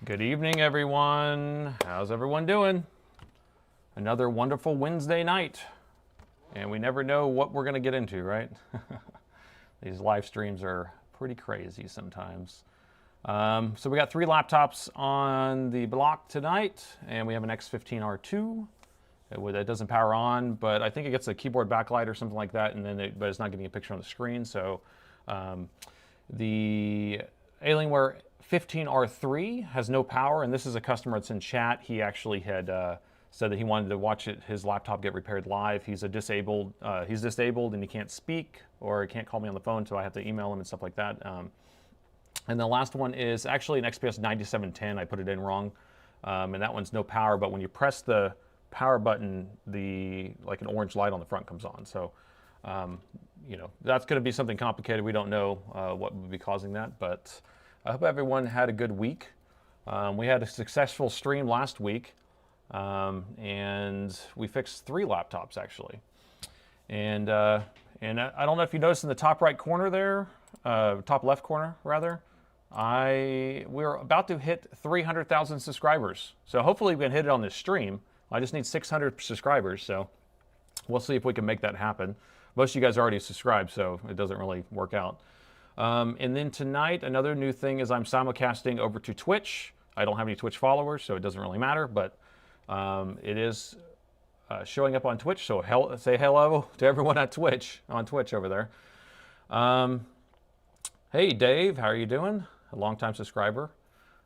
Good evening, everyone. How's everyone doing? Another wonderful Wednesday night. And we never know what we're going to get into, right? These live streams are pretty crazy sometimes. So we got 3 laptops on the block tonight, and we have an X15R2. That doesn't power on, but I think it gets a keyboard backlight or something like that, and then but it's not getting a picture on the screen. So the Alienware 15R3 has no power, and this is a customer that's in chat. He actually had said that he wanted to watch his laptop get repaired live. He's disabled, and he can't speak or he can't call me on the phone, so I have to email him and stuff like that. And the last one is actually an XPS 9710. I put it in wrong, and that one's no power. But when you press the power button, like an orange light on the front comes on. So, that's going to be something complicated. We don't know what would be causing that, but I hope everyone had a good week. We had a successful stream last week, and we fixed 3 laptops actually. And I don't know if you noticed in the top right corner there, top left corner rather, we're about to hit 300,000 subscribers. So hopefully we can hit it on this stream. I just need 600 subscribers, so we'll see if we can make that happen. Most of you guys already subscribed, so it doesn't really work out. And then tonight, another new thing is I'm simulcasting over to Twitch. I don't have any Twitch followers, so it doesn't really matter, but it is showing up on Twitch, so say hello to everyone at Twitch, on Twitch over there. Hey, Dave, how are you doing? A longtime subscriber.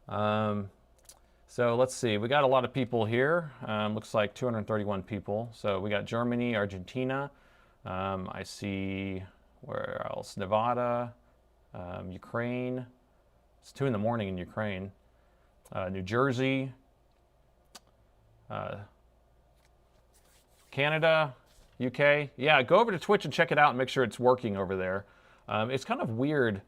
So let's see, we got a lot of people here. Looks like 231 people. So we got Germany, Argentina. I see, where else? Nevada, Ukraine. It's 2 in the morning in Ukraine. New Jersey, Canada, UK. Yeah, go over to Twitch and check it out and make sure it's working over there. It's kind of weird.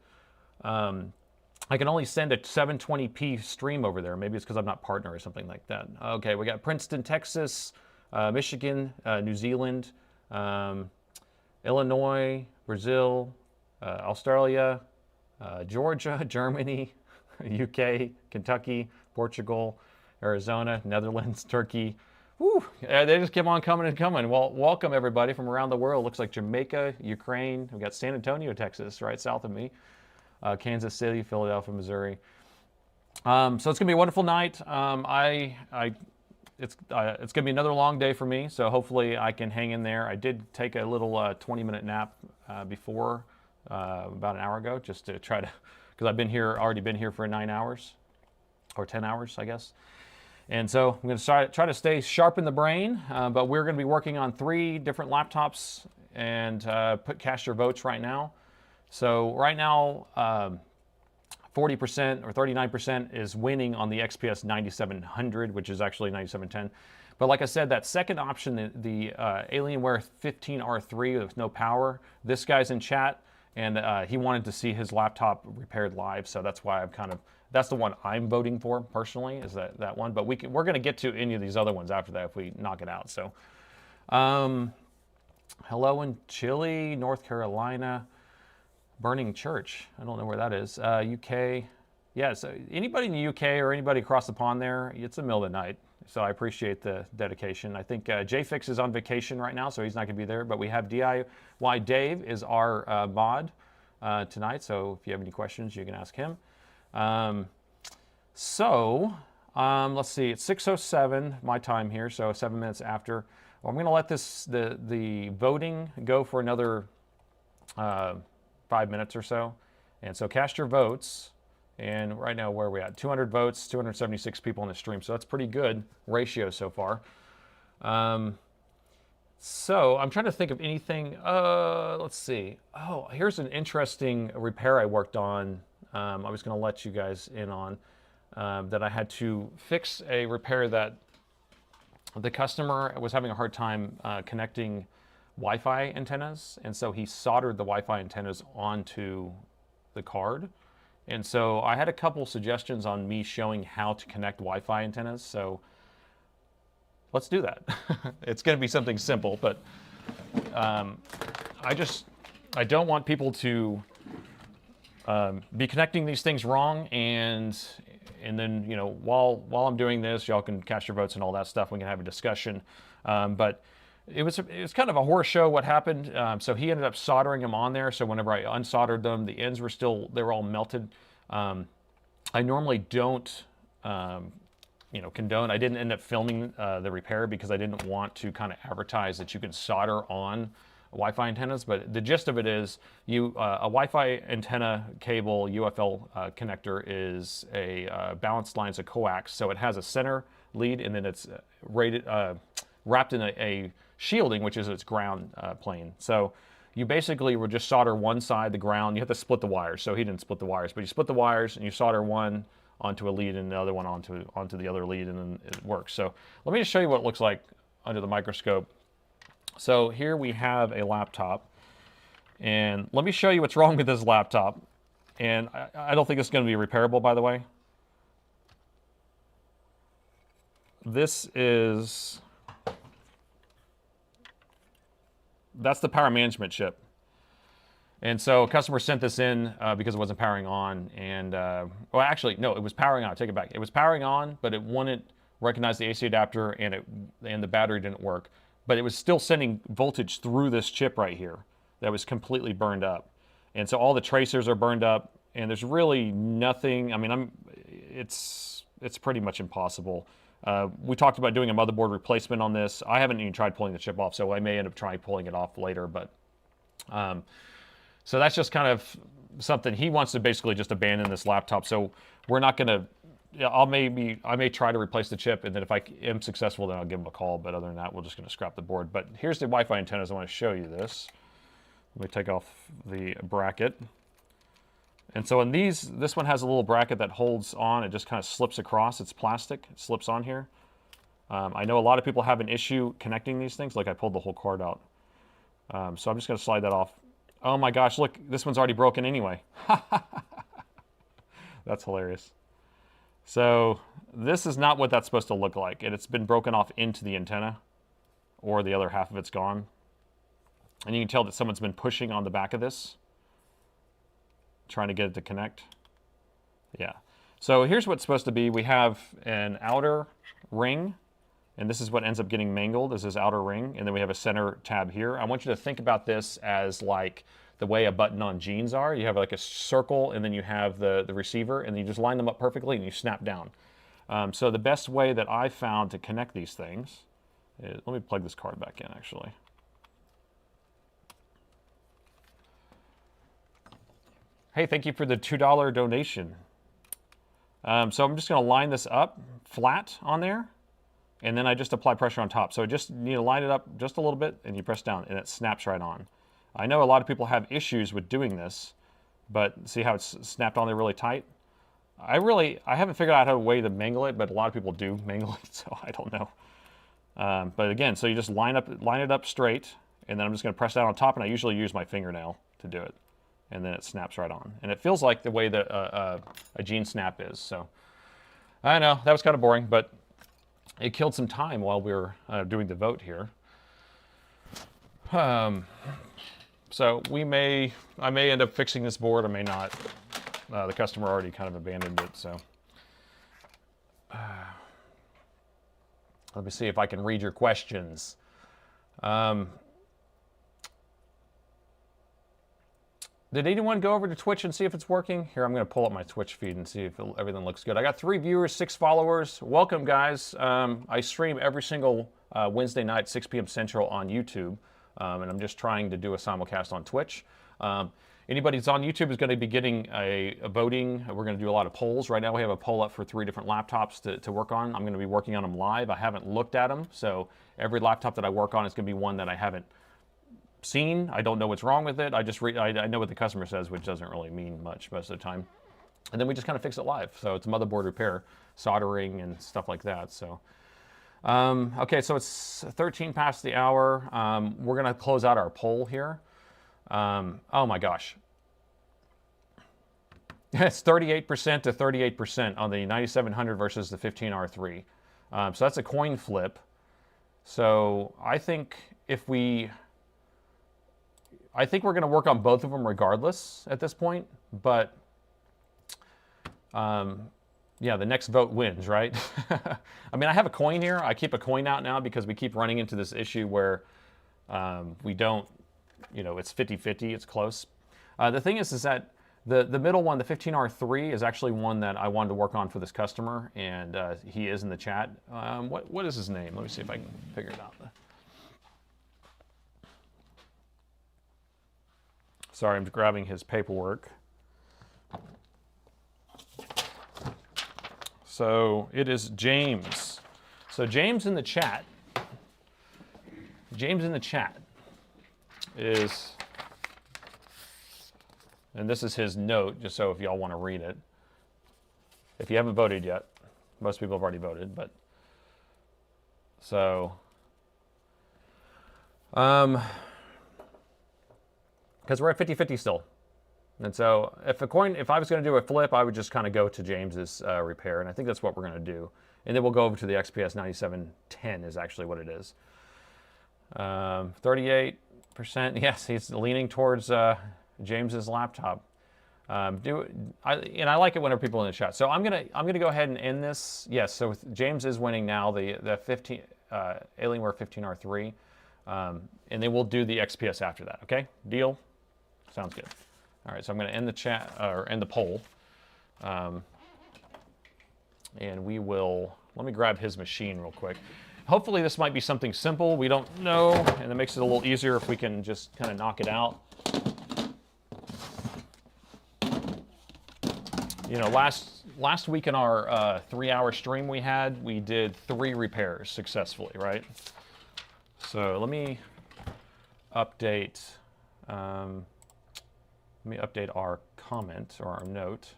I can only send a 720p stream over there. Maybe it's because I'm not partner or something like that. Okay, we got Princeton, Texas, Michigan, New Zealand, Illinois, Brazil, Australia, Georgia, Germany, UK, Kentucky, Portugal, Arizona, Netherlands, Turkey. Woo, they just keep on coming and coming. Well, welcome everybody from around the world. Looks like Jamaica, Ukraine. We got San Antonio, Texas, right south of me. Kansas City, Philadelphia, Missouri. So it's gonna be a wonderful night. It's gonna be another long day for me. So hopefully I can hang in there. I did take a little 20-minute nap before about an hour ago, just to try to, because I've already been here for 9 hours, or 10 hours, I guess. And so I'm gonna try to stay sharp in the brain. But we're gonna be working on 3 different laptops and cast your votes right now. So right now, 40% or 39% is winning on the XPS 9700, which is actually 9710. But like I said, that second option, the Alienware 15R3 with no power, this guy's in chat, and he wanted to see his laptop repaired live, so that's why that's the one I'm voting for personally, is that one. But we're going to get to any of these other ones after that if we knock it out. So, hello in Chile, North Carolina. Burning Church. I don't know where that is. UK. Yeah, so anybody in the UK or anybody across the pond there, it's the middle of the night. So I appreciate the dedication. I think JFix is on vacation right now, so he's not going to be there. But we have DIY Dave is our mod tonight. So if you have any questions, you can ask him. Let's see. It's 6:07 my time here, so 7 minutes after. Well, I'm going to let the voting go for another 5 minutes or so. And so cast your votes. And right now, where are we at? 200 votes, 276 people in the stream. So that's pretty good ratio so far. So I'm trying to think of anything. Let's see. Oh, here's an interesting repair I worked on. I was going to let you guys in on that I had to fix a repair that the customer was having a hard time connecting Wi-Fi antennas, and so he soldered the Wi-Fi antennas onto the card. And so I had a couple suggestions on me showing how to connect Wi-Fi antennas, so let's do that. It's going to be something simple, but I don't want people to be connecting these things wrong and And then, you know, while I'm doing this, y'all can cast your votes and all that stuff. We can have a discussion. But it was kind of a horror show what happened. So he ended up soldering them on there. So whenever I unsoldered them, the ends were still, they were all melted. I normally don't, you know, condone. I didn't end up filming the repair because I didn't want to kind of advertise that you can solder on Wi-Fi antennas. But the gist of it is, a Wi-Fi antenna cable UFL connector is a balanced line, it's a coax. So it has a center lead, and then it's wrapped in a shielding, which is its ground plane. So you basically would just solder one side, the ground. You have to split the wires. So he didn't split the wires, but you split the wires and you solder one onto a lead and the other one onto the other lead, and then it works. So let me just show you what it looks like under the microscope. So here we have a laptop, and let me show you what's wrong with this laptop. And I don't think it's going to be repairable, by the way. That's the power management chip. And so a customer sent this in because it wasn't powering on. And, well, actually, no, it was powering on. I take it back. It was powering on, but it wouldn't recognize the AC adapter, and the battery didn't work. But it was still sending voltage through this chip right here that was completely burned up. And so all the tracers are burned up, and there's really nothing. I mean, it's pretty much impossible. We talked about doing a motherboard replacement on this. I haven't even tried pulling the chip off, so I may end up trying pulling it off later. But so that's just kind of something. He wants to basically just abandon this laptop. So we're not going to. I may try to replace the chip, and then if I am successful, then I'll give him a call. But other than that, we're just going to scrap the board. But here's the Wi-Fi antennas. I want to show you this. Let me take off the bracket. And so in this one has a little bracket that holds on. It just kind of slips across. It's plastic. It slips on here. I know a lot of people have an issue connecting these things. Like I pulled the whole cord out. So I'm just going to slide that off. Oh my gosh, look, this one's already broken anyway. That's hilarious. So this is not what that's supposed to look like. And it's been broken off into the antenna, or the other half of it's gone. And you can tell that someone's been pushing on the back of this, trying to get it to connect. Yeah. So here's what it's supposed to be. We have an outer ring, and this is what ends up getting mangled, is this outer ring. And then we have a center tab here. I want you to think about this as like the way a button on jeans are. You have like a circle, and then you have the receiver, and then you just line them up perfectly, and you snap down. So the best way that I found to connect these things is, let me plug this card back in actually. Hey, thank you for the $2 donation. So I'm just going to line this up flat on there, and then I just apply pressure on top. So I just need to line it up just a little bit, and you press down, and it snaps right on. I know a lot of people have issues with doing this, but see how it's snapped on there really tight? I haven't figured out how a way to mangle it, but a lot of people do mangle it, so I don't know. But again, so you just line it up straight, and then I'm just going to press down on top, and I usually use my fingernail to do it. And then it snaps right on. And it feels like the way that a jean snap is. So I know, that was kind of boring, but it killed some time while we were doing the vote here. So I may end up fixing this board, I may not. The customer already kind of abandoned it, so. Let me see if I can read your questions. Did anyone go over to Twitch and see if it's working? Here, I'm going to pull up my Twitch feed and see if everything looks good. I got 3 viewers, 6 followers. Welcome, guys. I stream every single Wednesday night, 6 p.m. Central on YouTube, and I'm just trying to do a simulcast on Twitch. Anybody that's on YouTube is going to be getting a voting. We're going to do a lot of polls. Right now, we have a poll up for 3 different laptops to work on. I'm going to be working on them live. I haven't looked at them, so every laptop that I work on is going to be one that I haven't seen. I don't know what's wrong with it. I know what the customer says, which doesn't really mean much most of the time. And then we just kind of fix it live. So it's a motherboard repair, soldering and stuff like that. So, okay, so it's 13 past the hour. We're going to close out our poll here. Oh my gosh. It's 38% to 38% on the 9700 versus the 15R3. So that's a coin flip. So I think we're going to work on both of them regardless at this point, but, you yeah, the next vote wins, right? I mean, I have a coin here. I keep a coin out now because we keep running into this issue where we don't, it's 50-50, it's close. The thing is that the middle one, the 15R3, is actually one that I wanted to work on for this customer, and he is in the chat. What is his name? Let me see if I can figure it out. Sorry, I'm grabbing his paperwork. So it is James. So James in the chat. James in the chat is, and this is his note, just so if y'all want to read it. If you haven't voted yet, most people have already voted, but so, because we're at 50-50 still. And so if I was going to do a flip, I would just kind of go to James's repair, and I think that's what we're going to do. And then we'll go over to the XPS 9710 is actually what it is. 38%, yes, he's leaning towards James's laptop. I like it whenever people in the chat. So I'm gonna go ahead and end this. Yes, so James is winning now the Alienware 15R3, and then we'll do the XPS after that. Okay, deal. Sounds good. All right, so I'm going to end the chat or end the poll, and we will. Let me grab his machine real quick. Hopefully, this might be something simple. We don't know, and it makes it a little easier if we can just kind of knock it out. Last week in our 3-hour stream we did 3 repairs successfully, right? So let me update. Let me update our comment or our note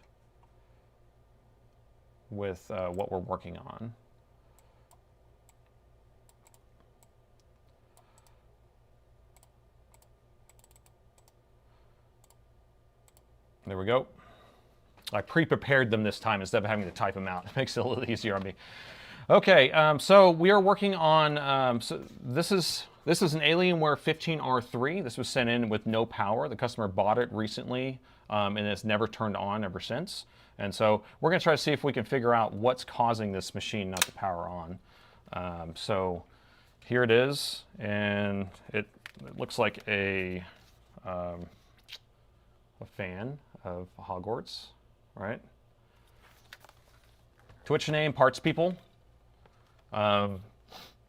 with what we're working on. There we go. I pre-prepared them this time instead of having to type them out. It makes it a little easier on me. Okay, so we are working on, so this is an Alienware 15R3. This was sent in with no power. The customer bought it recently, and it's never turned on ever since. And so we're going to try to see if we can figure out what's causing this machine not to power on. So here it is, and it looks like a fan of Hogwarts, right? Twitch name, Parts People. And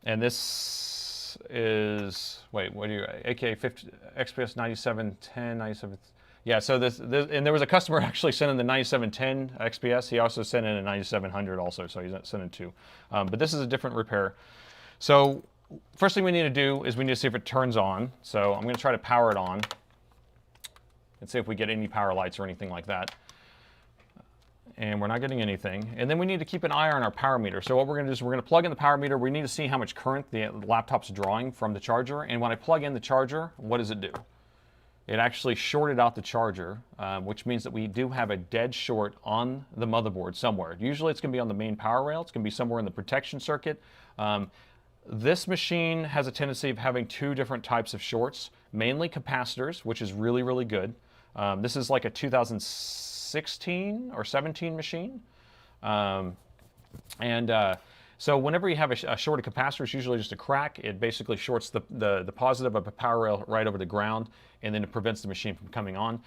this is, wait, what do you, AK 50, XPS 9710, 97, yeah, so this, and there was a customer actually sent in the 9710 XPS. He also sent in a 9700 also, so he's sent in 2. But this is a different repair. So first thing we need to do is we need to see if it turns on. So I'm going to try to power it on and see if we get any power lights or anything like that. And we're not getting anything. And then we need to keep an eye on our power meter. So what we're going to do is we're going to plug in the power meter. We need to see how much current the laptop's drawing from the charger. And when I plug in the charger, what does it do? It actually shorted out the charger, which means that we do have a dead short on the motherboard somewhere. Usually it's going to be on the main power rail. It's going to be somewhere in the protection circuit. This machine has a tendency of having 2 different types of shorts, mainly capacitors, which is really, really good. This is like a 2016 or 17 machine. So whenever you have a shorted capacitor, it's usually just a crack. It basically shorts the positive of a power rail right over the ground, and then it prevents the machine from coming on.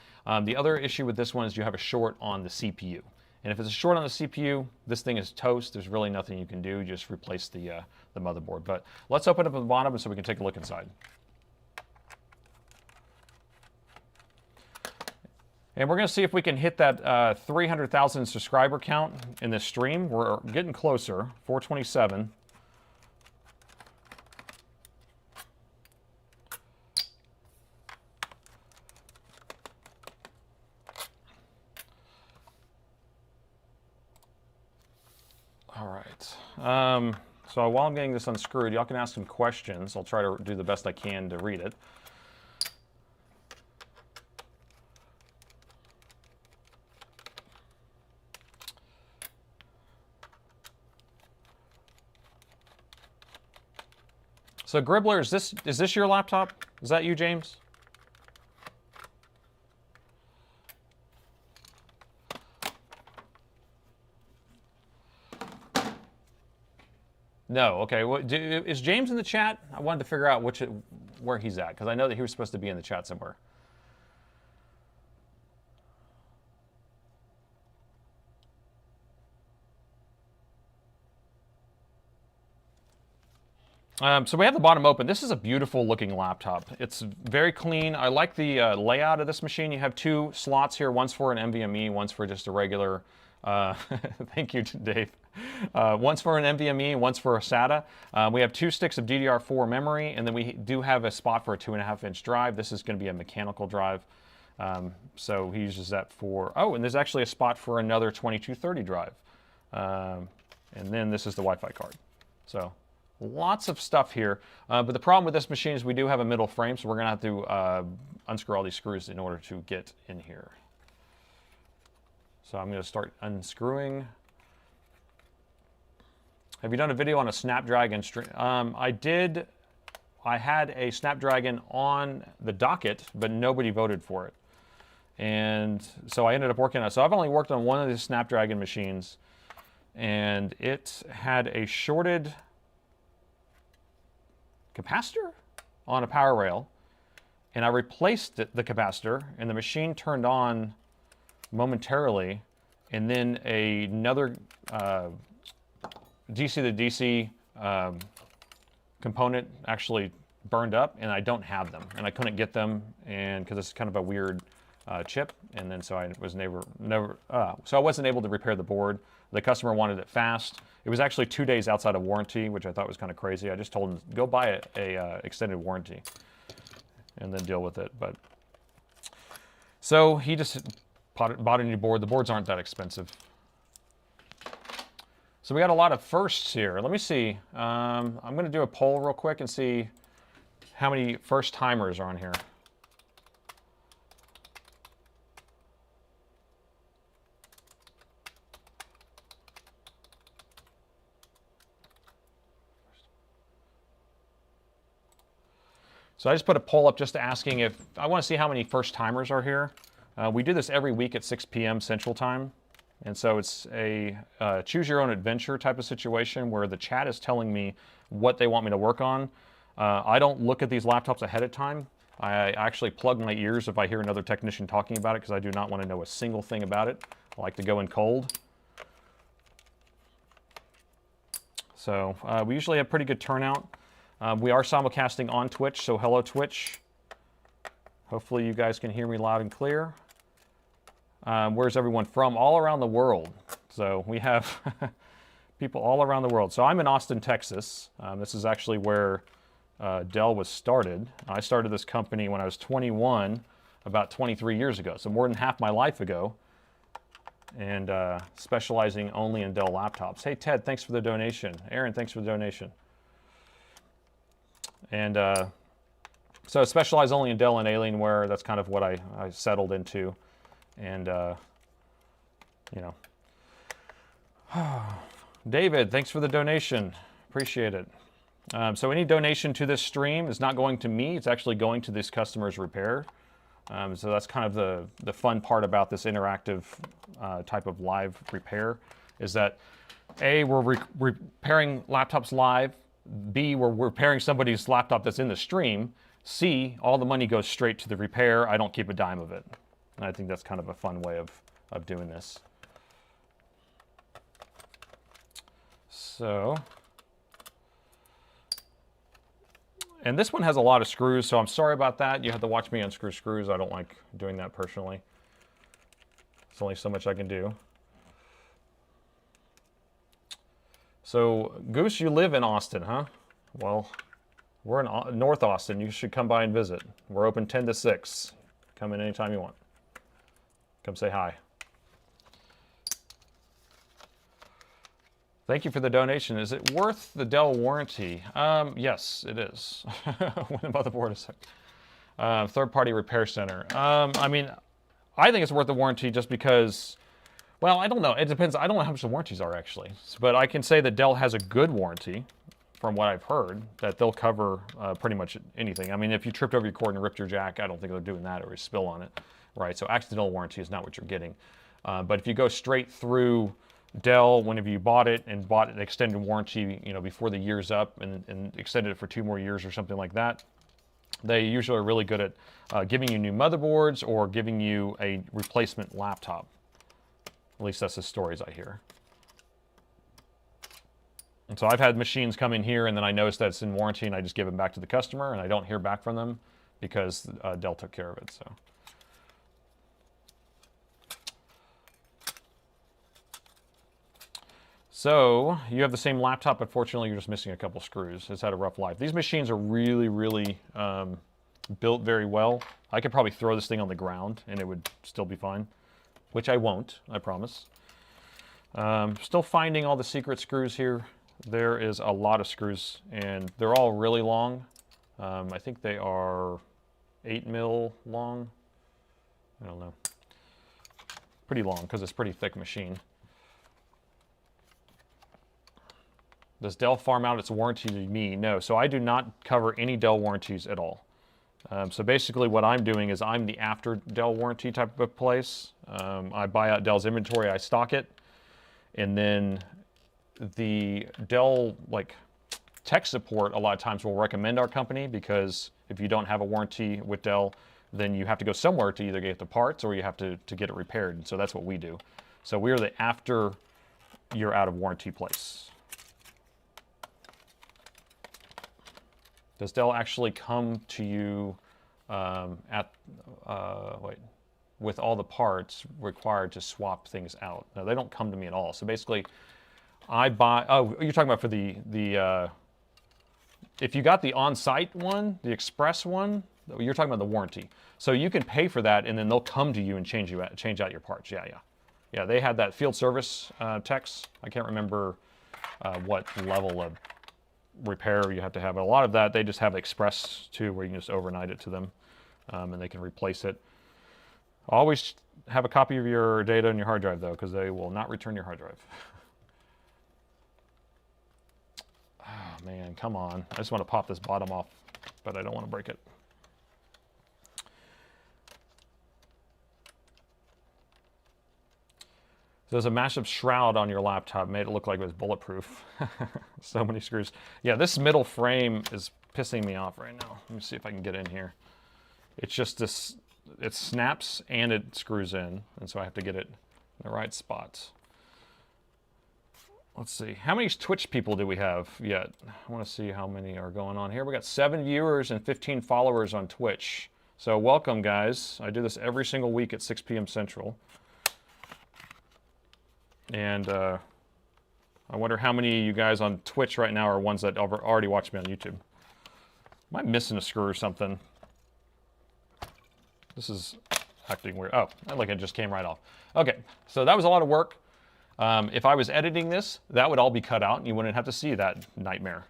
The other issue with this one is you have a short on the CPU. And if it's a short on the CPU, this thing is toast. There's really nothing you can do. Just replace the motherboard. But let's open up at the bottom so we can take a look inside. And we're going to see if we can hit that 300,000 subscriber count in this stream. We're getting closer, 427. All right. So while I'm getting this unscrewed, y'all can ask some questions. I'll try to do the best I can to read it. So Gribbler, is this your laptop? Is that you, James? No, okay. Is James in the chat? I wanted to figure out where he's at, because I know that he was supposed to be in the chat somewhere. So we have the bottom open. This is a beautiful looking laptop. It's very clean. I like the layout of this machine. You have two slots here. One's for an NVMe, one's for just a regular, thank you, Dave. One's for an NVMe, one's for a SATA. We have 2 sticks of DDR4 memory, and then we do have a spot for a 2.5-inch drive. This is going to be a mechanical drive. So he uses that for, oh, and there's actually a spot for another 2230 drive. And then this is the Wi-Fi card. So lots of stuff here, but the problem with this machine is we do have a middle frame, so we're going to have to unscrew all these screws in order to get in here. So I'm going to start unscrewing. Have you done a video on a Snapdragon stream? I did. I had a Snapdragon on the docket, but nobody voted for it. And so I ended up working on it. So I've only worked on one of these Snapdragon machines, and it had a shorted capacitor on a power rail, and I replaced the capacitor, and the machine turned on momentarily, and then another DC to DC component actually burned up, and I don't have them, and I couldn't get them, and because it's kind of a weird chip, and then so I was so I wasn't able to repair the board. The customer wanted it fast. It was actually 2 days outside of warranty, which I thought was kind of crazy. I just told him, go buy a extended warranty and then deal with it. But so he just bought a new board. The boards aren't that expensive. So we got a lot of firsts here. Let me see. I'm going to do a poll real quick and see how many first timers are on here. So I just put a poll up just asking if, I want to see how many first timers are here. We do this every week at 6 p.m. Central Time. And so it's a choose your own adventure type of situation where the chat is telling me what they want me to work on. I don't look at these laptops ahead of time. I actually plug my ears if I hear another technician talking about it because I do not want to know a single thing about it. I like to go in cold. So we usually have pretty good turnout. We are simulcasting on Twitch, so hello Twitch. Hopefully you guys can hear me loud and clear. Where's everyone from? All around the world. So we have people all around the world. So I'm in Austin, Texas. This is actually where Dell was started. I started this company when I was 21, about 23 years ago, so more than half my life ago, and specializing only in Dell laptops. Hey Ted, thanks for the donation. Aaron, thanks for the donation. And so I specialize only in Dell and Alienware. That's kind of what I settled into. And, you know. David, thanks for the donation. Appreciate it. So any donation to this stream is not going to me. It's actually going to this customer's repair. So that's kind of the fun part about this interactive type of live repair is that A, we're repairing laptops live. B, we're repairing somebody's laptop that's in the stream. C, all the money goes straight to the repair. I don't keep a dime of it. And I think that's kind of a fun way of doing this. So, and this one has a lot of screws, so I'm sorry about that. You have to watch me unscrew screws. I don't like doing that personally. There's only so much I can do. So, Goose, you live in Austin, huh? Well, we're in North Austin. You should come by and visit. We're open 10 to 6. Come in anytime you want. Come say hi. Thank you for the donation. Is it worth the Dell warranty? Yes, it is. When the motherboard is third-party repair center. I mean, I think it's worth the warranty just because, well, I don't know. It depends. I don't know how much the warranties are actually. But I can say that Dell has a good warranty, from what I've heard, that they'll cover pretty much anything. I mean, if you tripped over your cord and ripped your jack, I don't think they're doing that, or a spill on it, right? So accidental warranty is not what you're getting. But if you go straight through Dell, whenever you bought it and bought an extended warranty, you know, before the year's up and extended it for 2 more years or something like that, they usually are really good at giving you new motherboards or giving you a replacement laptop. At least that's the stories I hear. And so I've had machines come in here and then I notice that it's in warranty and I just give them back to the customer and I don't hear back from them because Dell took care of it. So you have the same laptop, unfortunately you're just missing a couple screws. It's had a rough life. These machines are really, really built very well. I could probably throw this thing on the ground and it would still be fine, which I won't, I promise. Still finding all the secret screws here. There is a lot of screws and they're all really long. I think they are 8 mil long. I don't know. Pretty long because it's a pretty thick machine. Does Dell farm out its warranty to me? No, so I do not cover any Dell warranties at all. So basically what I'm doing is I'm the after Dell warranty type of place. I buy out Dell's inventory, I stock it, and then the Dell like tech support a lot of times will recommend our company because if you don't have a warranty with Dell, then you have to go somewhere to either get the parts or you have to get it repaired. And so that's what we do. So we're the after you're out of warranty place. Does Dell actually come to you with all the parts required to swap things out? No, they don't come to me at all. So basically, I buy. Oh, you're talking about for the if you got the on-site one, the express one, you're talking about the warranty. So you can pay for that, and then they'll come to you and change out your parts. Yeah. They had that field service techs. I can't remember what level of repair you have to have. A lot of that they just have express too, where you can just overnight it to them and they can replace it. Always have a copy of your data on your hard drive though, because they will not return your hard drive. Oh man, come on. I just want to pop this bottom off, but I don't want to break it. There's a massive shroud on your laptop, made it look like it was bulletproof. So many screws. Yeah, this middle frame is pissing me off right now. Let me see if I can get in here. It's just this, it snaps and it screws in, and so I have to get it in the right spots. Let's see, how many Twitch people do we have yet? I want to see how many are going on here. We got 7 viewers and 15 followers on Twitch. So welcome guys. I do this every single week at 6 p.m. Central. And I wonder how many of you guys on Twitch right now are ones that already watch me on YouTube. Am I missing a screw or something? This is acting weird. Oh, like it just came right off. Okay, so that was a lot of work. If I was editing this, that would all be cut out and you wouldn't have to see that nightmare.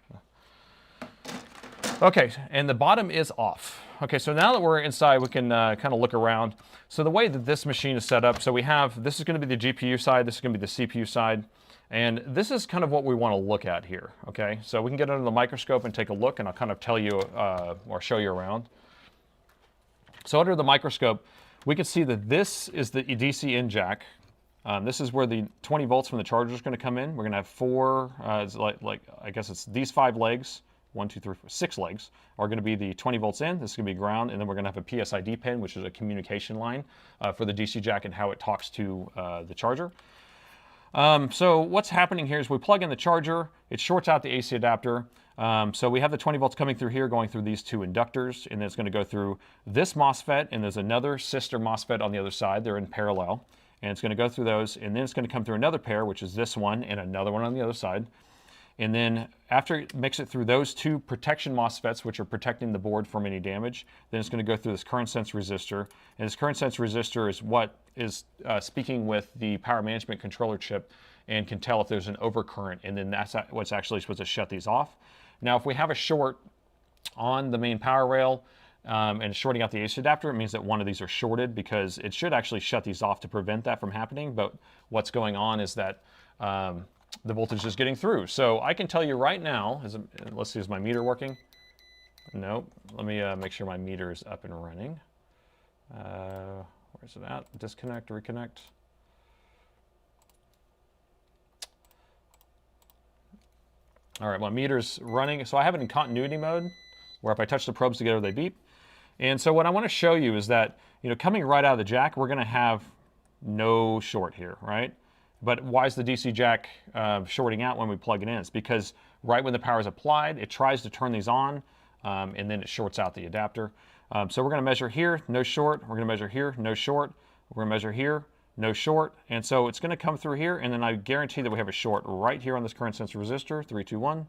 Okay, and the bottom is off. Okay, so now that we're inside, we can kind of look around. So the way that this machine is set up, so we have, this is going to be the GPU side, this is going to be the CPU side, and this is kind of what we want to look at here, okay? So we can get under the microscope and take a look, and I'll kind of tell you or show you around. So under the microscope, we can see that this is the DC in jack. This is where the 20 volts from the charger is going to come in. We're going to have four, it's like I guess it's these 5 legs. 1, 2, 3, 4, 6 legs are going to be the 20 volts in. This is going to be ground, and then we're going to have a PSID pin, which is a communication line for the DC jack and how it talks to the charger. So what's happening here is we plug in the charger, it shorts out the AC adapter. So we have the 20 volts coming through here, going through these 2 inductors, and then it's going to go through this MOSFET, and there's another sister MOSFET on the other side. They're in parallel, and it's going to go through those, and then it's going to come through another pair, which is this one, and another one on the other side. And then after it makes it through those 2 protection MOSFETs, which are protecting the board from any damage, then it's going to go through this current sense resistor. And this current sense resistor is what is speaking with the power management controller chip and can tell if there's an overcurrent. And then that's what's actually supposed to shut these off. Now, if we have a short on the main power rail and shorting out the AC adapter, it means that one of these are shorted, because it should actually shut these off to prevent that from happening. But what's going on is that the voltage is getting through. So I can tell you right now, let's see, is my meter working? Nope. Let me make sure my meter is up and running. Where's it at? Disconnect, reconnect. All right, my meter's running. So I have it in continuity mode, where if I touch the probes together, they beep. And so what I want to show you is that, coming right out of the jack, we're going to have no short here, right? But why is the DC jack shorting out when we plug it in? It's because right when the power is applied, it tries to turn these on, and then it shorts out the adapter. So we're going to measure here, no short. We're going to measure here, no short. We're going to measure here, no short. And so it's going to come through here, and then I guarantee that we have a short right here on this current sensor resistor, 3, 2, 1.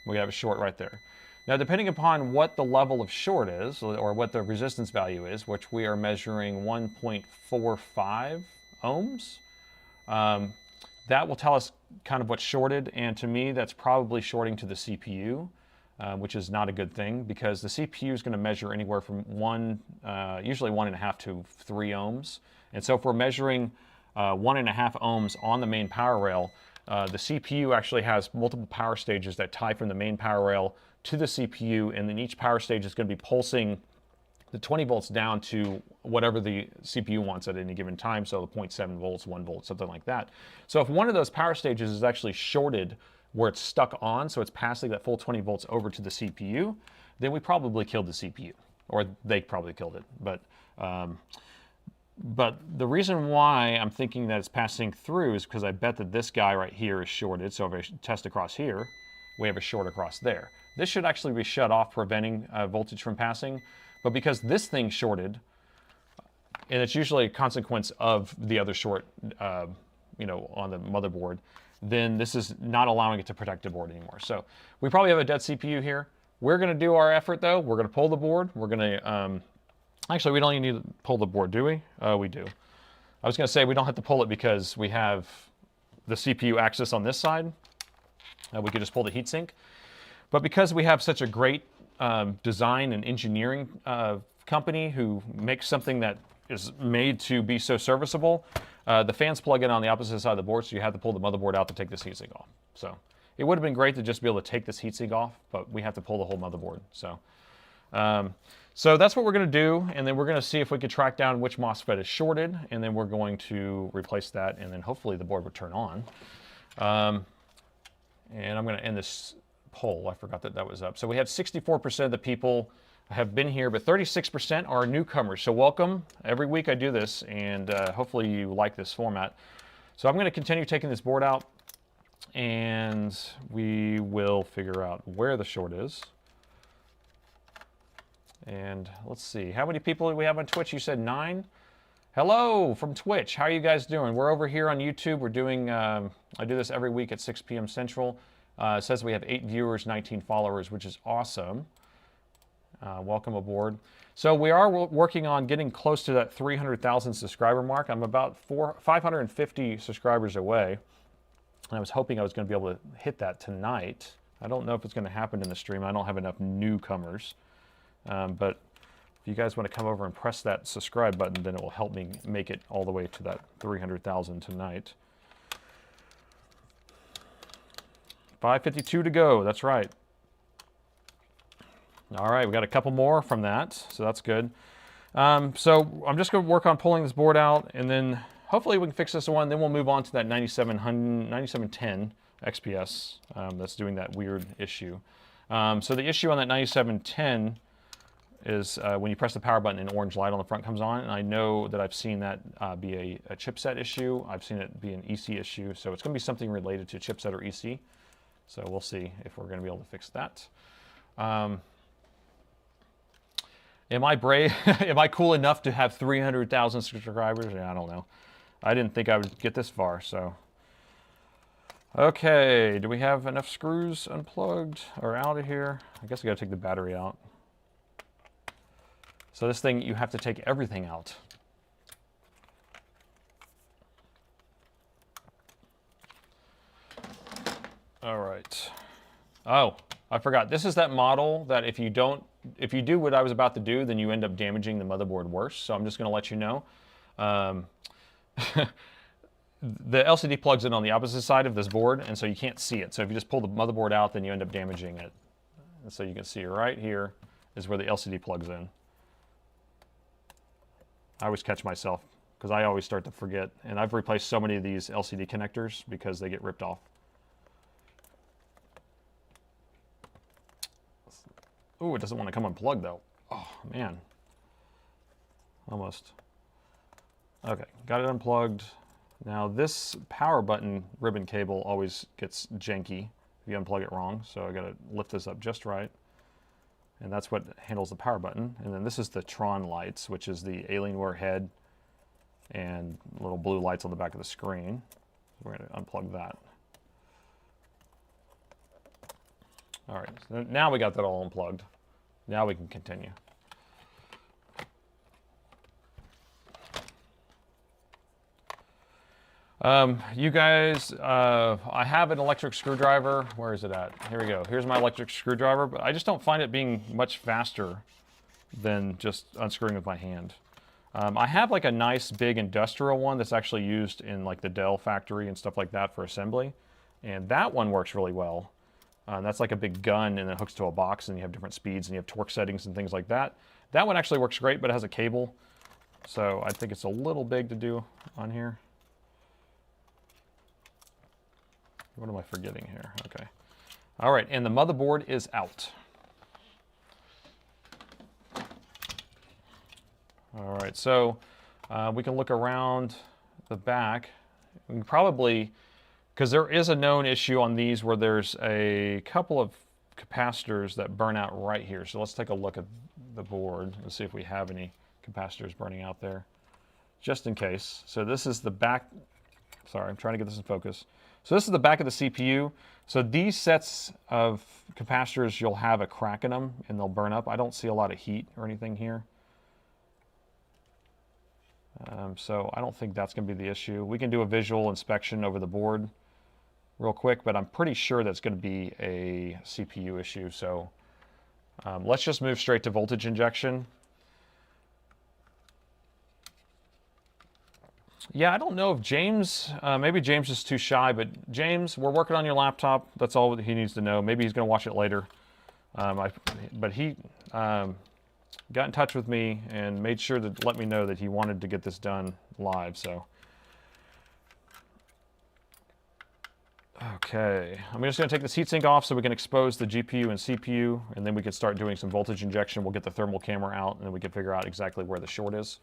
We have a short right there. Now, depending upon what the level of short is, or what the resistance value is, which we are measuring 1.45 ohms, that will tell us kind of what's shorted. And to me, that's probably shorting to the CPU, which is not a good thing, because the CPU is going to measure anywhere from usually 1.5 to 3 ohms. And so if we're measuring 1.5 ohms on the main power rail, the CPU actually has multiple power stages that tie from the main power rail to the CPU, and then each power stage is going to be pulsing the 20 volts down to whatever the CPU wants at any given time, so 0.7 volts, 1 volt, something like that. So if one of those power stages is actually shorted where it's stuck on, so it's passing that full 20 volts over to the CPU, then we probably killed the CPU, or they probably killed it. But the reason why I'm thinking that it's passing through is because I bet that this guy right here is shorted. So if I test across here, we have a short across there. This should actually be shut off, preventing voltage from passing. But because this thing shorted, and it's usually a consequence of the other short, on the motherboard, then this is not allowing it to protect the board anymore. So we probably have a dead CPU here. We're going to do our effort, though. We're going to pull the board. We're going to... actually, we don't even need to pull the board, do we? We do. I was going to say we don't have to pull it because we have the CPU axis on this side. We could just pull the heatsink. But because we have such a great design and engineering company who makes something that is made to be so serviceable, the fans plug in on the opposite side of the board, so you have to pull the motherboard out to take this heatsink off. So it would have been great to just be able to take this heatsink off, but we have to pull the whole motherboard. So that's what we're going to do, and then we're going to see if we can track down which MOSFET is shorted, and then we're going to replace that, and then hopefully the board will turn on. And I'm going to end this poll. I forgot that was up. So we have 64% of the people have been here, but 36% are newcomers. So welcome. Every week I do this, and hopefully you like this format. So I'm going to continue taking this board out, and we will figure out where the short is. And let's see, how many people do we have on Twitch? You said 9? Hello from Twitch. How are you guys doing? We're over here on YouTube. We're doing, I do this every week at 6 p.m. Central. It says we have 8 viewers, 19 followers, which is awesome. Welcome aboard. So we are working on getting close to that 300,000 subscriber mark. I'm about 550 subscribers away. And I was hoping I was going to be able to hit that tonight. I don't know if it's going to happen in the stream. I don't have enough newcomers. But if you guys want to come over and press that subscribe button, then it will help me make it all the way to that 300,000 tonight. 552 to go. That's right. All right, we got a couple more from that, so that's good. So I'm just going to work on pulling this board out, and then hopefully we can fix this one. Then we'll move on to that 9710 XPS that's doing that weird issue. So the issue on that 9710 is when you press the power button, an orange light on the front comes on, and I know that I've seen that be a chipset issue. I've seen it be an EC issue, so it's going to be something related to chipset or EC. So we'll see if we're going to be able to fix that. Am I brave? Am I cool enough to have 300,000 subscribers? Yeah, I don't know. I didn't think I would get this far, so. Okay, do we have enough screws unplugged or out of here? I guess we got to take the battery out. So this thing, you have to take everything out. All right. Oh, I forgot. This is that model that if you do what I was about to do, then you end up damaging the motherboard worse. So I'm just going to let you know. The LCD plugs in on the opposite side of this board, and so you can't see it. So if you just pull the motherboard out, then you end up damaging it. And so you can see right here is where the LCD plugs in. I always catch myself because I always start to forget. And I've replaced so many of these LCD connectors because they get ripped off. Ooh, it doesn't want to come unplugged though. Oh man, almost. Okay, got it unplugged. Now this power button ribbon cable always gets janky if you unplug it wrong, so I gotta lift this up just right. And that's what handles the power button. And then this is the Tron lights, which is the Alienware head and little blue lights on the back of the screen. We're gonna unplug that. All right, so now we got that all unplugged. Now we can continue. You guys, I have an electric screwdriver. Where is it at? Here we go. Here's my electric screwdriver, but I just don't find it being much faster than just unscrewing with my hand. I have like a nice big industrial one that's actually used in like the Dell factory and stuff like that for assembly. And that one works really well. That's like a big gun and it hooks to a box and you have different speeds and you have torque settings and things like that. That one actually works great, but it has a cable. So I think it's a little big to do on here. What am I forgetting here? Okay. All right, and the motherboard is out. All right, so we can look around the back. We can probably, because there is a known issue on these where there's a couple of capacitors that burn out right here. So let's take a look at the board and see if we have any capacitors burning out there, just in case. So this is the back. Sorry, I'm trying to get this in focus. So this is the back of the CPU. So these sets of capacitors, you'll have a crack in them and they'll burn up. I don't see a lot of heat or anything here. So I don't think that's going to be the issue. We can do a visual inspection over the board real quick, but I'm pretty sure that's going to be a CPU issue. So let's just move straight to voltage injection. Yeah, I don't know if James, maybe James is too shy, but James, we're working on your laptop. That's all that he needs to know. Maybe he's going to watch it later. But he got in touch with me and made sure to let me know that he wanted to get this done live. So, okay, I'm just going to take this heatsink off so we can expose the GPU and CPU, and then we can start doing some voltage injection. We'll get the thermal camera out, and then we can figure out exactly where the short is.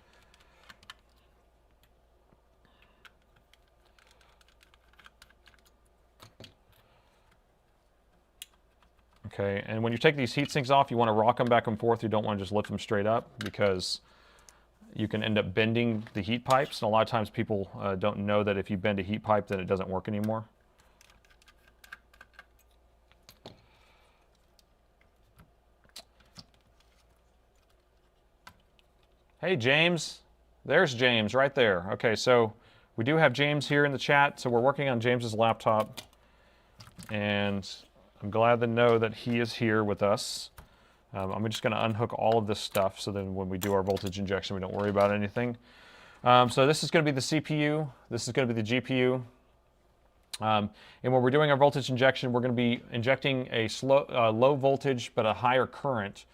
Okay, and when you take these heat sinks off, you want to rock them back and forth. You don't want to just lift them straight up because you can end up bending the heat pipes. And a lot of times people don't know that if you bend a heat pipe, then it doesn't work anymore. Hey, James. There's James right there. Okay, so we do have James here in the chat. So we're working on James's laptop. And I'm glad to know that he is here with us. I'm just going to unhook all of this stuff so then when we do our voltage injection, we don't worry about anything. So this is going to be the CPU. This is going to be the GPU. And when we're doing our voltage injection, we're going to be injecting a low voltage but a higher current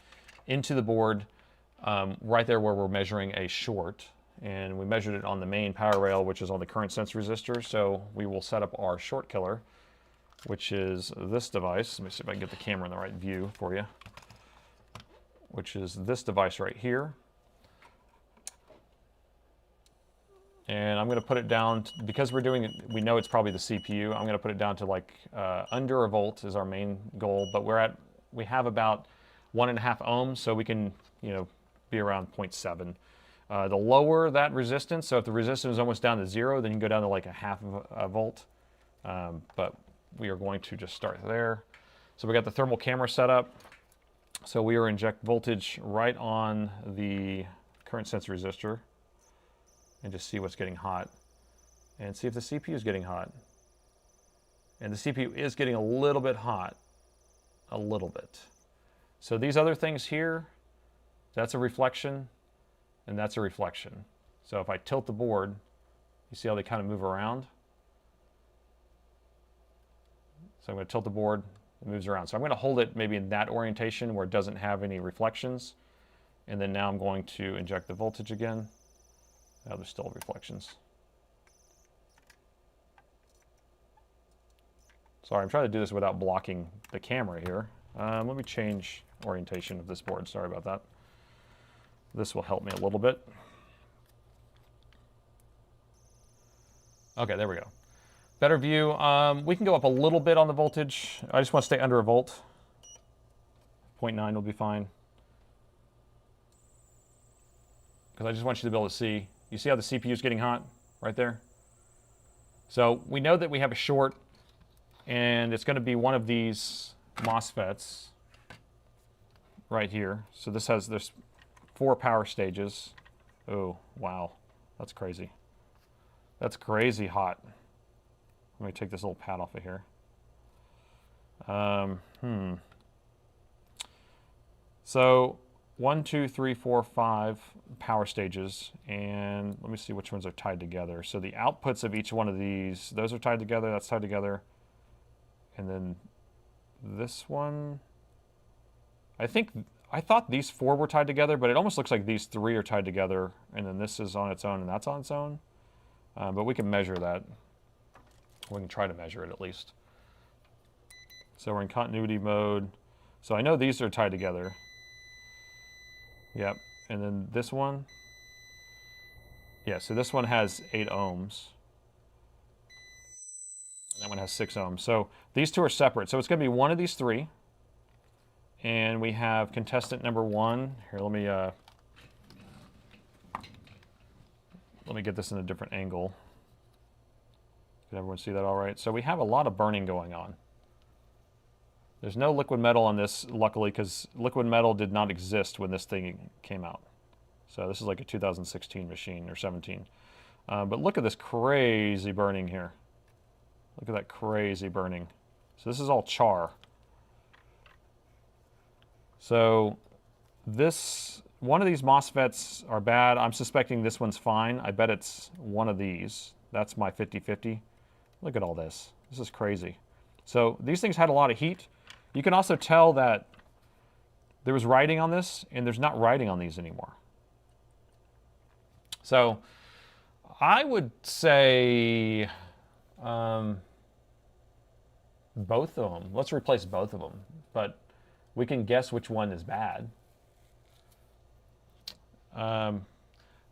into the board right there where we're measuring a short. And we measured it on the main power rail, which is on the current sense resistor. So we will set up our short killer, which is this device. Let me see if I can get the camera in the right view for you, which is this device right here. And I'm going to put it down, because we're doing it, we know it's probably the CPU. I'm going to put it down to like under a volt is our main goal, but we have about 1.5 ohms, so we can, be around 0.7. The lower that resistance, so if the resistance is almost down to 0, then you can go down to like 0.5 of a volt. But we are going to just start there. So we got the thermal camera set up. So we are inject voltage right on the current sense resistor and just see what's getting hot and see if the CPU is getting hot. And the CPU is getting a little bit hot, a little bit. So these other things here, that's a reflection and that's a reflection. So if I tilt the board, you see how they kind of move around? So I'm going to tilt the board, it moves around. So I'm going to hold it maybe in that orientation where it doesn't have any reflections. And then now I'm going to inject the voltage again. Now there's still reflections. Sorry, I'm trying to do this without blocking the camera here. Let me change orientation of this board. Sorry about that. This will help me a little bit. Okay, there we go. Better view. We can go up a little bit on the voltage. I just want to stay under a volt. 0.9 will be fine. Because I just want you to be able to see. You see how the CPU is getting hot right there? So we know that we have a short, and it's going to be one of these MOSFETs right here. So there's 4 power stages. Oh, wow. That's crazy. That's crazy hot. Let me take this little pad off of here. So 1, 2, 3, 4, 5 power stages, and let me see which ones are tied together. So the outputs of each one of these, those are tied together, that's tied together. And then this one, I thought these 4 were tied together, but it almost looks like these 3 are tied together, and then this is on its own and that's on its own. But we can measure that. We can try to measure it at least. So we're in continuity mode. So I know these are tied together. Yep, and then this one. Yeah, so this one has 8 ohms. And that one has 6 ohms. So these 2 are separate. So it's going to be one of these 3. And we have contestant number 1. Here, let me get this in a different angle. Can everyone see that all right? So we have a lot of burning going on. There's no liquid metal on this, luckily, because liquid metal did not exist when this thing came out. So this is like a 2016 machine, or 17. But look at this crazy burning here. Look at that crazy burning. So this is all char. So one of these MOSFETs are bad. I'm suspecting this one's fine. I bet it's one of these. That's my 50-50. Look at all this. This is crazy. So these things had a lot of heat. You can also tell that there was writing on this, and there's not writing on these anymore. So I would say both of them. Let's replace both of them. But we can guess which one is bad.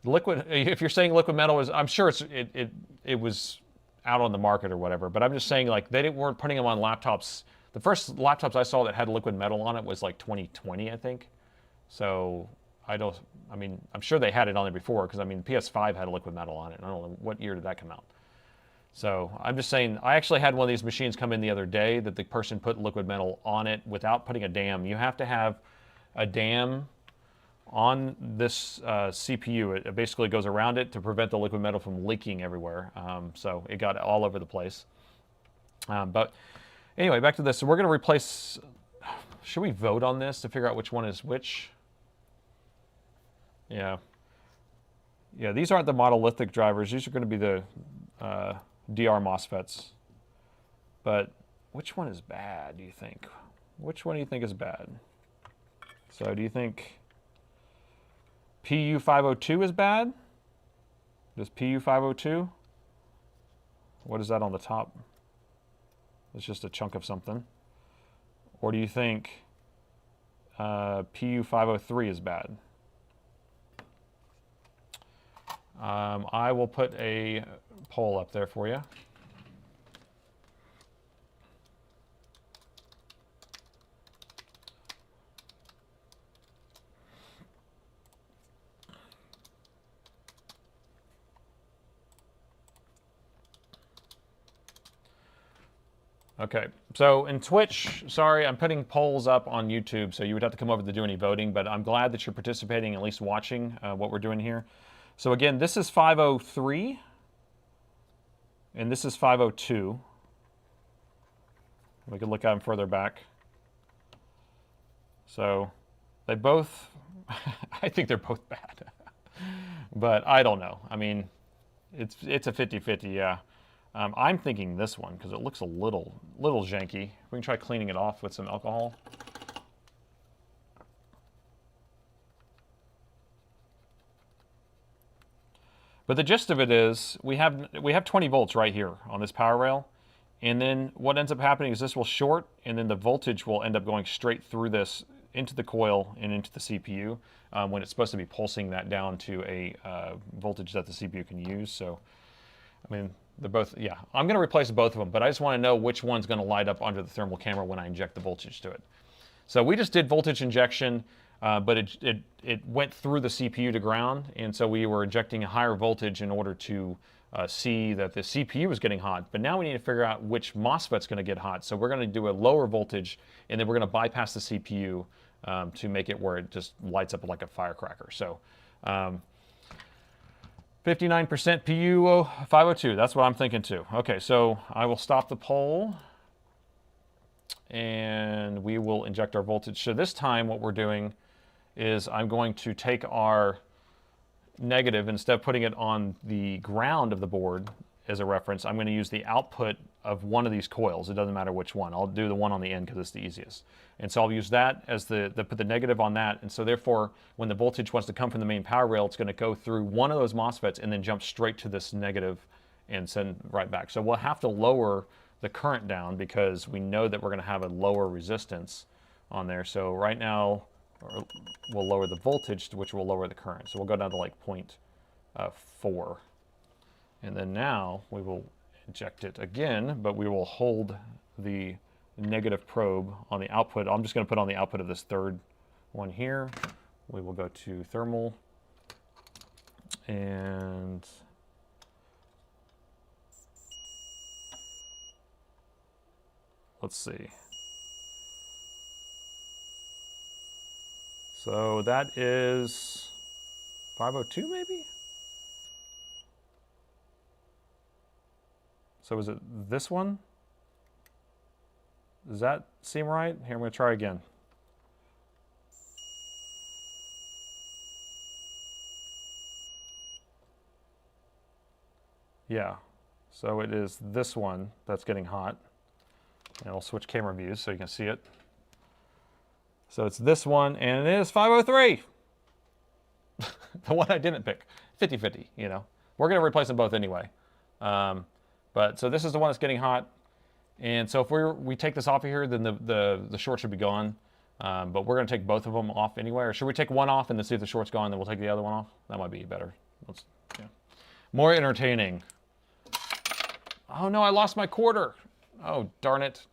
Liquid. If you're saying liquid metal is, I'm sure it was out on the market or whatever. But I'm just saying, like, weren't putting them on laptops. The first laptops I saw that had liquid metal on it was like 2020, I think. So I'm sure they had it on there before, because I mean, PS5 had liquid metal on it. I don't know what year did that come out. So I'm just saying, I actually had one of these machines come in the other day that the person put liquid metal on it without putting a dam. You have to have a dam on this CPU. It basically goes around it to prevent the liquid metal from leaking everywhere. So it got all over the place. But anyway, back to this. So we're going to replace, should we vote on this to figure out which one is which? Yeah. Yeah, these aren't the monolithic drivers. These are going to be the DR MOSFETs. But which one is bad, do you think? Which one do you think is bad? So do you think PU502 is bad? Does PU502? What is that on the top? It's just a chunk of something. Or do you think PU503 is bad? I will put a poll up there for you. Okay, so in Twitch, sorry, I'm putting polls up on YouTube, so you would have to come over to do any voting, but I'm glad that you're participating, at least watching what we're doing here. So again, this is 503, and this is 502. We can look at them further back. So they both, I think they're both bad, but I don't know. I mean, it's a 50-50, yeah. I'm thinking this one because it looks a little janky. We can try cleaning it off with some alcohol. But the gist of it is we have 20 volts right here on this power rail, and then what ends up happening is this will short, and then the voltage will end up going straight through this into the coil and into the CPU when it's supposed to be pulsing that down to a voltage that the CPU can use. So, I mean, they're both, yeah. I'm going to replace both of them, but I just want to know which one's going to light up under the thermal camera when I inject the voltage to it. So we just did voltage injection, but it went through the CPU to ground, and so we were injecting a higher voltage in order to see that the CPU was getting hot. But now we need to figure out which MOSFET's going to get hot. So we're going to do a lower voltage, and then we're going to bypass the CPU to make it where it just lights up like a firecracker. So 59% PU 502, that's what I'm thinking too. Okay, so I will stop the poll, and we will inject our voltage. So this time what we're doing is I'm going to take our negative, instead of putting it on the ground of the board as a reference, I'm going to use the output of one of these coils. It doesn't matter which one. I'll do the one on the end because it's the easiest. And so I'll use that as put the negative on that. And so therefore, when the voltage wants to come from the main power rail, it's going to go through one of those MOSFETs and then jump straight to this negative and send right back. So we'll have to lower the current down because we know that we're going to have a lower resistance on there. So right now, we'll lower the voltage, which will lower the current. So we'll go down to like 0.4. And then now we will inject it again, but we will hold the negative probe on the output. I'm just going to put on the output of this third one here. We will go to thermal, and let's see. So that is 502 maybe? So is it this one? Does that seem right? Here, I'm going to try again. Yeah, so it is this one that's getting hot. And I'll switch camera views so you can see it. So it's this one, and it is 503. The one I didn't pick. 50-50, you know. We're going to replace them both anyway. But so this is the one that's getting hot. And so if we take this off of here, then the short should be gone. But we're going to take both of them off anyway. Or should we take one off and then see if the short's gone, then we'll take the other one off? That might be better. Yeah. More entertaining. Oh no, I lost my quarter. Oh, darn it.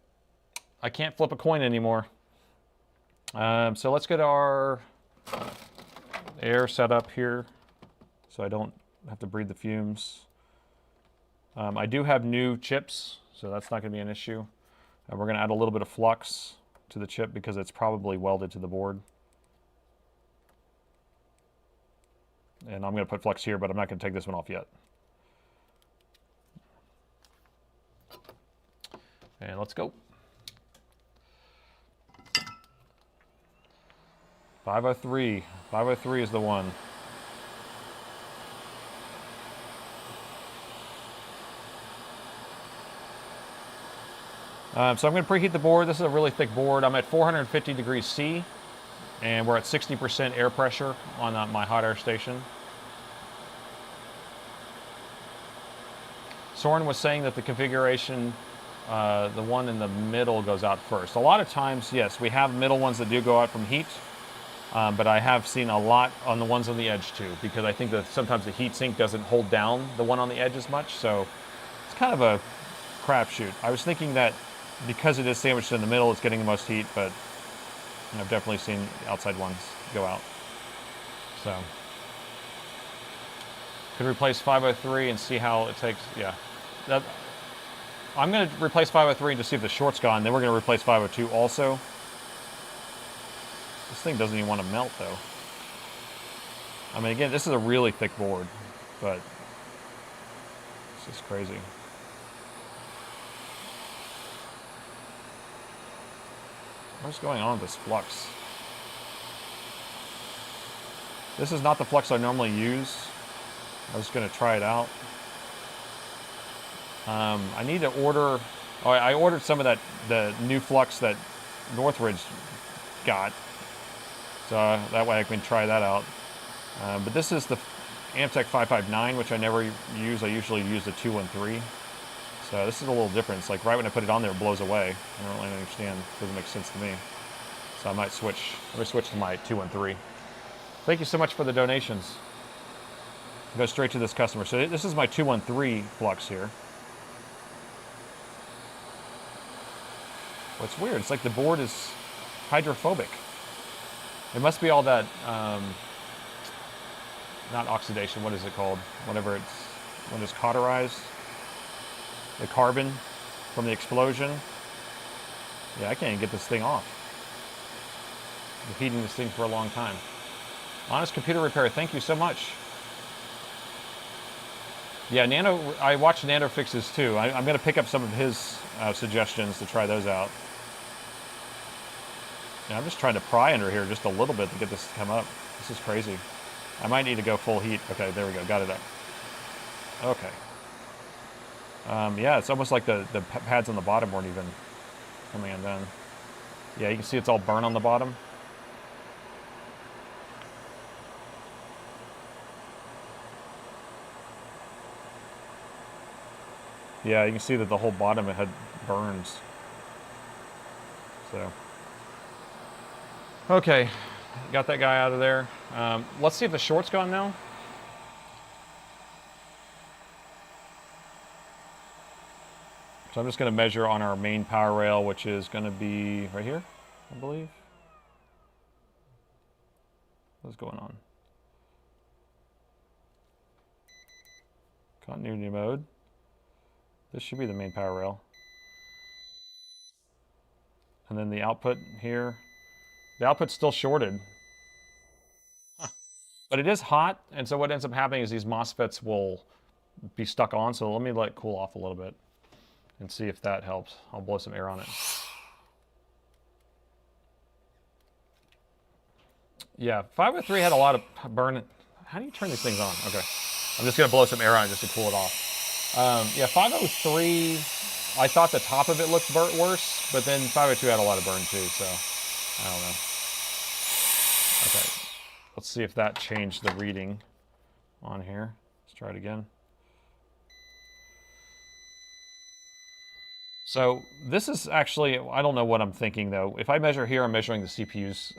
I can't flip a coin anymore. So let's get our air set up here so I don't have to breathe the fumes. I do have new chips, so that's not going to be an issue. We're going to add a little bit of flux to the chip because it's probably welded to the board. And I'm going to put flux here, but I'm not going to take this one off yet. And let's go. 503. 503 is the one. So I'm going to preheat the board. This is a really thick board. I'm at 450 degrees C, and we're at 60% air pressure on my hot air station. Soren was saying that the configuration, the one in the middle goes out first. A lot of times, yes, we have middle ones that do go out from heat, but I have seen a lot on the ones on the edge too, because I think that sometimes the heat sink doesn't hold down the one on the edge as much, so it's kind of a crapshoot. I was thinking that because it is sandwiched in the middle, it's getting the most heat, but I've definitely seen the outside ones go out. So, could replace 503 and see how it takes, yeah. I'm going to replace 503 and just see if the short's gone, then we're going to replace 502 also. This thing doesn't even want to melt though. I mean, again, this is a really thick board, but it's just crazy. What's going on with this flux? This is not the flux I normally use. I was going to try it out. I need to order, oh, I ordered some of the new flux that Northridge got. So that way I can try that out. But this is the Amtech 559, which I never use. I usually use the 213. So this is a little different. It's like right when I put it on there, it blows away. I don't really understand. It doesn't make sense to me. So I might switch. Let me switch to my 213. Thank you so much for the donations. Go straight to this customer. So this is my 213 flux here. What's weird, it's like the board is hydrophobic. It must be all that, not oxidation, what is it called? Whenever when it's cauterized, the carbon from the explosion. Yeah, I can't even get this thing off. I've been heating this thing for a long time. Honest Computer Repair, thank you so much. Yeah, I watched Nano Fixes too. I'm going to pick up some of his suggestions to try those out. Yeah, I'm just trying to pry under here just a little bit to get this to come up. This is crazy. I might need to go full heat. Okay, there we go. Got it up. Okay. Yeah, it's almost like the pads on the bottom weren't even coming undone. Yeah, you can see it's all burnt on the bottom. Yeah, you can see that the whole bottom had burns. So, okay, got that guy out of there. Let's see if the short's gone now. So I'm just going to measure on our main power rail, which is going to be right here, I believe. What's going on? Continuity mode. This should be the main power rail. And then the output here. The output's still shorted. Huh. But it is hot, and so what ends up happening is these MOSFETs will be stuck on, so let me let it cool off a little bit and see if that helps. I'll blow some air on it. Yeah, 503 had a lot of burn. How do you turn these things on? Okay. I'm just going to blow some air on it just to cool it off. Yeah, 503, I thought the top of it looked burnt worse, but then 502 had a lot of burn too, so I don't know. Okay, let's see if that changed the reading on here. Let's try it again. So this is actually, I don't know what I'm thinking though. If I measure here, I'm measuring the CPUs.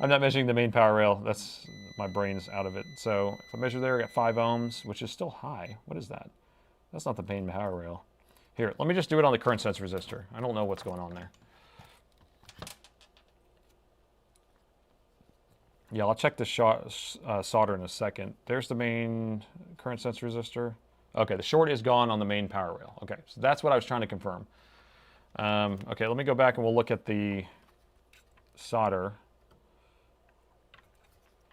I'm not measuring the main power rail. That's, my brain's out of it. So if I measure there, I got 5 ohms, which is still high. What is that? That's not the main power rail. Here, let me just do it on the current sense resistor. I don't know what's going on there. Yeah, I'll check the solder in a second. There's the main current sense resistor. Okay, the short is gone on the main power rail. Okay, so that's what I was trying to confirm. Okay, let me go back and we'll look at the solder.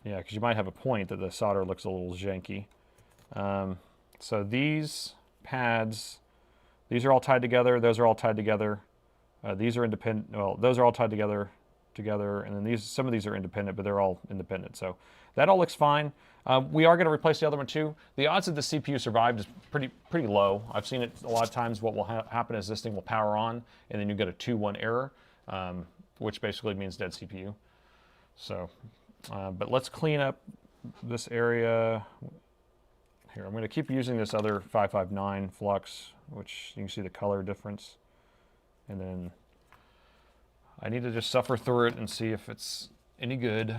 Yeah, because you might have a point that the solder looks a little janky. So these pads, these are all tied together. Those are all tied together. These are independent. Well, those are all tied together, and then some of these are independent, but they're all independent. So that all looks fine. We are going to replace the other one too. The odds that the CPU survived is pretty low. I've seen it a lot of times. What will happen is this thing will power on, and then you get a 2-1 error, which basically means dead CPU. So. But let's clean up this area. Here, I'm going to keep using this other 559 flux, which you can see the color difference. And then I need to just suffer through it and see if it's any good.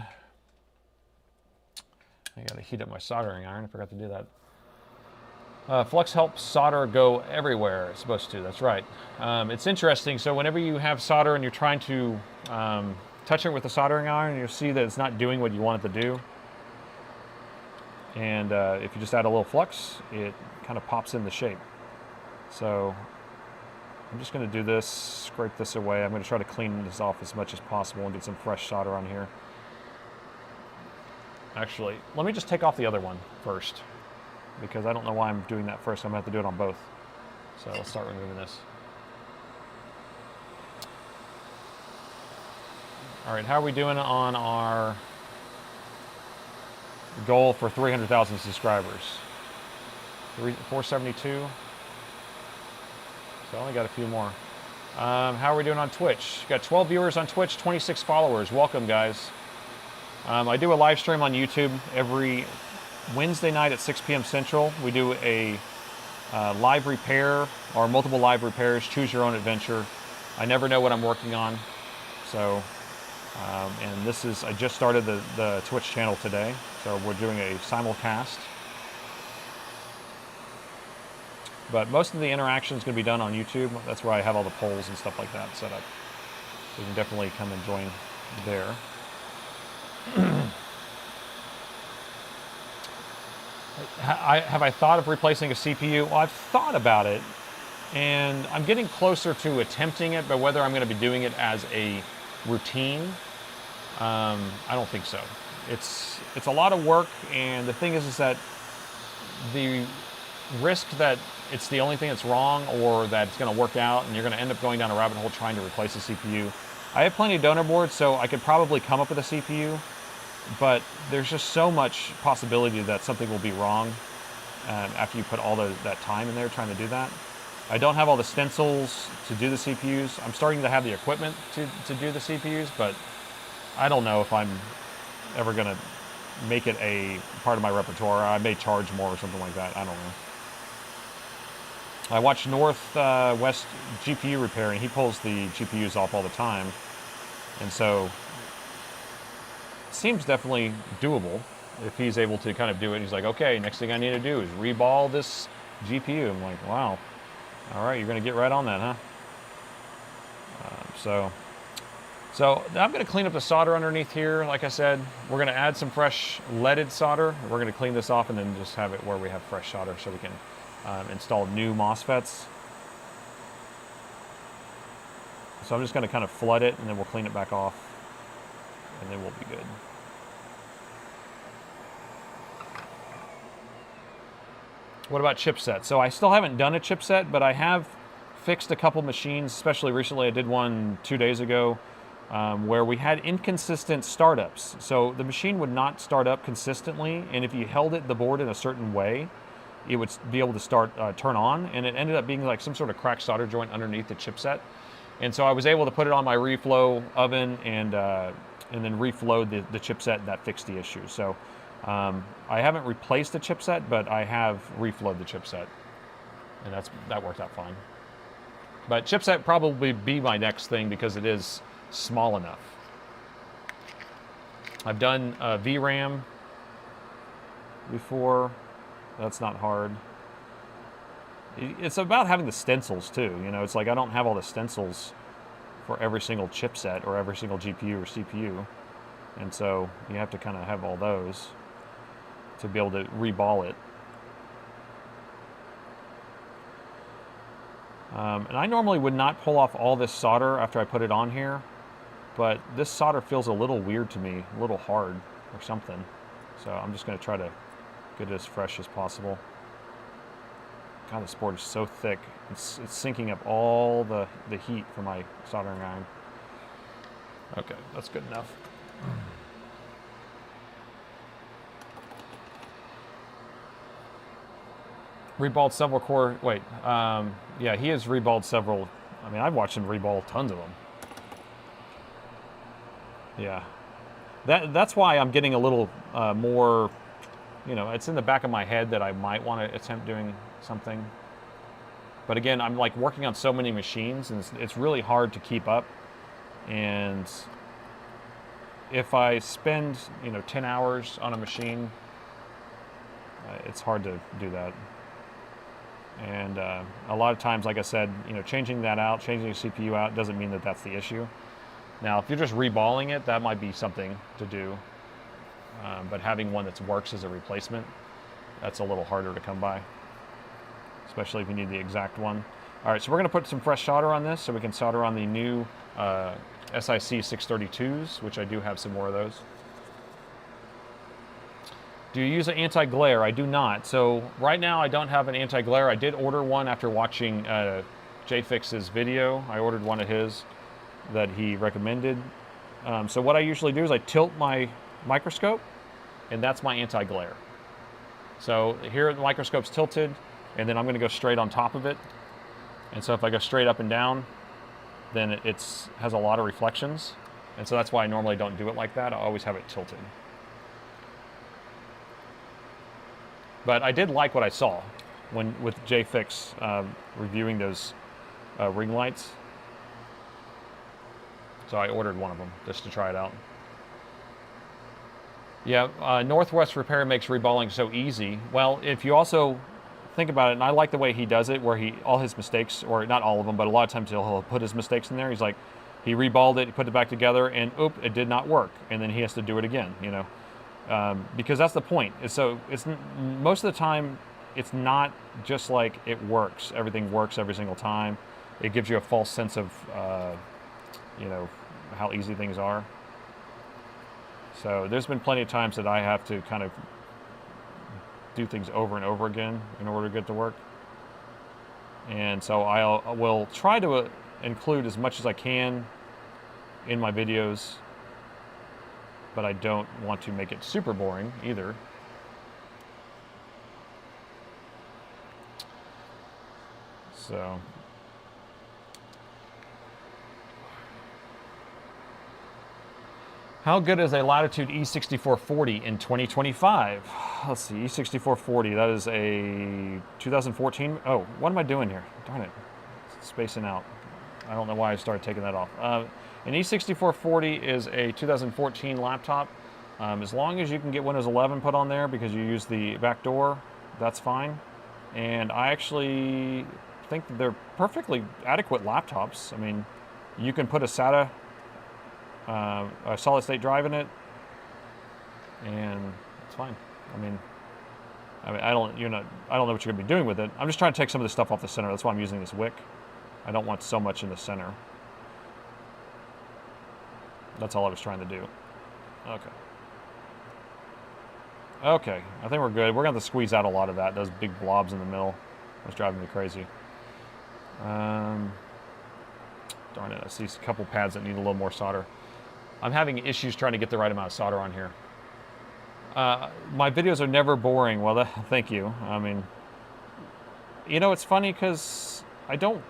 I got to heat up my soldering iron. I forgot to do that. Flux helps solder go everywhere. It's supposed to. That's right. It's interesting. So whenever you have solder and you're trying to touch it with a soldering iron, you'll see that it's not doing what you want it to do. And if you just add a little flux, it kind of pops into shape. So I'm just going to do this, scrape this away. I'm going to try to clean this off as much as possible and get some fresh solder on here. Actually, let me just take off the other one first, because I don't know why I'm doing that first. I'm going to have to do it on both. So let's start removing this. All right, how are we doing on our goal for 300,000 subscribers? 472. So I only got a few more. How are we doing on Twitch? Got 12 viewers on Twitch, 26 followers. Welcome, guys. I do a live stream on YouTube every Wednesday night at 6 p.m. Central. We do a live repair or multiple live repairs. Choose your own adventure. I never know what I'm working on. So, and this is, I just started the Twitch channel today, so we're doing a simulcast. But most of the interaction is going to be done on YouTube. That's where I have all the polls and stuff like that set up. So you can definitely come and join there. Have I thought of replacing a CPU? Well, I've thought about it, and I'm getting closer to attempting it, but whether I'm going to be doing it as a routine, I don't think so. It's a lot of work, and the thing is that the risk that it's the only thing that's wrong or that it's going to work out and you're going to end up going down a rabbit hole trying to replace a CPU. I have plenty of donor boards, so I could probably come up with a CPU, but there's just so much possibility that something will be wrong after you put all that time in there trying to do that. I don't have all the stencils to do the CPUs. I'm starting to have the equipment to do the CPUs, but I don't know if I'm ever going to make it a part of my repertoire. I may charge more or something like that. I don't know. I watch Northwest GPU Repair, and he pulls the GPUs off all the time. And so it seems definitely doable if he's able to kind of do it. He's like, okay, next thing I need to do is reball this GPU. I'm like, wow. All right, you're going to get right on that, huh? So I'm going to clean up the solder underneath here. Like I said, we're going to add some fresh leaded solder. We're going to clean this off and then just have it where we have fresh solder so we can install new MOSFETs. So I'm just going to kind of flood it and then we'll clean it back off and then we'll be good. What about chipset? So I still haven't done a chipset, but I have fixed a couple machines, especially recently. I did one 2 days ago where we had inconsistent startups. So the machine would not start up consistently, and if you held the board in a certain way, it would be able to turn on, and it ended up being like some sort of cracked solder joint underneath the chipset. And so I was able to put it on my reflow oven and then reflow the chipset, and that fixed the issue. So I haven't replaced the chipset, but I have reflowed the chipset, and that worked out fine. But chipset probably be my next thing because it is small enough. I've done VRAM before. That's not hard. It's about having the stencils too. You know, it's like I don't have all the stencils for every single chipset or every single GPU or CPU, and so you have to kind of have all those to be able to reball it. And I normally would not pull off all this solder after I put it on here, but this solder feels a little weird to me, a little hard or something. So I'm just going to try to get it as fresh as possible. God, this board is so thick. It's sinking up all the heat from my soldering iron. Okay, that's good enough. Reballed several core. Wait, yeah, he has reballed several. I mean, I've watched him reball tons of them. Yeah, that's why I'm getting a little more. You know, it's in the back of my head that I might want to attempt doing something. But again, I'm like working on so many machines, and it's really hard to keep up. And if I spend 10 hours on a machine, it's hard to do that. And a lot of times, like I said, changing that out, changing the CPU out doesn't mean that that's the issue. Now, if you're just reballing it, that might be something to do. But having one that works as a replacement, that's a little harder to come by, especially if you need the exact one. All right, so we're going to put some fresh solder on this so we can solder on the new SIC 632s, which I do have some more of those. Do you use an anti-glare? I do not. So right now I don't have an anti-glare. I did order one after watching JFix's video. I ordered one of his that he recommended. So what I usually do is I tilt my microscope, and that's my anti-glare. So here the microscope's tilted, and then I'm going to go straight on top of it. And so if I go straight up and down, then it has a lot of reflections. And so that's why I normally don't do it like that. I always have it tilted. But I did like what I saw with JFix reviewing those ring lights. So I ordered one of them just to try it out. Yeah, Northwest Repair makes reballing so easy. Well, if you also think about it, and I like the way he does it, where all his mistakes, or not all of them, but a lot of times he'll put his mistakes in there. He's like, he reballed it, he put it back together, and oop, it did not work, and then he has to do it again, you know, because that's the point. So it's most of the time, it's not just like it works. Everything works every single time. It gives you a false sense of, you know, how easy things are. So there's been plenty of times that I have to kind of do things over and over again in order to get it to work. And so I will try to include as much as I can in my videos, but I don't want to make it super boring either. So how good is a Latitude E6440 in 2025? Let's see, E6440, that is a 2014. Oh, what am I doing here? Darn it, spacing out. I don't know why I started taking that off. An E6440 is a 2014 laptop. As long as you can get Windows 11 put on there because you use the back door, that's fine. And I actually think that they're perfectly adequate laptops. I mean, you can put a SATA, a solid state drive in it, and it's fine. I mean, I don't know what you're gonna be doing with it. I'm just trying to take some of the stuff off the center. That's why I'm using this wick. I don't want so much in the center. That's all I was trying to do. Okay. Okay, I think we're good. We're going to have to squeeze out a lot of that. Those big blobs in the middle. That's driving me crazy. Darn it, I see a couple pads that need a little more solder. I'm having issues trying to get the right amount of solder on here. My videos are never boring. Well, thank you. I mean, you know, it's funny because I don't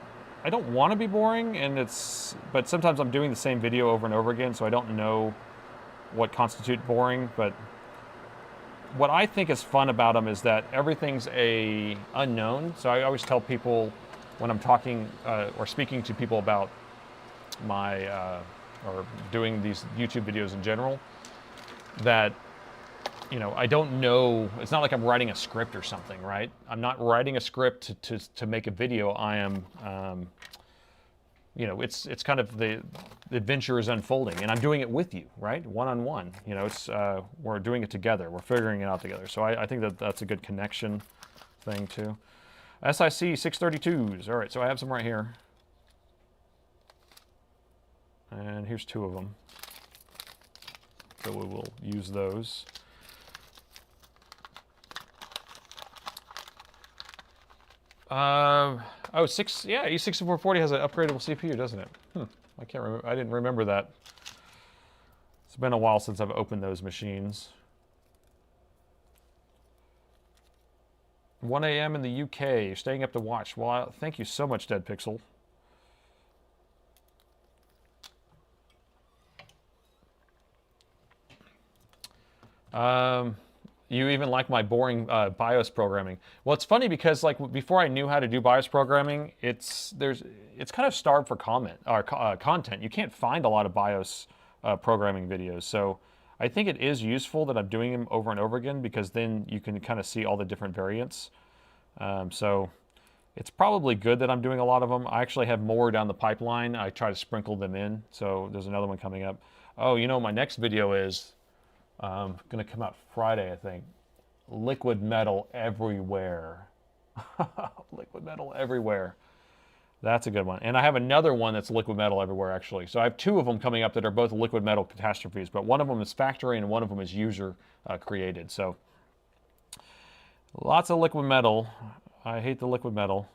want to be boring, but sometimes I'm doing the same video over and over again, so I don't know what constitutes boring. But what I think is fun about them is that everything's a unknown. So I always tell people when I'm talking or speaking to people about my or doing these YouTube videos in general, that, you know, I don't know. It's not like I'm writing a script or something, right? I'm not writing a script to make a video. I am, you know, it's kind of the adventure is unfolding, and I'm doing it with you, right? One-on-one. You know, it's we're doing it together. We're figuring it out together. So I think that that's a good connection thing too. SIC 632s. All right, so I have some right here. And here's two of them. So we will use those. Oh, yeah, E6440 has an upgradable CPU, doesn't it? I can't remember. I didn't remember that. It's been a while since I've opened those machines. 1 a.m. in the UK. You're staying up to watch. Well, thank you so much, Dead Pixel. You even like my boring BIOS programming. Well, it's funny because like before I knew how to do BIOS programming, it's kind of starved for content. You can't find a lot of BIOS programming videos. So I think it is useful that I'm doing them over and over again because then you can kind of see all the different variants. So it's probably good that I'm doing a lot of them. I actually have more down the pipeline. I try to sprinkle them in. So there's another one coming up. Oh, you know, my next video is going to come out Friday, I think. Liquid metal everywhere. Liquid metal everywhere. That's a good one. And I have another one that's liquid metal everywhere, actually. So I have two of them coming up that are both liquid metal catastrophes, but one of them is factory and one of them is user created. So lots of liquid metal. I hate the liquid metal.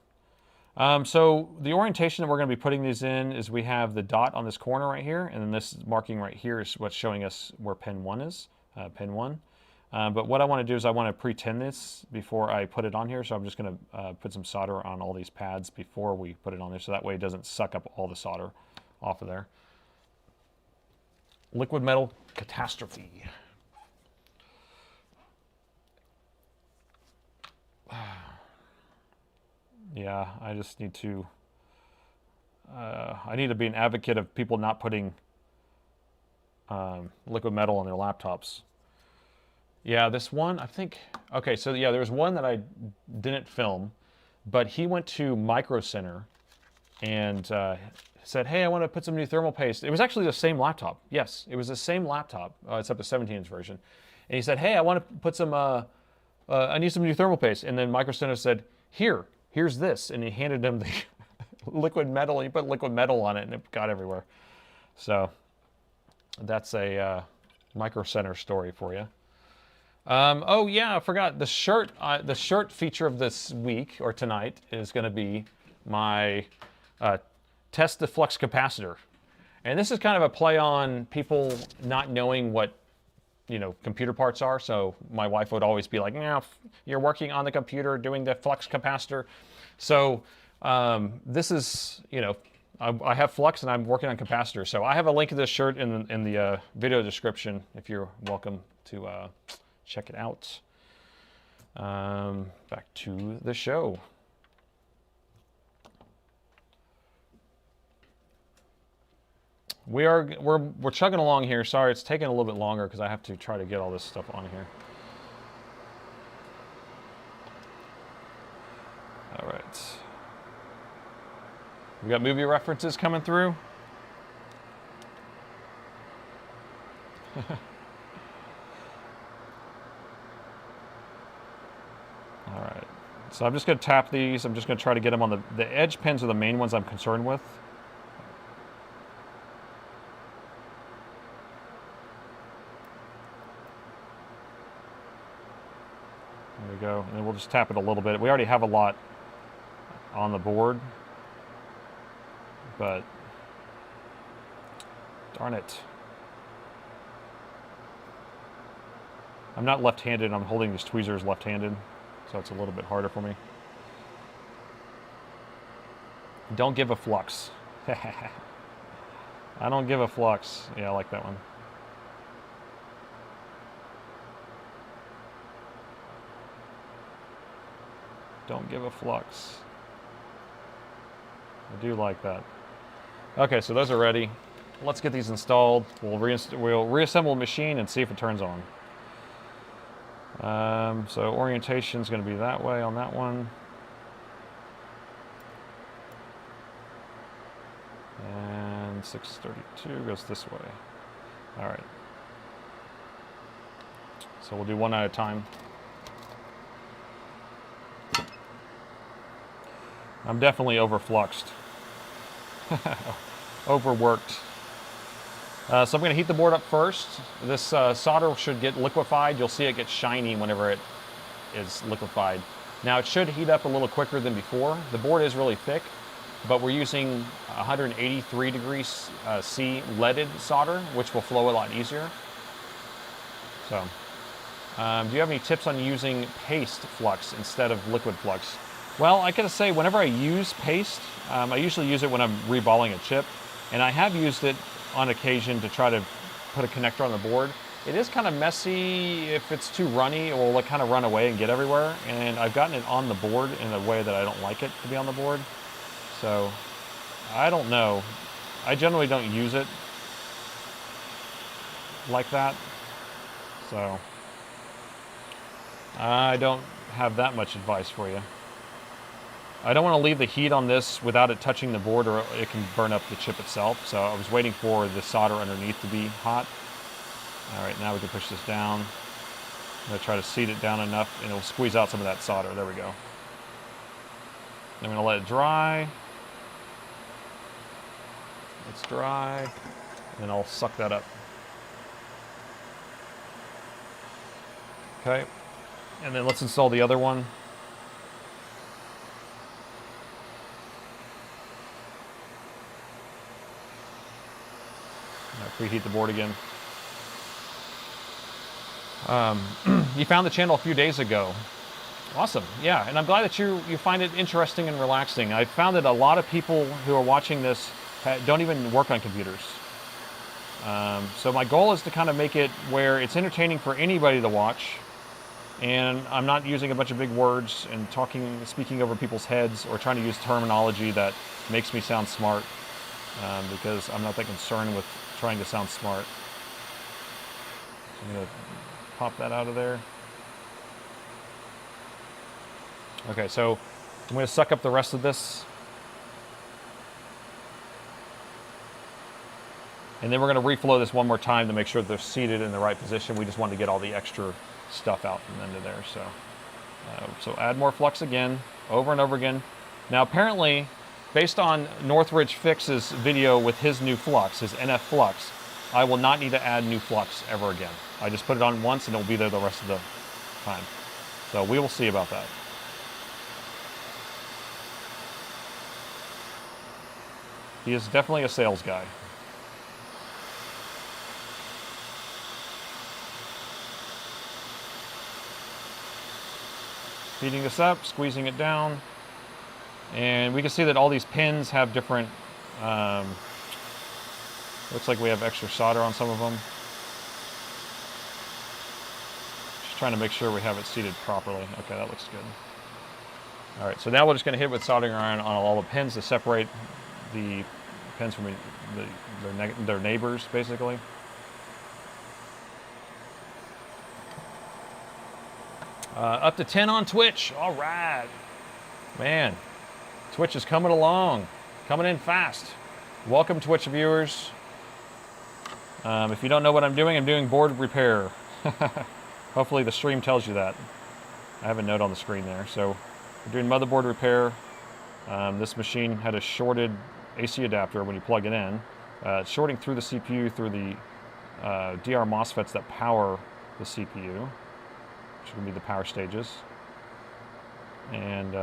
So the orientation that we're going to be putting these in is we have the dot on this corner right here, and then this marking right here is what's showing us where pin 1 is, pin 1. But what I want to do is I want to pre-tin this before I put it on here, so I'm just going to put some solder on all these pads before we put it on there, so that way it doesn't suck up all the solder off of there. Liquid metal catastrophe. Yeah, I just need to, I need to be an advocate of people not putting liquid metal on their laptops. Yeah, this one, I think, okay, so yeah, there was one that I didn't film, but he went to Micro Center and said, hey, I want to put some new thermal paste. It was actually the same laptop. Yes, it was the same laptop, except the 17-inch version. And he said, hey, I want to put some, I need some new thermal paste. And then Micro Center said, here's this. And he handed him the liquid metal, and he put liquid metal on it, and it got everywhere. So that's a Micro Center story for you. Oh yeah, I forgot the shirt. The shirt feature of this week or tonight is going to be my test the flux capacitor, and this is kind of a play on people not knowing what computer parts are. So my wife would always be like, "No, you're working on the computer doing the flux capacitor." So this is I have flux and I'm working on capacitor. So I have a link to this shirt in the video description if you're welcome to. Check it out. Back to the show. We're chugging along here. Sorry, it's taking a little bit longer because I have to try to get all this stuff on here. All right. We got movie references coming through. All right, so I'm just going to tap these. I'm just going to try to get them on the edge pins are the main ones I'm concerned with. There we go, and then we'll just tap it a little bit. We already have a lot on the board, but darn it. I'm not left-handed, I'm holding these tweezers left-handed. So it's a little bit harder for me. Don't give a flux. I don't give a flux. Yeah, I like that one. Don't give a flux. I do like that. Okay, so those are ready. Let's get these installed. We'll reassemble the machine and see if it turns on. So orientation is going to be that way on that one. And 632 goes this way. All right. So we'll do one at a time. I'm definitely overfluxed. Overworked. So I'm going to heat the board up first. This solder should get liquefied. You'll see it get shiny whenever it is liquefied. Now it should heat up a little quicker than before. The board is really thick, but we're using 183 degrees C leaded solder, which will flow a lot easier. So, do you have any tips on using paste flux instead of liquid flux? Well, I gotta say, whenever I use paste, I usually use it when I'm reballing a chip, and I have used it on occasion to try to put a connector on the board. It is kind of messy. If it's too runny, it will kind of run away and get everywhere. And I've gotten it on the board in a way that I don't like it to be on the board. So I don't know. I generally don't use it like that. So I don't have that much advice for you. I don't want to leave the heat on this without it touching the board, or it can burn up the chip itself. So I was waiting for the solder underneath to be hot. All right, now we can push this down. I'm going to try to seat it down enough, and it'll squeeze out some of that solder. There we go. I'm going to let it dry. It's dry, and I'll suck that up. Okay, and then let's install the other one. Preheat the board again. You found the channel a few days ago. Awesome, yeah, and I'm glad that you find it interesting and relaxing. I found that a lot of people who are watching this don't even work on computers. So my goal is to kind of make it where it's entertaining for anybody to watch, and I'm not using a bunch of big words and speaking over people's heads or trying to use terminology that makes me sound smart, because I'm not that concerned with trying to sound smart. I'm going to pop that out of there. Okay, so I'm going to suck up the rest of this. And then we're going to reflow this one more time to make sure they're seated in the right position. We just want to get all the extra stuff out from under there. So add more flux again, over and over again. Now apparently, based on Northridge Fix's video with his new flux, his NF flux, I will not need to add new flux ever again. I just put it on once and it'll be there the rest of the time. So we will see about that. He is definitely a sales guy. Heating this up, squeezing it down, and we can see that all these pins have different, looks like we have extra solder on some of them. Just trying to make sure we have it seated properly. Okay, that looks good. All right, so now we're just going to hit it with soldering iron on all the pins to separate the pins from their neighbors, basically. Up to 10 on Twitch. All right. Man, Twitch is coming along. Coming in fast. Welcome, Twitch viewers. If you don't know what I'm doing board repair. Hopefully the stream tells you that. I have a note on the screen there. So we're doing motherboard repair. This machine had a shorted AC adapter when you plug it in. It's shorting through the CPU through the DR MOSFETs that power the CPU. Which will be the power stages. And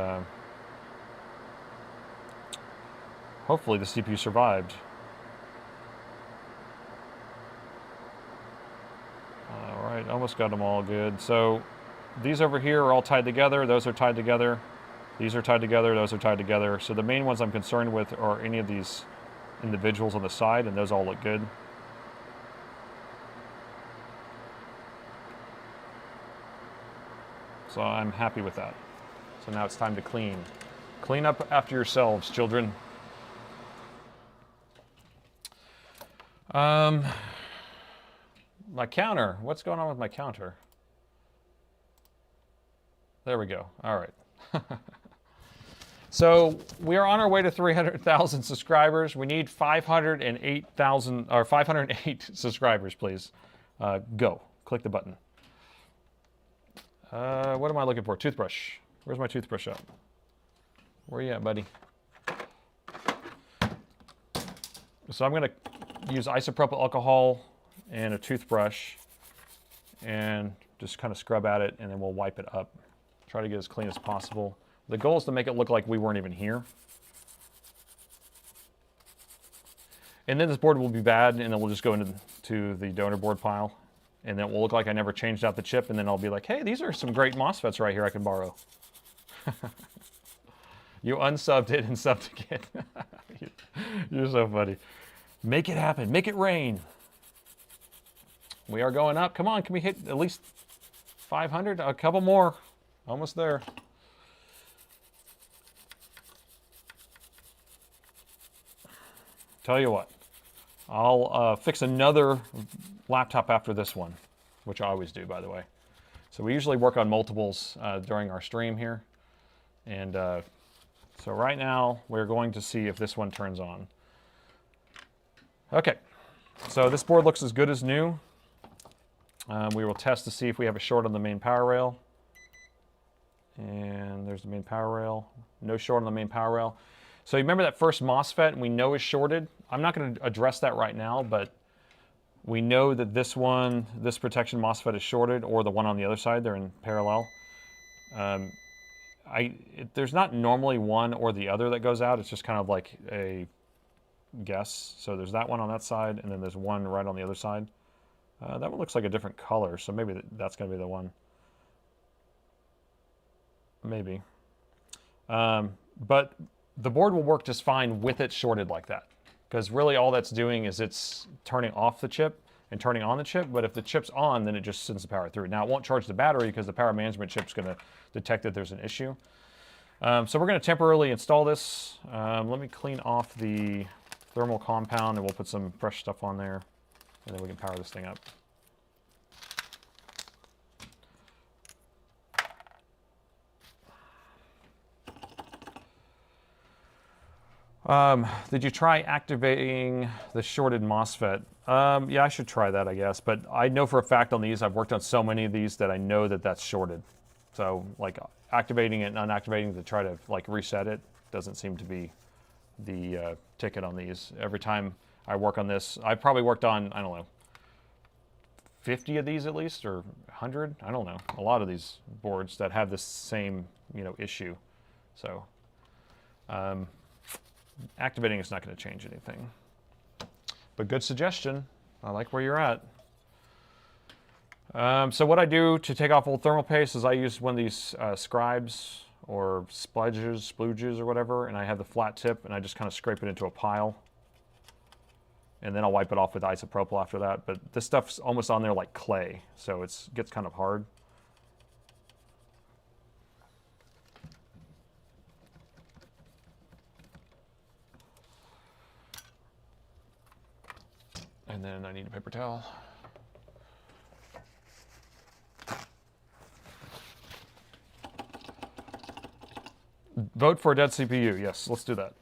hopefully the CPU survived. All right, almost got them all good. So these over here are all tied together. Those are tied together. These are tied together. Those are tied together. So the main ones I'm concerned with are any of these individuals on the side, and those all look good. So I'm happy with that. So now it's time to clean. Clean up after yourselves, children. My counter. What's going on with my counter? There we go. All right. So we are on our way to 300,000 subscribers. We need 508,000 or 508 subscribers, please. Go. Click the button. What am I looking for? Toothbrush. Where's my toothbrush at? Where you at, buddy? So I'm going to use isopropyl alcohol and a toothbrush and just kind of scrub at it, and then we'll wipe it up. Try to get as clean as possible. The goal is to make it look like we weren't even here. And then this board will be bad, and then we'll just go into the donor board pile. And then it will look like I never changed out the chip, and then I'll be like, hey, these are some great MOSFETs right here I can borrow. You unsubbed it and subbed again. You're so funny. Make it happen. Make it rain. We are going up. Come on, can we hit at least 500? A couple more. Almost there. Tell you what. I'll fix another laptop after this one, which I always do, by the way. So we usually work on multiples during our stream here. And so right now, we're going to see if this one turns on. Okay, so this board looks as good as new. We will test to see if we have a short on the main power rail. And there's the main power rail. No short on the main power rail. So you remember that first MOSFET we know is shorted? I'm not going to address that right now, but we know that this one, this protection MOSFET is shorted, or the one on the other side, they're in parallel. There's not normally one or the other that goes out. It's just kind of like a guess. So there's that one on that side, and then there's one right on the other side. That one looks like a different color, so maybe that's going to be the one. Maybe. But the board will work just fine with it shorted like that. Because really all that's doing is it's turning off the chip and turning on the chip. But if the chip's on, then it just sends the power through. Now, it won't charge the battery because the power management chip's going to detect that there's an issue. So we're going to temporarily install this. Let me clean off the thermal compound, and we'll put some fresh stuff on there. And then we can power this thing up. Did you try activating the shorted MOSFET? Yeah, I should try that, I guess. But I know for a fact on these, I've worked on so many of these that I know that that's shorted. So like activating it and unactivating to try to like reset it doesn't seem to be the ticket on these. Every time I work on this, I've probably worked on, I don't know, 50 of these at least, or 100, I don't know. A lot of these boards that have this same, issue. So activating is not going to change anything. But good suggestion. I like where you're at. So what I do to take off old thermal paste is I use one of these scribes or splooges or whatever, and I have the flat tip, and I just kind of scrape it into a pile. And then I'll wipe it off with isopropyl after that. But this stuff's almost on there like clay, so it gets kind of hard. And then I need a paper towel. Vote for a dead CPU. Yes, let's do that.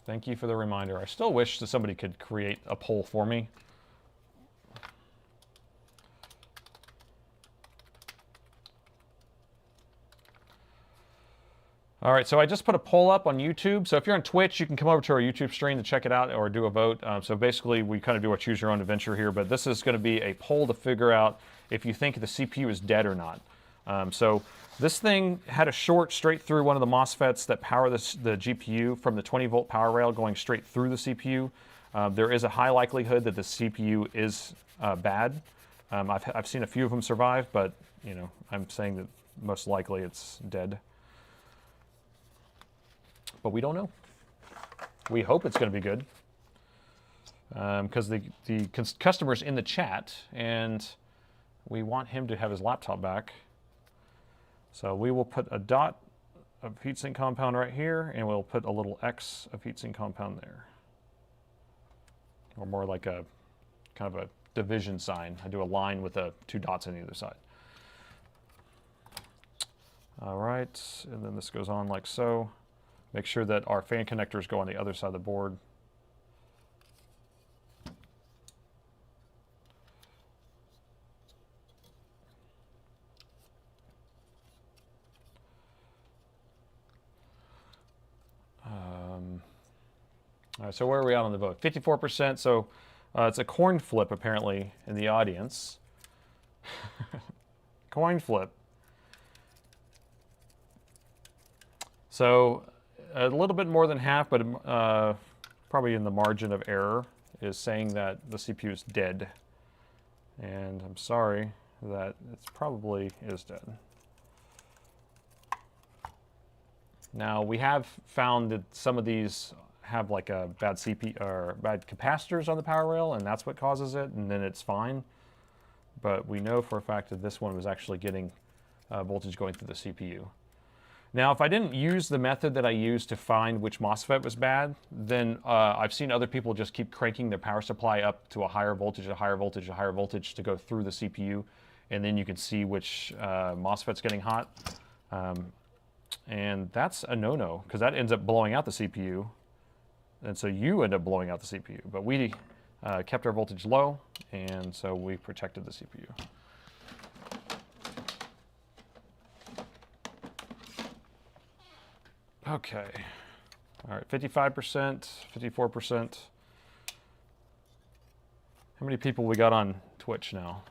Thank you for the reminder. I still wish that somebody could create a poll for me. All right, so I just put a poll up on YouTube. So if you're on Twitch, you can come over to our YouTube stream to check it out or do a vote. So basically, we kind of do a choose your own adventure here, but this is going to be a poll to figure out if you think the CPU is dead or not. So this thing had a short straight through one of the MOSFETs that power the GPU from the 20-volt power rail going straight through the CPU. There is a high likelihood that the CPU is bad. I've seen a few of them survive, but I'm saying that most likely it's dead. But we don't know. We hope it's going to be good because the customer's in the chat, and we want him to have his laptop back. So we will put a dot of heatsink compound right here, and we'll put a little X of heatsink compound there. Or more like a kind of a division sign. I do a line with two dots on either side. All right, and then this goes on like so. Make sure that our fan connectors go on the other side of the board. All right, so where are we at on the vote? 54%, so it's a coin flip apparently in the audience. Coin flip. So a little bit more than half, but probably in the margin of error, is saying that the CPU is dead. And I'm sorry that it probably is dead. Now, we have found that some of these have like a bad CPU or bad capacitors on the power rail, and that's what causes it, and then it's fine. But we know for a fact that this one was actually getting voltage going through the CPU. Now, if I didn't use the method that I used to find which MOSFET was bad, then I've seen other people just keep cranking their power supply up to a higher voltage, a higher voltage, a higher voltage to go through the CPU, and then you can see which MOSFET's getting hot. And that's a no-no, because that ends up blowing out the CPU, and so you end up blowing out the CPU. But we kept our voltage low, and so we protected the CPU. Okay, all right, 55%, 54%. How many people we got on Twitch now?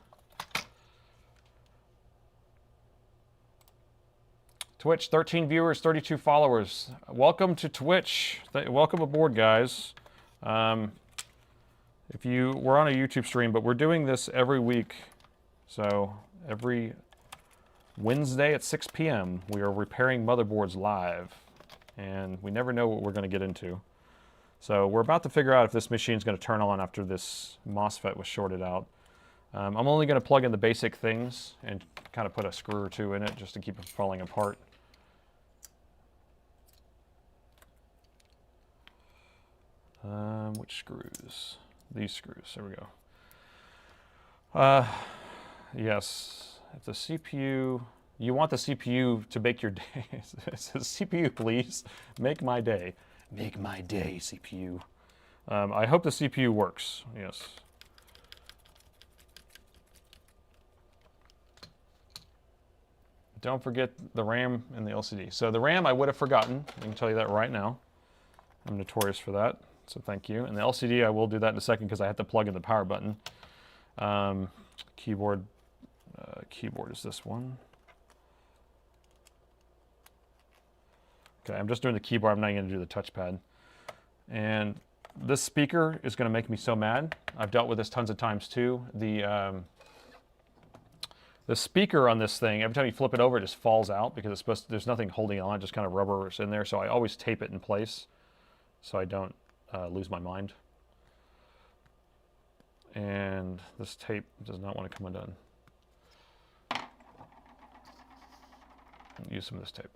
Twitch, 13 viewers, 32 followers. Welcome to Twitch. Welcome aboard, guys. We're on a YouTube stream, but we're doing this every week. So every Wednesday at 6 p.m., we are repairing motherboards live. And we never know what we're going to get into. So we're about to figure out if this machine is going to turn on after this MOSFET was shorted out. I'm only going to plug in the basic things and kind of put a screw or two in it just to keep it from falling apart. Which screws? These screws. There we go. Yes. If the CPU... You want the CPU to make your day. It says, CPU, please, make my day. Make my day, CPU. I hope the CPU works, yes. Don't forget the RAM and the LCD. So the RAM I would have forgotten. I can tell you that right now. I'm notorious for that, so thank you. And the LCD, I will do that in a second because I have to plug in the power button. Keyboard is this one. Okay, I'm just doing the keyboard. I'm not going to do the touchpad. And this speaker is going to make me so mad. I've dealt with this tons of times too. The speaker on this thing, every time you flip it over, it just falls out because it's supposed to, there's nothing holding it on, just kind of rubber is in there. So I always tape it in place so I don't lose my mind. And this tape does not want to come undone. Use some of this tape.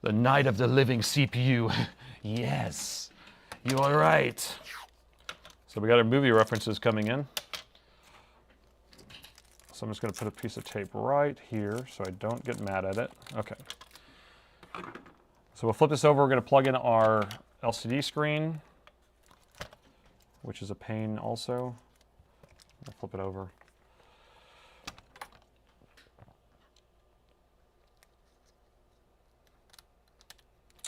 The night of the living CPU. Yes, you are right. So we got our movie references coming in. So I'm just going to put a piece of tape right here so I don't get mad at it. Okay. So we'll flip this over. We're going to plug in our LCD screen, which is a pain also. I'll flip it over.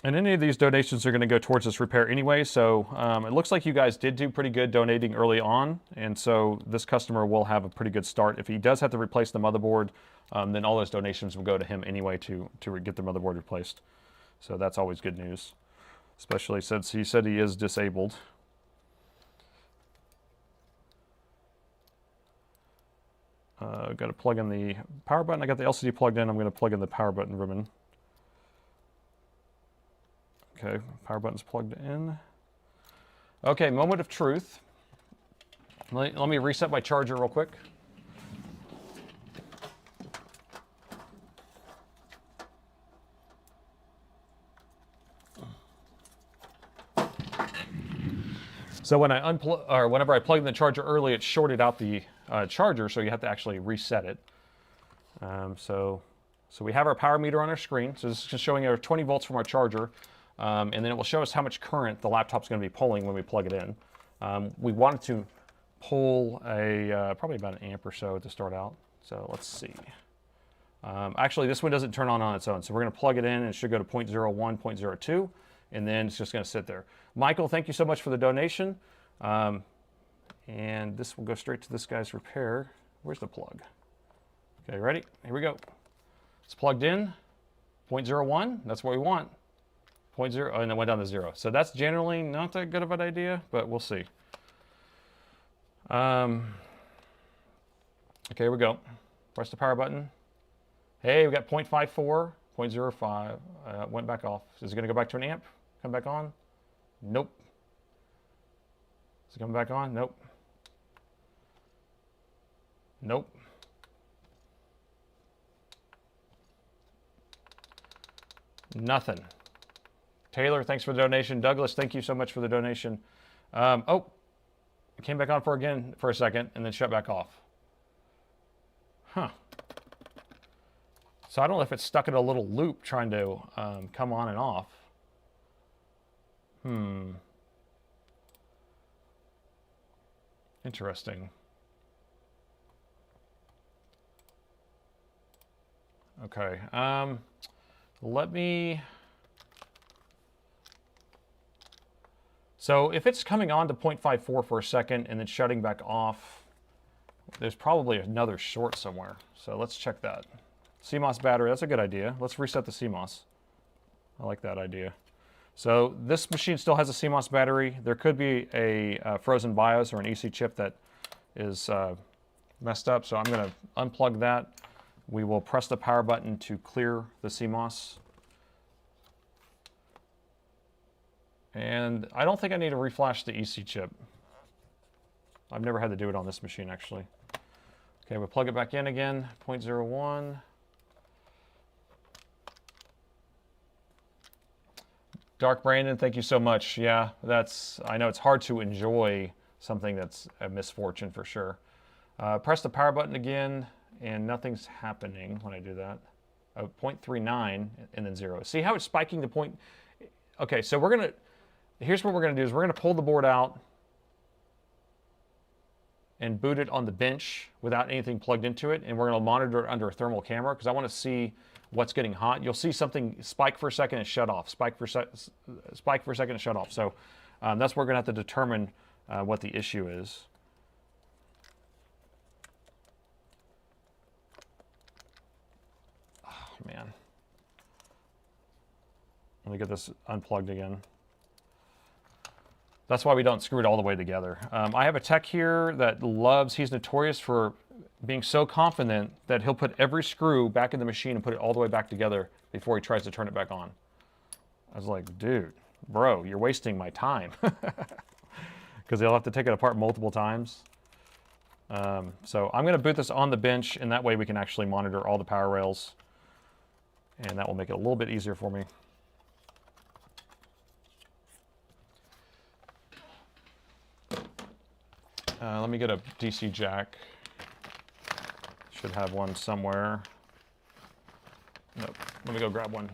And any of these donations are going to go towards this repair anyway, so it looks like you guys did do pretty good donating early on, and so this customer will have a pretty good start. If he does have to replace the motherboard, then all those donations will go to him anyway to get the motherboard replaced. So that's always good news, especially since he said he is disabled. I've got to plug in the power button. I got the LCD plugged in. I'm going to plug in the power button ribbon. Okay, power button's plugged in. Okay, moment of truth. Let me reset my charger real quick. So when I whenever I plugged in the charger early, it shorted out the charger, so you have to actually reset it. So we have our power meter on our screen. So this is showing our 20 volts from our charger. And then it will show us how much current the laptop's going to be pulling when we plug it in. We wanted to pull probably about an amp or so to start out. So let's see. Actually, this one doesn't turn on its own. So we're going to plug it in, and it should go to 0.01, 0.02, and then it's just going to sit there. Michael, thank you so much for the donation. And this will go straight to this guy's repair. Where's the plug? Okay, ready? Here we go. It's plugged in. 0.01, that's what we want. 0.0, and it went down to 0. So that's generally not that good of an idea, but we'll see. Okay, here we go. Press the power button. Hey, we got 0.54, 0.05. Went back off. Is it going to go back to an amp? Come back on? Nope. Is it coming back on? Nope. Nope. Nothing. Taylor, thanks for the donation. Douglas, thank you so much for the donation. Oh, it came back on for a second and then shut back off. Huh. So I don't know if it's stuck in a little loop trying to come on and off. Interesting. Okay. Let me... So if it's coming on to 0.54 for a second and then shutting back off, there's probably another short somewhere. So let's check that. CMOS battery, that's a good idea. Let's reset the CMOS. I like that idea. So this machine still has a CMOS battery. There could be a frozen BIOS or an EC chip that is messed up. So I'm going to unplug that. We will press the power button to clear the CMOS. And I don't think I need to reflash the EC chip. I've never had to do it on this machine, actually. Okay, we'll plug it back in again, 0.01. Dark Brandon, thank you so much. Yeah, I know it's hard to enjoy something that's a misfortune for sure. Press the power button again, and nothing's happening when I do that. Oh, 0.39 and then 0. See how it's spiking to point? Okay, so here's what we're gonna do is we're gonna pull the board out and boot it on the bench without anything plugged into it, and we're gonna monitor it under a thermal camera because I wanna see what's getting hot. You'll see something spike for a second and shut off, spike for a second and shut off. So that's where we're gonna have to determine what the issue is. Oh, man. Let me get this unplugged again. That's why we don't screw it all the way together. I have a tech here that he's notorious for being so confident that he'll put every screw back in the machine and put it all the way back together before he tries to turn it back on. I was like, dude, bro, you're wasting my time. Because they'll have to take it apart multiple times. So I'm going to boot this on the bench, and that way we can actually monitor all the power rails. And that will make it a little bit easier for me. Let me get a DC jack. Should have one somewhere. Nope, let me go grab one.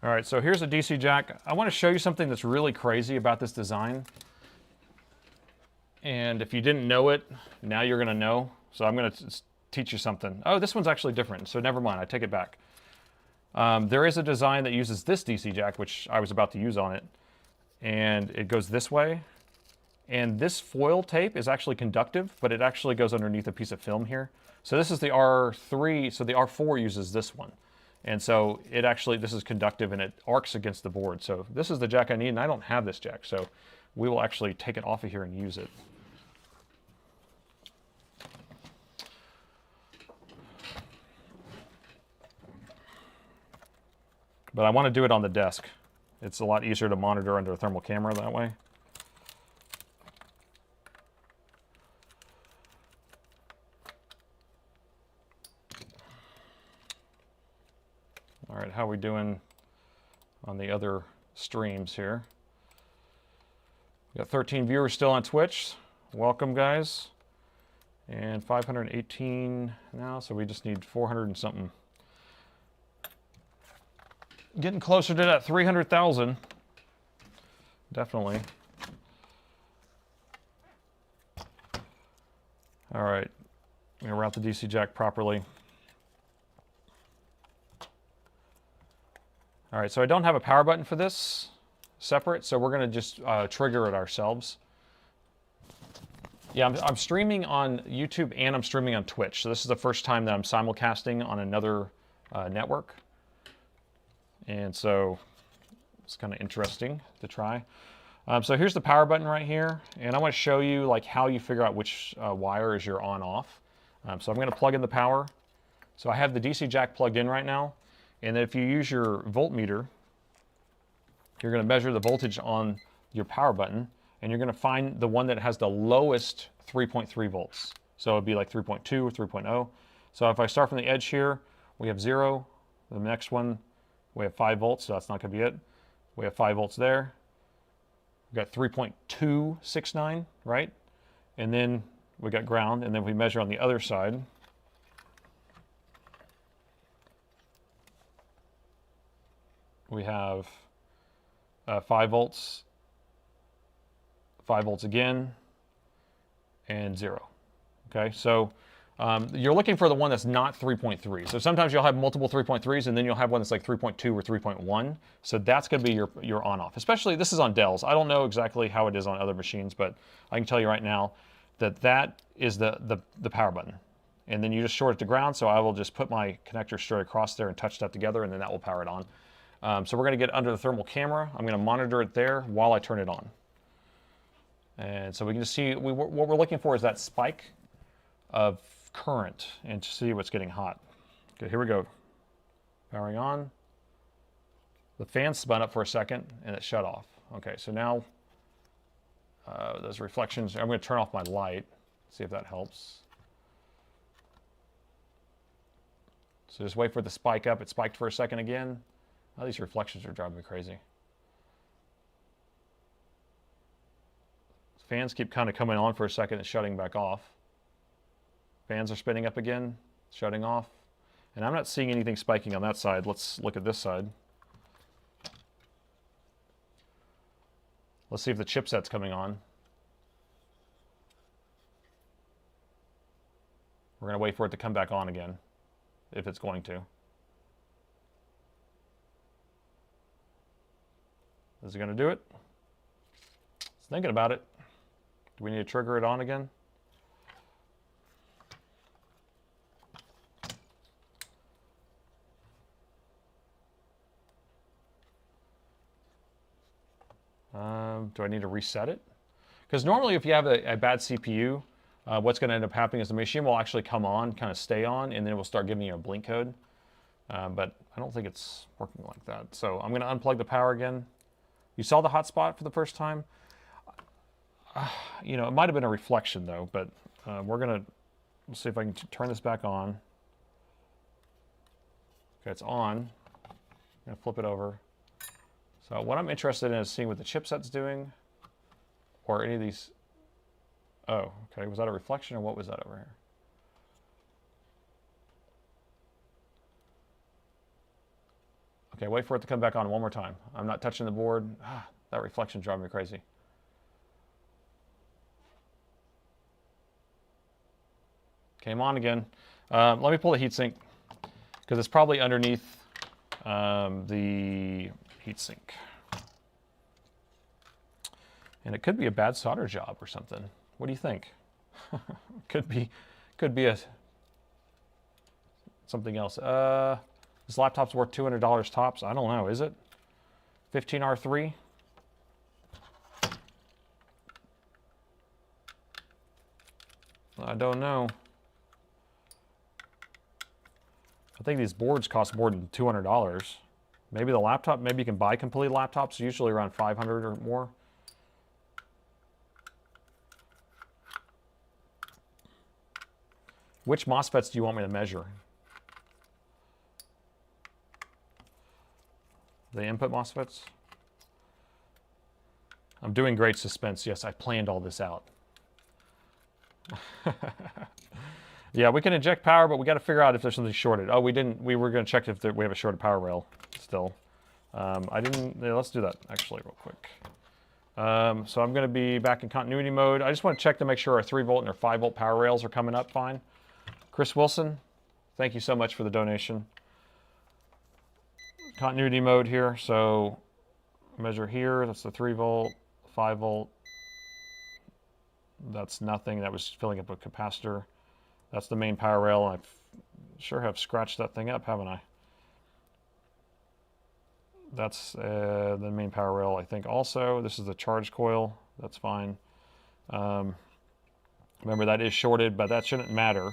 All right, so here's a DC jack. I want to show you something that's really crazy about this design. And if you didn't know it, now you're going to know. So I'm going to teach you something. Oh, this one's actually different, so never mind, I take it back. There is a design that uses this DC jack, which I was about to use on it. And it goes this way. And this foil tape is actually conductive, but it actually goes underneath a piece of film here. So this is the R3, so the R4 uses this one. And so this is conductive and it arcs against the board. So this is the jack I need, and I don't have this jack. So we will actually take it off of here and use it. But I want to do it on the desk. It's a lot easier to monitor under a thermal camera that way. All right, how are we doing on the other streams here? We got 13 viewers still on Twitch. Welcome, guys. And 518 now, so we just need 400 and something. Getting closer to that 300,000. Definitely. All right, I'm gonna route the DC jack properly. All right, so I don't have a power button for this separate, so we're gonna just trigger it ourselves. Yeah, I'm streaming on YouTube and I'm streaming on Twitch. So this is the first time that I'm simulcasting on another network. And so it's kind of interesting to try. So here's the power button right here. And I want to show you like how you figure out which wire is your on off. So I'm going to plug in the power. So I have the DC jack plugged in right now. And then if you use your voltmeter, you're going to measure the voltage on your power button. And you're going to find the one that has the lowest 3.3 volts. So it'd be like 3.2 or 3.0. So if I start from the edge here, we have 0. The next one, we have 5 volts, so that's not going to be it. We have 5 volts there. We've got 3.269, right? And then we got ground, and then we measure on the other side. We have 5 volts, 5 volts again, and 0. Okay, so you're looking for the one that's not 3.3. So sometimes you'll have multiple 3.3s, and then you'll have one that's like 3.2 or 3.1. So that's going to be your on-off. Especially, this is on Dells. I don't know exactly how it is on other machines, but I can tell you right now that that is the power button. And then you just short it to ground, so I will just put my connector straight across there and touch that together, and then that will power it on. So we're going to get under the thermal camera. I'm going to monitor it there while I turn it on. And so we can just see, what we're looking for is that spike of current and to see what's getting hot. Okay, here we go. Powering on. The fan spun up for a second and it shut off. Okay, so now those reflections, I'm going to turn off my light, see if that helps. So just wait for the spike up. It spiked for a second again. Oh, these reflections are driving me crazy. Fans keep kind of coming on for a second and shutting back off. Fans are spinning up again, shutting off. And I'm not seeing anything spiking on that side. Let's look at this side. Let's see if the chipset's coming on. We're going to wait for it to come back on again, if it's going to. Is it going to do it? It's thinking about it. Do we need to trigger it on again? Do I need to reset it? Because normally if you have a bad CPU, what's going to end up happening is the machine will actually come on, kind of stay on, and then it will start giving you a blink code. But I don't think it's working like that. So I'm going to unplug the power again. You saw the hotspot for the first time. You know, it might have been a reflection though, but we'll see if I can turn this back on. Okay, it's on. I'm going to flip it over. So what I'm interested in is seeing what the chipset's doing, or any of these. Oh, okay, was that a reflection or what was that over here? Okay, wait for it to come back on one more time. I'm not touching the board. That reflection drove me crazy. Came on again. Let me pull the heatsink, because it's probably underneath the heatsink. And it could be a bad solder job or something. What do you think? could be something else. This laptop's worth $200 tops. I don't know, is it? 15R3. I don't know. I think these boards cost more than $200. Maybe the laptop, maybe you can buy complete laptops, usually around 500 or more. Which MOSFETs do you want me to measure? The input MOSFETs? I'm doing great suspense. Yes, I planned all this out. Yeah, we can inject power, but we got to figure out if there's something shorted. Oh, we didn't. We were going to check if we have a shorted power rail still. I didn't. Yeah, let's do that actually real quick. So I'm going to be back in continuity mode. I just want to check to make sure our 3 volt and our 5 volt power rails are coming up fine. Chris Wilson, thank you so much for the donation. Continuity mode here. So measure here. That's the 3 volt, 5 volt. That's nothing. That was filling up a capacitor. That's the main power rail. I sure have scratched that thing up, haven't I? That's the main power rail, I think, also. This is the charge coil. That's fine. Remember, that is shorted, but that shouldn't matter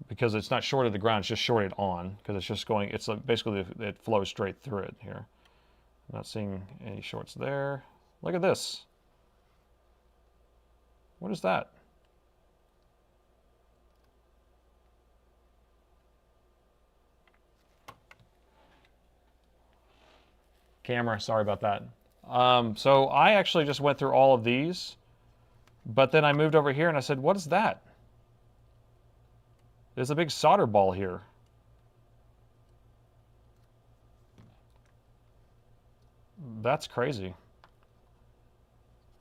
because it's not shorted to ground. It's just shorted on because it's just going, it's basically, it flows straight through it here. I'm not seeing any shorts there. Look at this. What is that? Camera, sorry about that. So I actually just went through all of these, but then I moved over here and I said, what is that? There's a big solder ball here. That's crazy.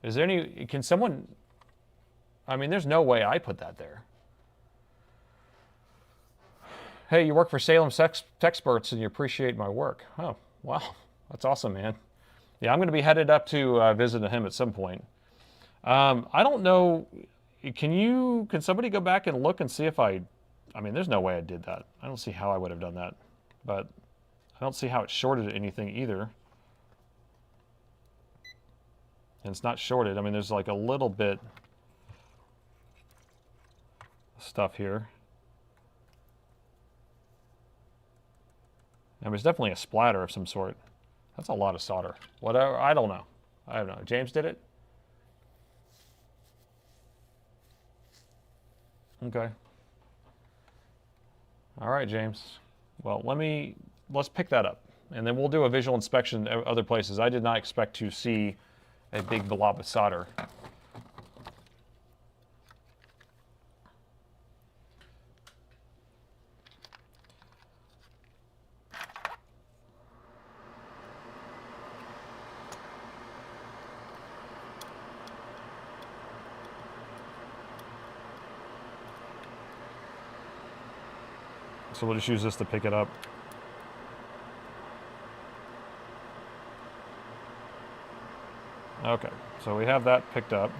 Is there any, can someone, I mean, there's no way I put that there. Hey, you work for Salem Techsperts and you appreciate my work. Oh, wow. That's awesome, man. Yeah, I'm going to be headed up to visit him at some point. I don't know. Can somebody go back and look and see if I mean, there's no way I did that. I don't see how I would have done that. But I don't see how it shorted anything either. And it's not shorted. I mean, there's like a little bit of stuff here. I mean, there's definitely a splatter of some sort. That's a lot of solder. Whatever, I don't know. I don't know. James did it? Okay. All right, James. Well, let's pick that up. And then we'll do a visual inspection at other places. I did not expect to see a big blob of solder. So we'll just use this to pick it up. Okay, so we have that picked up.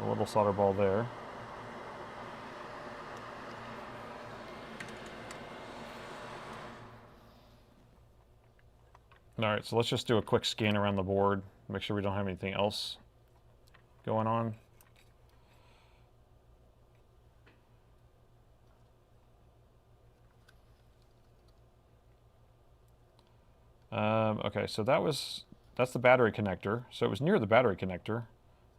A little solder ball there. All right, so let's just do a quick scan around the board, make sure we don't have anything else going on. Okay, so that's the battery connector. So it was near the battery connector.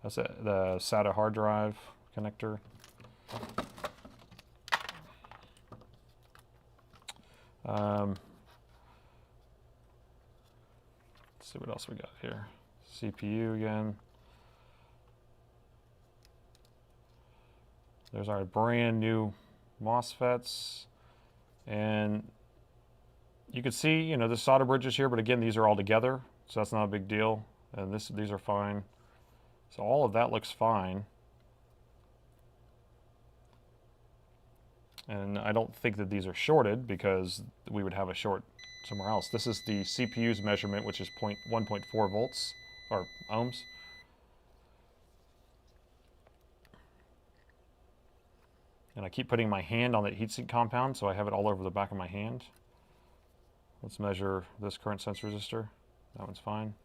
That's the SATA hard drive connector. Let's see what else we got here. CPU again. There's our brand new MOSFETs. And you can see, you know, the solder bridges here, but again, these are all together, so that's not a big deal. And these are fine. So all of that looks fine. And I don't think that these are shorted because we would have a short somewhere else. This is the CPU's measurement, which is 1.4 volts, or ohms. And I keep putting my hand on that heatsink compound, so I have it all over the back of my hand. Let's measure this current sense resistor. That one's fine.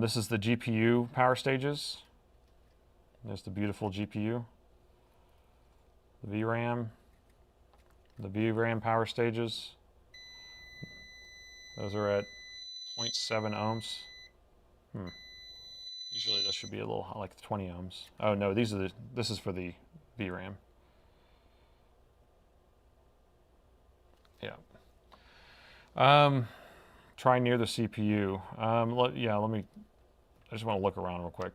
This is the GPU power stages. There's the beautiful GPU. The VRAM. The VRAM power stages. Those are at 0.7 ohms. Usually those should be a little like 20 ohms. Oh no, this is for the VRAM. Yeah. Try near the CPU. I just want to look around real quick.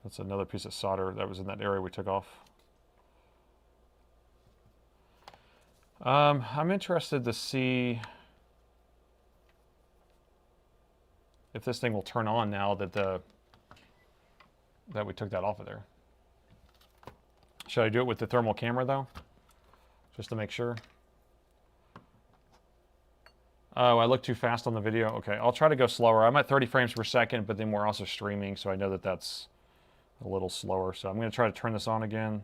That's another piece of solder that was in that area we took off. I'm interested to see if this thing will turn on now that we took that off of there. Should I do it with the thermal camera though? Just to make sure. Oh, I looked too fast on the video. Okay, I'll try to go slower. I'm at 30 frames per second, but then we're also streaming, so I know that that's a little slower. So I'm going to try to turn this on again.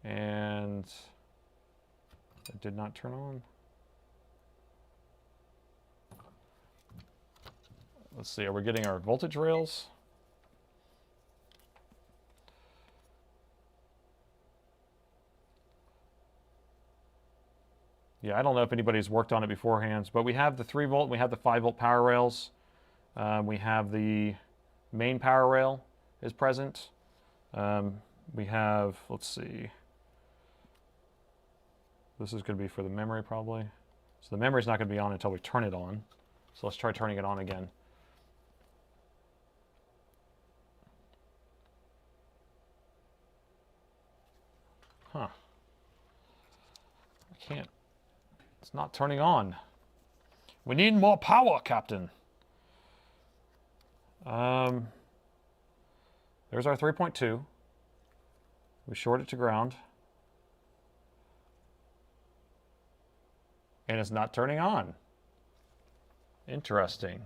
And it did not turn on. Let's see, are we getting our voltage rails? Yeah, I don't know if anybody's worked on it beforehand, but we have the 3 volt, we have the 5 volt power rails. We have the main power rail is present. We have, let's see, this is going to be for the memory probably. So the memory's not going to be on until we turn it on. So let's try turning it on again. Huh. I can't. It's not turning on. We need more power, Captain. There's our 3.2. We short it to ground. And it's not turning on. Interesting.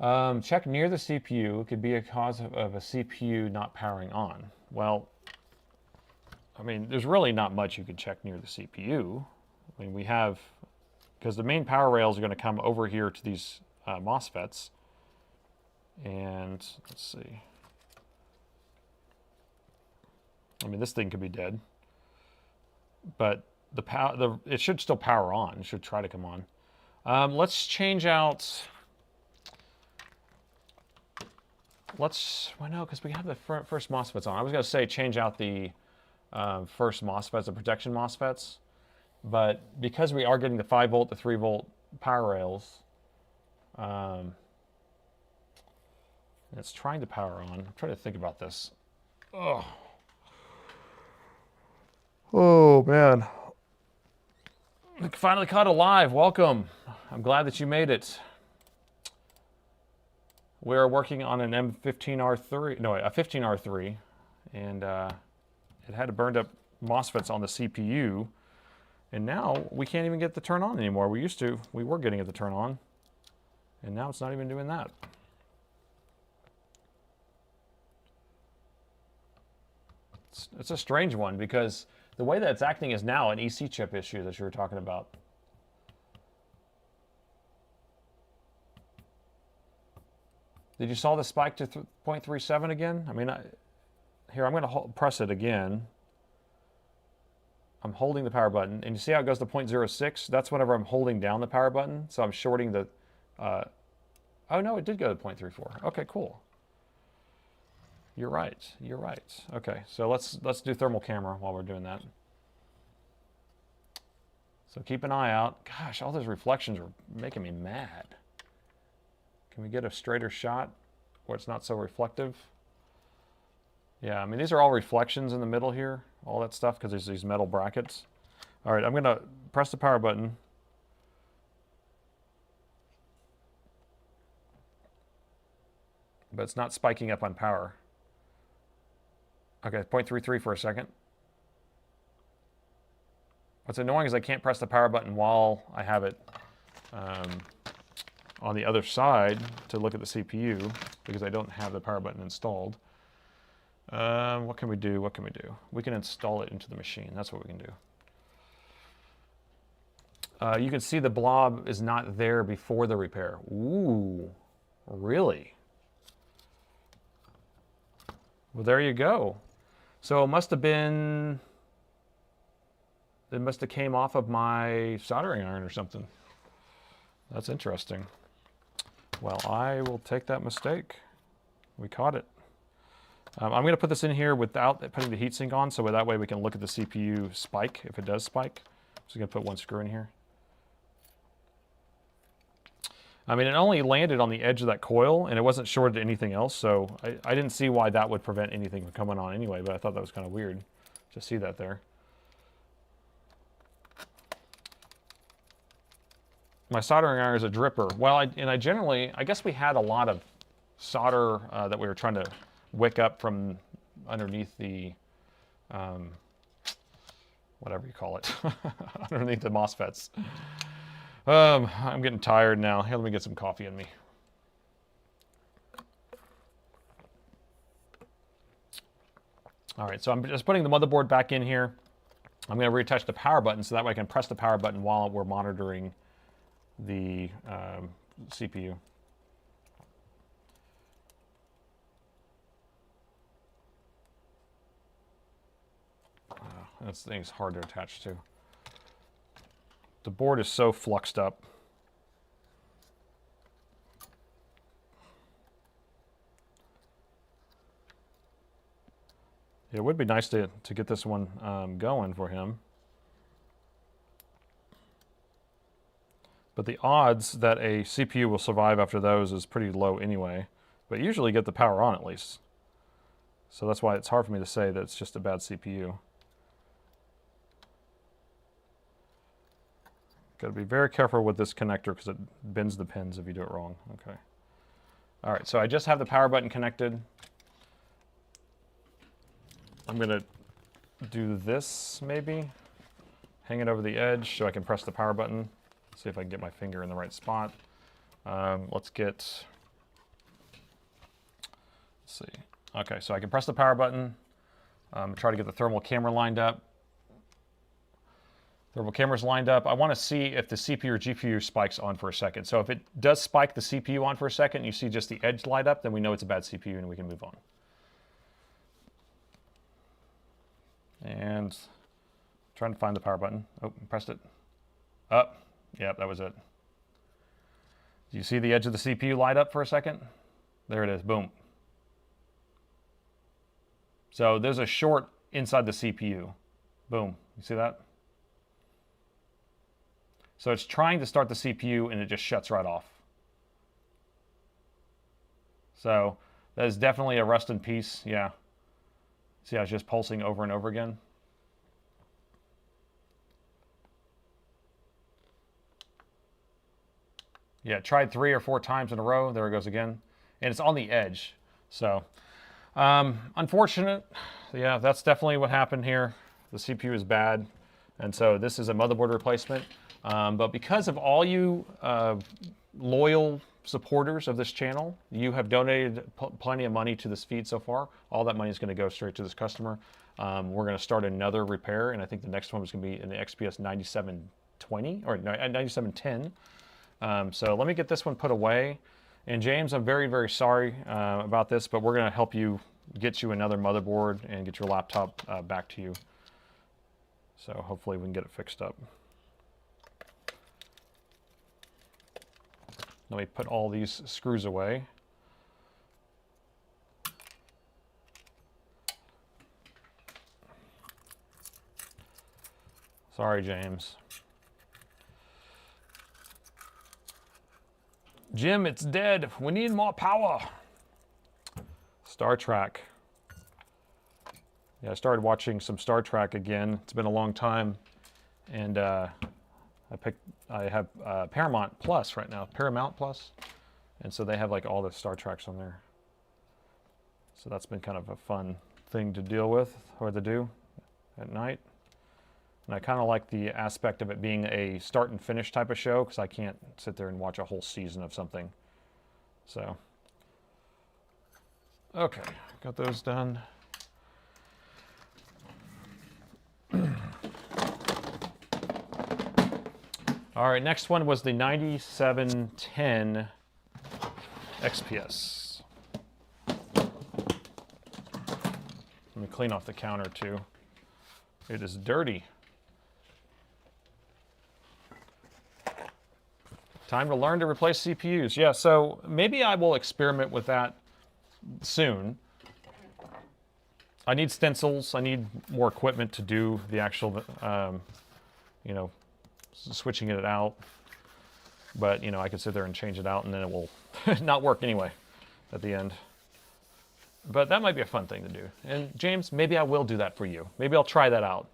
Check near the CPU. It could be a cause of a CPU not powering on. Well, I mean, there's really not much you can check near the CPU. I mean, we have, because the main power rails are going to come over here to these MOSFETs. And let's see. I mean, this thing could be dead. But it should still power on. It should try to come on. Let's change out. Well, no, because we have the first MOSFETs on. I was going to say change out the first MOSFETs, the protection MOSFETs. But because we are getting the 5 volt to 3 volt power rails, it's trying to power on. I'm trying to think about this. Oh man. We finally caught it live. Welcome. I'm glad that you made it. We're working on an M15R3, no, a 15R3, and it had burned up MOSFETs on the CPU, and now we can't even get the turn on anymore. We were getting it to turn on, and now it's not even doing that. It's a strange one because the way that it's acting is now an EC chip issue that you were talking about. Did you saw the spike to 0.37 again? I mean, here, I'm going to press it again. I'm holding the power button, and you see how it goes to 0.06? That's whenever I'm holding down the power button, so I'm shorting the... oh, no, it did go to 0.34. Okay, cool. You're right. You're right. Okay, so let's do thermal camera while we're doing that. So keep an eye out. Gosh, all those reflections are making me mad. Can we get a straighter shot where it's not so reflective? Yeah, I mean, these are all reflections in the middle here, all that stuff, because there's these metal brackets. All right, I'm going to press the power button. But it's not spiking up on power. Okay, 0.33 for a second. What's annoying is I can't press the power button while I have it on the other side to look at the CPU because I don't have the power button installed. What can we do? What can we do? We can install it into the machine. That's what we can do. You can see the blob is not there before the repair. Ooh, really? Well, there you go. So it must have been... It must have came off of my soldering iron or something. That's interesting. Well, I will take that mistake. We caught it. I'm going to put this in here without putting the heatsink on, so that way we can look at the CPU spike, if it does spike. I'm just going to put one screw in here. I mean, it only landed on the edge of that coil, and it wasn't shorted to anything else, so I didn't see why that would prevent anything from coming on anyway, but I thought that was kind of weird to see that there. My soldering iron is a dripper. Well, I guess we had a lot of solder that we were trying to wick up from underneath the, whatever you call it, underneath the MOSFETs. I'm getting tired now. Here, let me get some coffee in me. All right, so I'm just putting the motherboard back in here. I'm going to reattach the power button so that way I can press the power button while we're monitoring the CPU. This thing's hard to attach to. The board is so fluxed up. It would be nice to get this one going for him. But the odds that a CPU will survive after those is pretty low anyway. But you usually get the power on at least. So that's why it's hard for me to say that it's just a bad CPU. Got to be very careful with this connector because it bends the pins if you do it wrong. Okay. All right, so I just have the power button connected. I'm going to do this maybe. Hang it over the edge so I can press the power button. See if I can get my finger in the right spot. Let's see. Okay, so I can press the power button. Try to get the thermal camera lined up. Thermal camera's lined up. I want to see if the CPU or GPU spikes on for a second. So if it does spike the CPU on for a second, and you see just the edge light up, then we know it's a bad CPU and we can move on. And Trying to find the power button. Oh, pressed it. Up. Yep, that was it. Do you see the edge of the CPU light up for a second? There it is. Boom. So there's a short inside the CPU. Boom. You see that? So it's trying to start the CPU and it just shuts right off. So that is definitely a rust in peace. Yeah. See how it's just pulsing over and over again? Yeah, tried 3 or 4 times in a row. There it goes again. And it's on the edge. So, unfortunate. Yeah, that's definitely what happened here. The CPU is bad. And so this is a motherboard replacement. But because of all you loyal supporters of this channel, you have donated plenty of money to this feed so far. All that money is going to go straight to this customer. We're going to start another repair, and I think the next one is going to be an XPS 9720 or 9710. So let me get this one put away. And James, I'm very, very sorry about this, but we're going to help you get you another motherboard and get your laptop back to you. So hopefully we can get it fixed up. Let me put all these screws away. Sorry, James. Jim, it's dead. We need more power. Star Trek. Yeah, I started watching some Star Trek again. It's been a long time. And I have Paramount Plus right now, Paramount Plus, and so they have like all the Star Treks on there. So that's been kind of a fun thing to deal with or to do at night. And I kind of like the aspect of it being a start and finish type of show because I can't sit there and watch a whole season of something. So, okay, got those done. All right, next one was the 9710 XPS. Let me clean off the counter too. It is dirty. Time to learn to replace CPUs. Yeah, so maybe I will experiment with that soon. I need stencils. I need more equipment to do the actual, you know, switching it out. But, you know, I could sit there and change it out and then it will not work anyway at the end. But that might be a fun thing to do. And James, maybe I will do that for you. Maybe I'll try that out.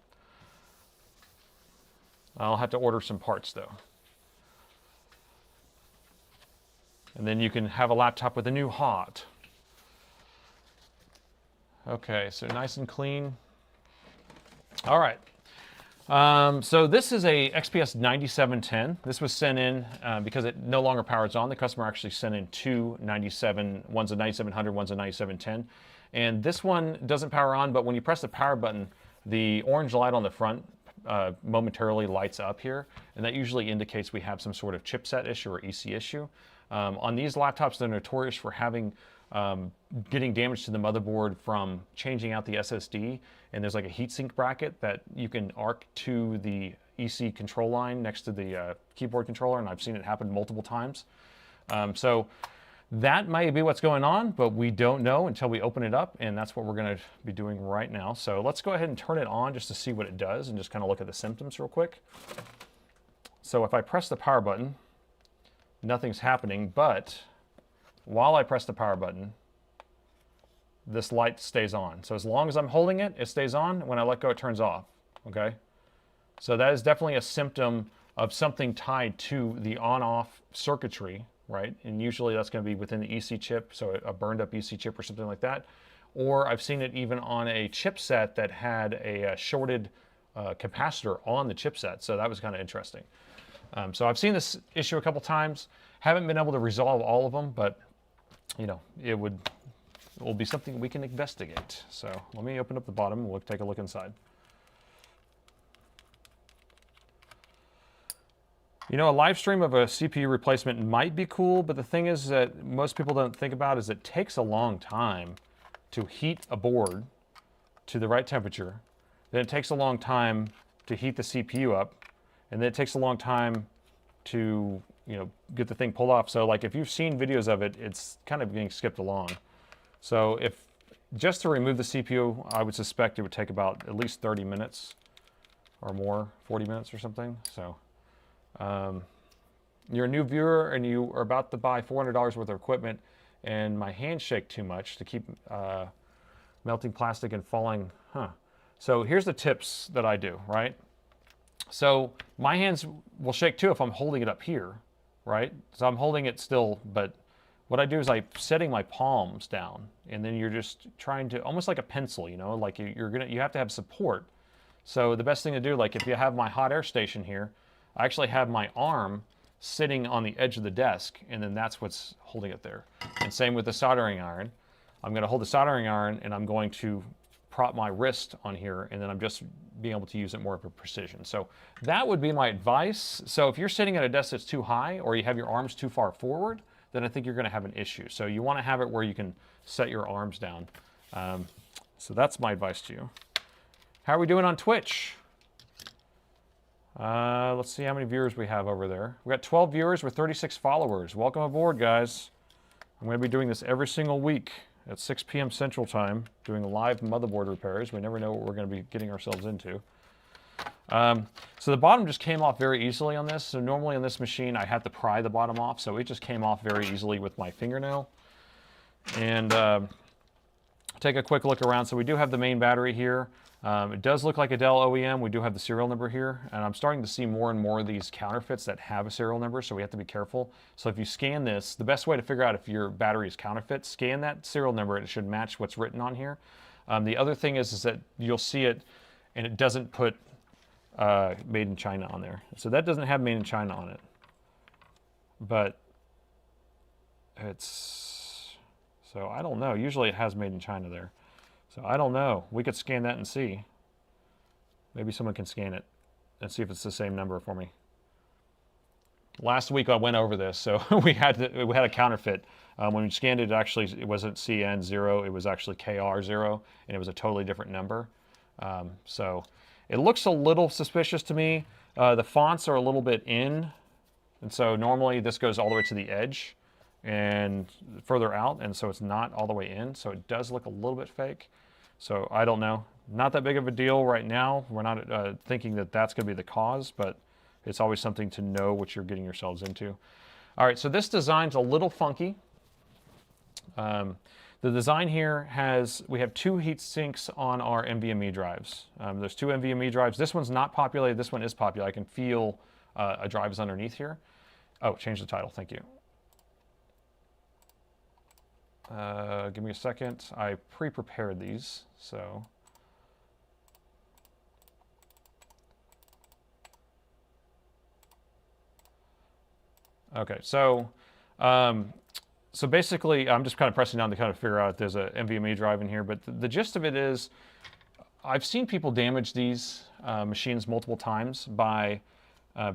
I'll have to order some parts though. And then you can have a laptop with a new heart. Okay, so nice and clean. All right. So this is a XPS 9710. This was sent in because it no longer powers on. The customer actually sent in two 97, one's a 9700, one's a 9710. And this one doesn't power on, but when you press the power button, the orange light on the front momentarily lights up here. And that usually indicates we have some sort of chipset issue or EC issue. On these laptops, they're notorious for having getting damage to the motherboard from changing out the SSD, and there's like a heatsink bracket that you can arc to the EC control line next to the keyboard controller, and I've seen it happen multiple times. So that might be what's going on, but we don't know until we open it up, and that's what we're going to be doing right now. So let's go ahead and turn it on just to see what it does and just kind of look at the symptoms real quick. So if I press the power button, nothing's happening, but while I press the power button, this light stays on. So as long as I'm holding it, it stays on. When I let go, it turns off, okay? So that is definitely a symptom of something tied to the on-off circuitry, right? And usually that's gonna be within the EC chip, so a burned up EC chip or something like that. Or I've seen it even on a chipset that had a shorted capacitor on the chipset, so that was kind of interesting. So I've seen this issue a couple times, haven't been able to resolve all of them, but you know, it will be something we can investigate. So let me open up the bottom and we'll take a look inside. You know, a live stream of a CPU replacement might be cool, but the thing is that most people don't think about is it takes a long time to heat a board to the right temperature. Then it takes a long time to heat the CPU up, and then it takes a long time to, you know, get the thing pulled off. So like if you've seen videos of it, it's kind of being skipped along. So if just to remove the CPU, I would suspect it would take about at least 30 minutes or more, 40 minutes or something. So you're a new viewer and you are about to buy $400 worth of equipment, and my hands shake too much to keep melting plastic and falling. So here's the tips that I do, right? So my hands will shake too if I'm holding it up here, right? So I'm holding it still, but what I do is I'm setting my palms down, and then you're just trying to, almost like a pencil, you know, like you have to have support. So the best thing to do, like if you have my hot air station here, I actually have my arm sitting on the edge of the desk, and then that's what's holding it there. And same with the soldering iron. I'm going to hold the soldering iron, and I'm going to prop my wrist on here, and then I'm just being able to use it more of a precision. So that would be my advice. So if you're sitting at a desk that's too high, or you have your arms too far forward, then I think you're going to have an issue. So you want to have it where you can set your arms down. So that's my advice to you. How are we doing on Twitch? Let's see how many viewers we have over there. We got 12 viewers with 36 followers. Welcome aboard, guys. I'm going to be doing this every single week at 6 p.m. Central Time, doing live motherboard repairs. We never know what we're going to be getting ourselves into. So the bottom just came off very easily on this. So normally on this machine, I have to pry the bottom off. So it just came off very easily with my fingernail. And take a quick look around. So we do have the main battery here. It does look like a Dell OEM. We do have the serial number here, and I'm starting to see more and more of these counterfeits that have a serial number, so we have to be careful. So if you scan this, the best way to figure out if your battery is counterfeit, scan that serial number, and it should match what's written on here. The other thing is that you'll see it, and it doesn't put made in China on there. So that doesn't have made in China on it. But it's, so I don't know. Usually it has made in China there. So I don't know. We could scan that and see. Maybe someone can scan it and see if it's the same number for me. Last week I went over this, so we had a counterfeit. When we scanned it, it wasn't CN0, it was actually KR0, and it was a totally different number. So it looks a little suspicious to me. The fonts are a little bit in, and so normally this goes all the way to the edge and further out, and so it's not all the way in, so it does look a little bit fake. So I don't know. Not that big of a deal right now. We're not thinking that that's going to be the cause, but it's always something to know what you're getting yourselves into. All right, so this design's a little funky. The design here we have two heat sinks on our NVMe drives. There's two NVMe drives. This one's not populated. This one is populated. I can feel a drive is underneath here. Oh, change the title. Thank you. Give me a second. I pre-prepared these, so. Okay, so basically, I'm just kind of pressing down to kind of figure out if there's a NVMe drive in here, but the gist of it is, I've seen people damage these machines multiple times by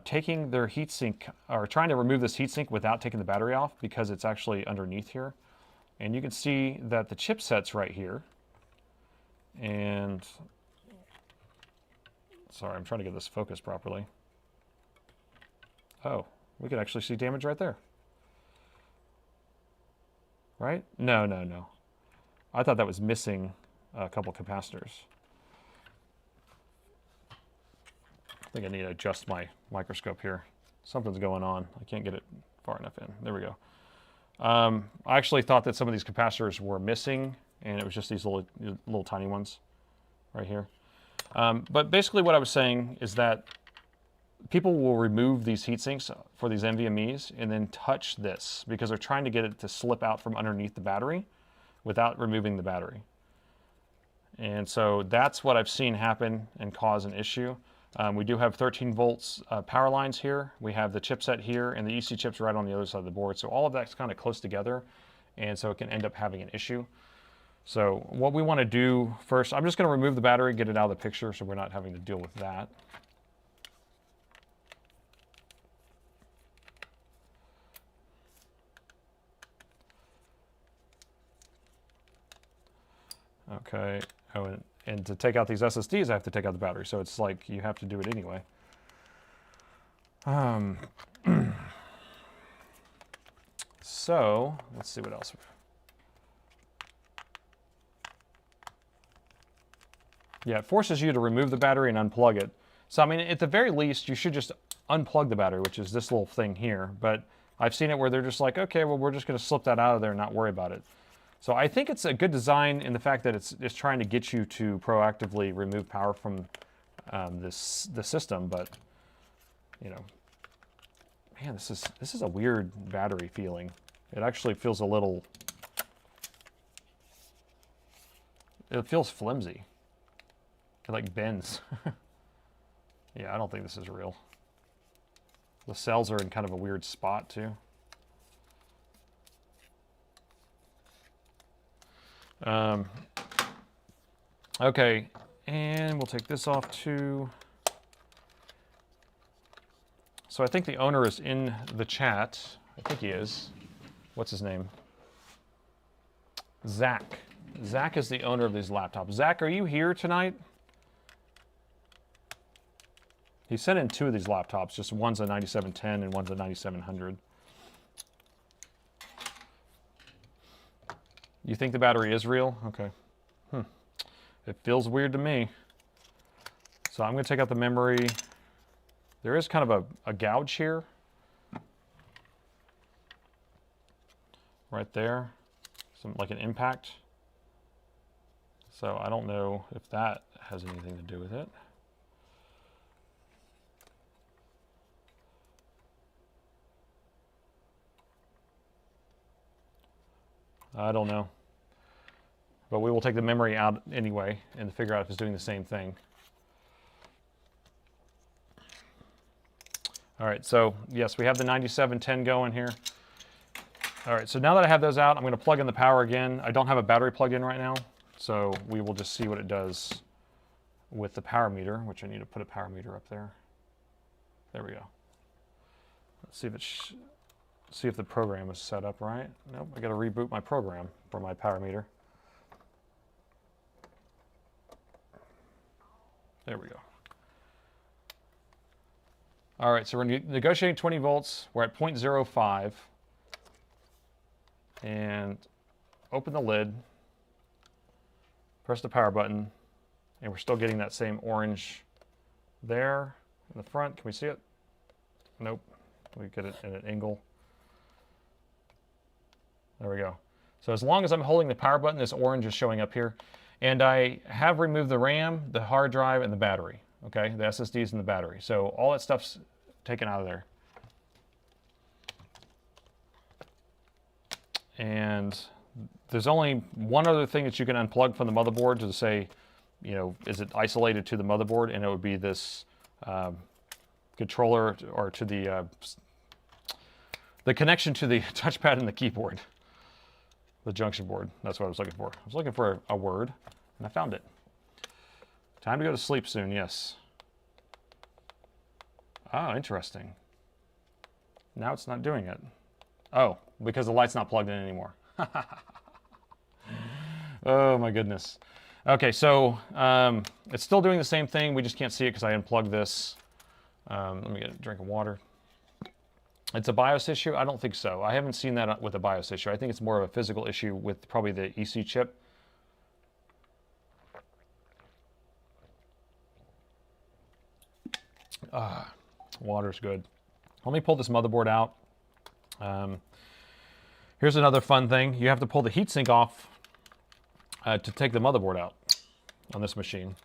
taking their heatsink, or trying to remove this heatsink without taking the battery off, because it's actually underneath here. And you can see that the chipset's right here. And sorry, I'm trying to get this focused properly. Oh, we can actually see damage right there. Right? No, no, no. I thought that was missing a couple capacitors. I think I need to adjust my microscope here. Something's going on. I can't get it far enough in. There we go. I actually thought that some of these capacitors were missing, and it was just these little tiny ones right here. But basically what I was saying is that people will remove these heat sinks for these NVMEs and then touch this because they're trying to get it to slip out from underneath the battery without removing the battery. And so that's what I've seen happen and cause an issue. We do have 13 volts power lines here. We have the chipset here, and the EC chip's right on the other side of the board. So all of that's kind of close together, and so it can end up having an issue. So what we want to do first, I'm just going to remove the battery, get it out of the picture so we're not having to deal with that. Okay, oh, And to take out these SSDs, I have to take out the battery. So it's like you have to do it anyway. So let's see what else. Yeah, it forces you to remove the battery and unplug it. So, I mean, at the very least, you should just unplug the battery, which is this little thing here. But I've seen it where they're just like, okay, well, we're just going to slip that out of there and not worry about it. So I think it's a good design in the fact that it's trying to get you to proactively remove power from the system. But, you know, man, this is a weird battery feeling. It actually feels a little, it feels flimsy. It like bends. Yeah, I don't think this is real. The cells are in kind of a weird spot too. Okay, and we'll take this off too. So I think the owner is in the chat. I think he is. What's his name? Zach. Zach is the owner of these laptops. Zach, are you here tonight? He sent in 2 of these laptops. Just one's a 9710 and one's a 9700. You think the battery is real? Okay. It feels weird to me. So I'm going to take out the memory. There is kind of a gouge here. Right there. Like an impact. So I don't know if that has anything to do with it. I don't know. But we will take the memory out anyway and figure out if it's doing the same thing. All right, so yes, we have the 9710 going here. All right, so now that I have those out, I'm going to plug in the power again. I don't have a battery plugged in right now, so we will just see what it does with the power meter, which I need to put a power meter up there. There we go. Let's see if it's... See if the program is set up right. Nope, I got to reboot my program for my power meter. There we go. All right, so we're negotiating 20 volts. We're at 0.05. And open the lid. Press the power button. And we're still getting that same orange there in the front. Can we see it? Nope. We get it at an angle. There we go. So as long as I'm holding the power button, this orange is showing up here. And I have removed the RAM, the hard drive, and the battery. Okay, the SSDs and the battery. So all that stuff's taken out of there. And there's only one other thing that you can unplug from the motherboard to say, you know, is it isolated to the motherboard? And it would be this controller or to the connection to the touchpad and the keyboard. The junction board. That's what I was looking for. I was looking for a word, and I found it. Time to go to sleep soon, yes. Oh, interesting. Now it's not doing it. Oh, because the light's not plugged in anymore. Oh, my goodness. Okay, so it's still doing the same thing. We just can't see it because I unplugged this. Let me get a drink of water. It's a BIOS issue? I don't think so. I haven't seen that with a BIOS issue. I think it's more of a physical issue with probably the EC chip. Water's good. Let me pull this motherboard out. Here's another fun thing. You have to pull the heatsink off to take the motherboard out on this machine.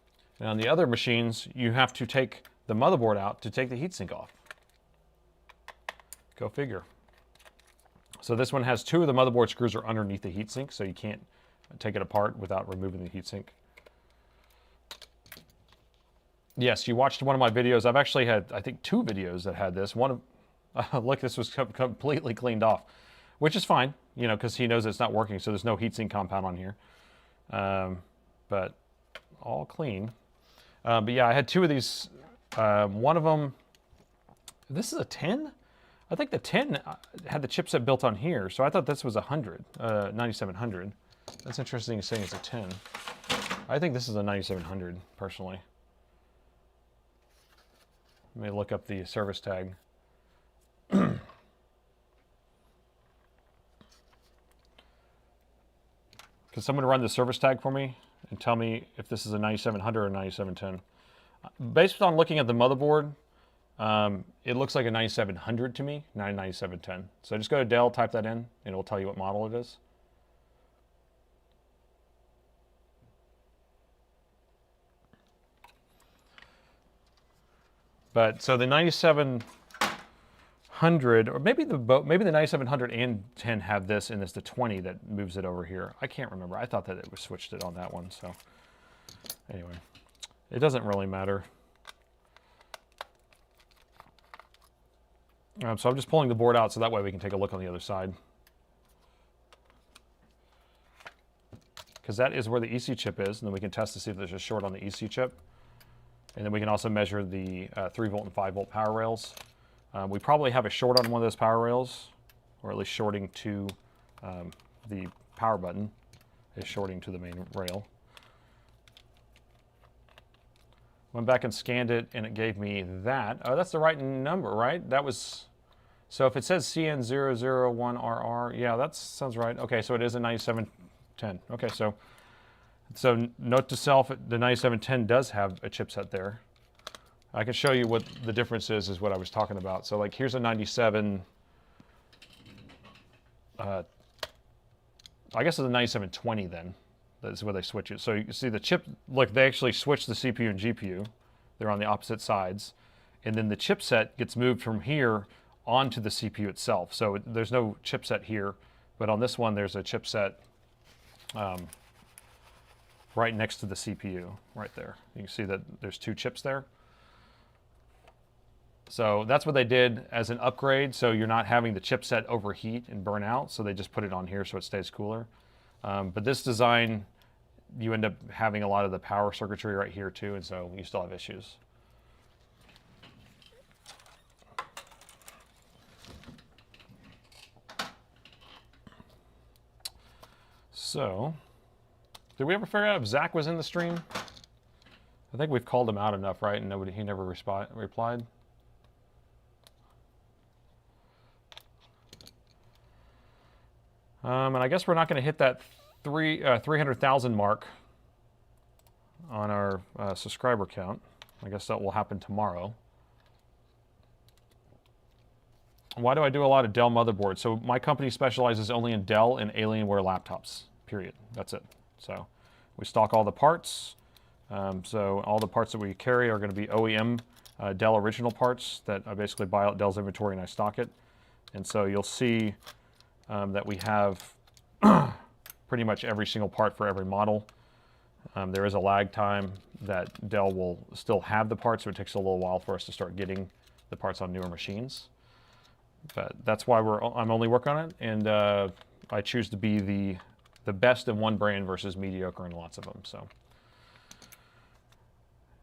And on the other machines, you have to take the motherboard out to take the heatsink off. Go figure. So this one has 2 of the motherboard screws are underneath the heatsink, so you can't take it apart without removing the heatsink. Yes, you watched one of my videos. I've actually had, I think, 2 videos that had this. One of, look, this was completely cleaned off, which is fine, you know, because he knows it's not working, so there's no heatsink compound on here. But all clean. But yeah, I had 2 of these. One of them, this is a 10? I think the 10 had the chipset built on here, so I thought this was a 100, 9700. That's interesting saying it's a 10. I think this is a 9700 personally. Let me look up the service tag. Can someone run the service tag for me and tell me if this is a 9700 or 9710? Based on looking at the motherboard, it looks like a 9700 to me, not a 9710. So just go to Dell, type that in, and it will tell you what model it is. But so the 9700, or maybe the 9700 and 10 have this, and it's the 20 that moves it over here. I can't remember. I thought that it was switched it on that one. So anyway, it doesn't really matter. So I'm just pulling the board out so that way we can take a look on the other side. Because that is where the EC chip is, and then we can test to see if there's a short on the EC chip. And then we can also measure the 3 volt and 5 volt power rails. We probably have a short on one of those power rails, or at least shorting to the power button is shorting to the main rail. Went back and scanned it, and it gave me that. Oh, that's the right number, right? That was, so if it says CN001RR, yeah, that sounds right. Okay, so it is a 9710. Okay, so note to self, the 9710 does have a chipset there. I can show you what the difference is what I was talking about. So like here's a 97, I guess it's a 9720 then. That's where they switch it. So you can see the chip, look, they actually switch the CPU and GPU. They're on the opposite sides. And then the chipset gets moved from here onto the CPU itself. So there's no chipset here, but on this one there's a chipset right next to the CPU, right there. You can see that there's 2 chips there. So that's what they did as an upgrade, so you're not having the chipset overheat and burn out, so they just put it on here so it stays cooler. But this design, you end up having a lot of the power circuitry right here too, and so you still have issues. So, did we ever figure out if Zach was in the stream? I think we've called him out enough, right? And he never replied. And I guess we're not going to hit that 300,000 mark on our subscriber count. I guess that will happen tomorrow. Why do I do a lot of Dell motherboards? So my company specializes only in Dell and Alienware laptops, period. That's it. So we stock all the parts. So all the parts that we carry are going to be OEM Dell original parts that I basically buy out Dell's inventory and I stock it. And so you'll see that we have pretty much every single part for every model. There is a lag time that Dell will still have the parts, so it takes a little while for us to start getting the parts on newer machines. But that's why I'm only working on it, and I choose to be the best in one brand versus mediocre in lots of them. So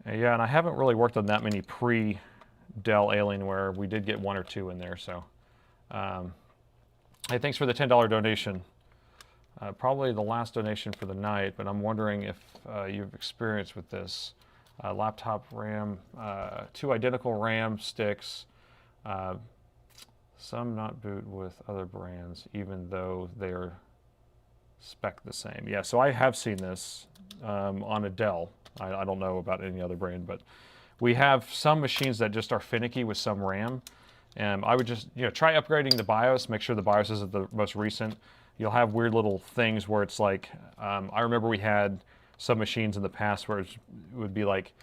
yeah, and I haven't really worked on that many pre-Dell Alienware. We did get 1 or 2 in there. So hey, thanks for the $10 donation. Probably the last donation for the night, but I'm wondering if you've experienced with this. Laptop RAM, 2 identical RAM sticks, some not boot with other brands, even though they are spec the same. Yeah, so I have seen this on a Dell. I don't know about any other brand, but we have some machines that just are finicky with some RAM. And I would just, try upgrading the BIOS, make sure the BIOS is the most recent. You'll have weird little things where it's like, I remember we had some machines in the past where it would be like,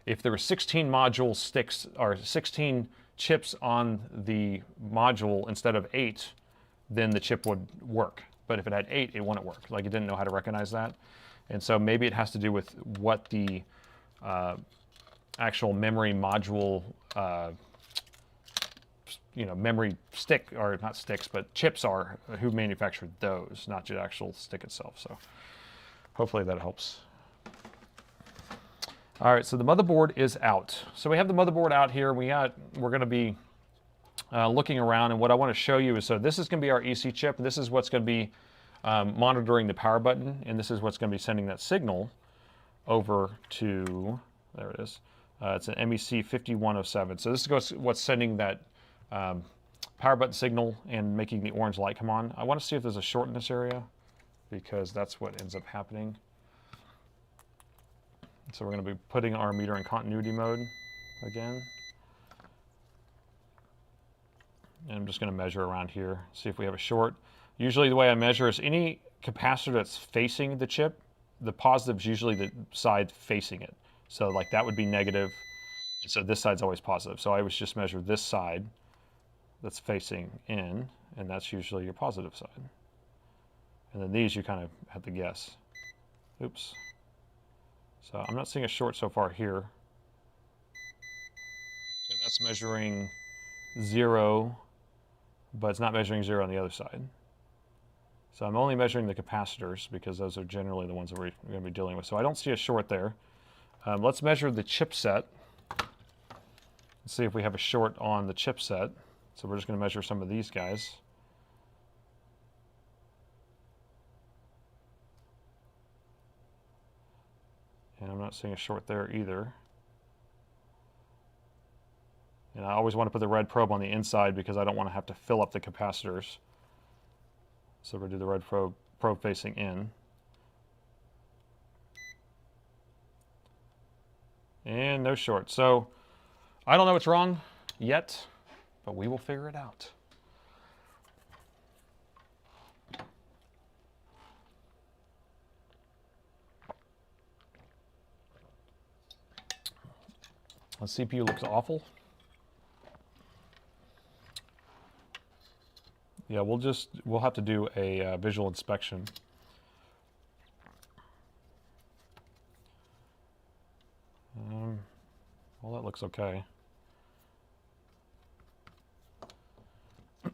if there were 16 module sticks or 16 chips on the module instead of 8, then the chip would work. But if it had 8, it wouldn't work. Like it didn't know how to recognize that. And so maybe it has to do with what the actual memory module, memory stick, or not sticks, but chips are, who manufactured those, not the actual stick itself. So hopefully that helps. All right, so the motherboard is out. So we have the motherboard out here. We're going to be looking around, and what I want to show you is, so this is going to be our EC chip. This is what's going to be monitoring the power button, and this is what's going to be sending that signal over to, there it is. It's an MEC 5107. So this is what's sending that power button signal and making the orange light come on. I want to see if there's a short in this area, because that's what ends up happening. So we're going to be putting our meter in continuity mode again. And I'm just going to measure around here, see if we have a short. Usually the way I measure is any capacitor that's facing the chip, the positive is usually the side facing it. So like that would be negative, and so this side's always positive. So I always just measure this side that's facing in, and that's usually your positive side. And then these you kind of have to guess. Oops. So I'm not seeing a short so far here. Okay, that's measuring 0, but it's not measuring 0 on the other side. So I'm only measuring the capacitors because those are generally the ones that we're going to be dealing with. So I don't see a short there. Let's measure the chipset. Let's see if we have a short on the chipset. So we're just going to measure some of these guys. And I'm not seeing a short there either. And I always want to put the red probe on the inside because I don't want to have to fill up the capacitors. So we'll do the red probe facing in. And no short. So I don't know what's wrong yet, but we will figure it out. The CPU looks awful. Yeah, we'll have to do a visual inspection. Well, that looks okay.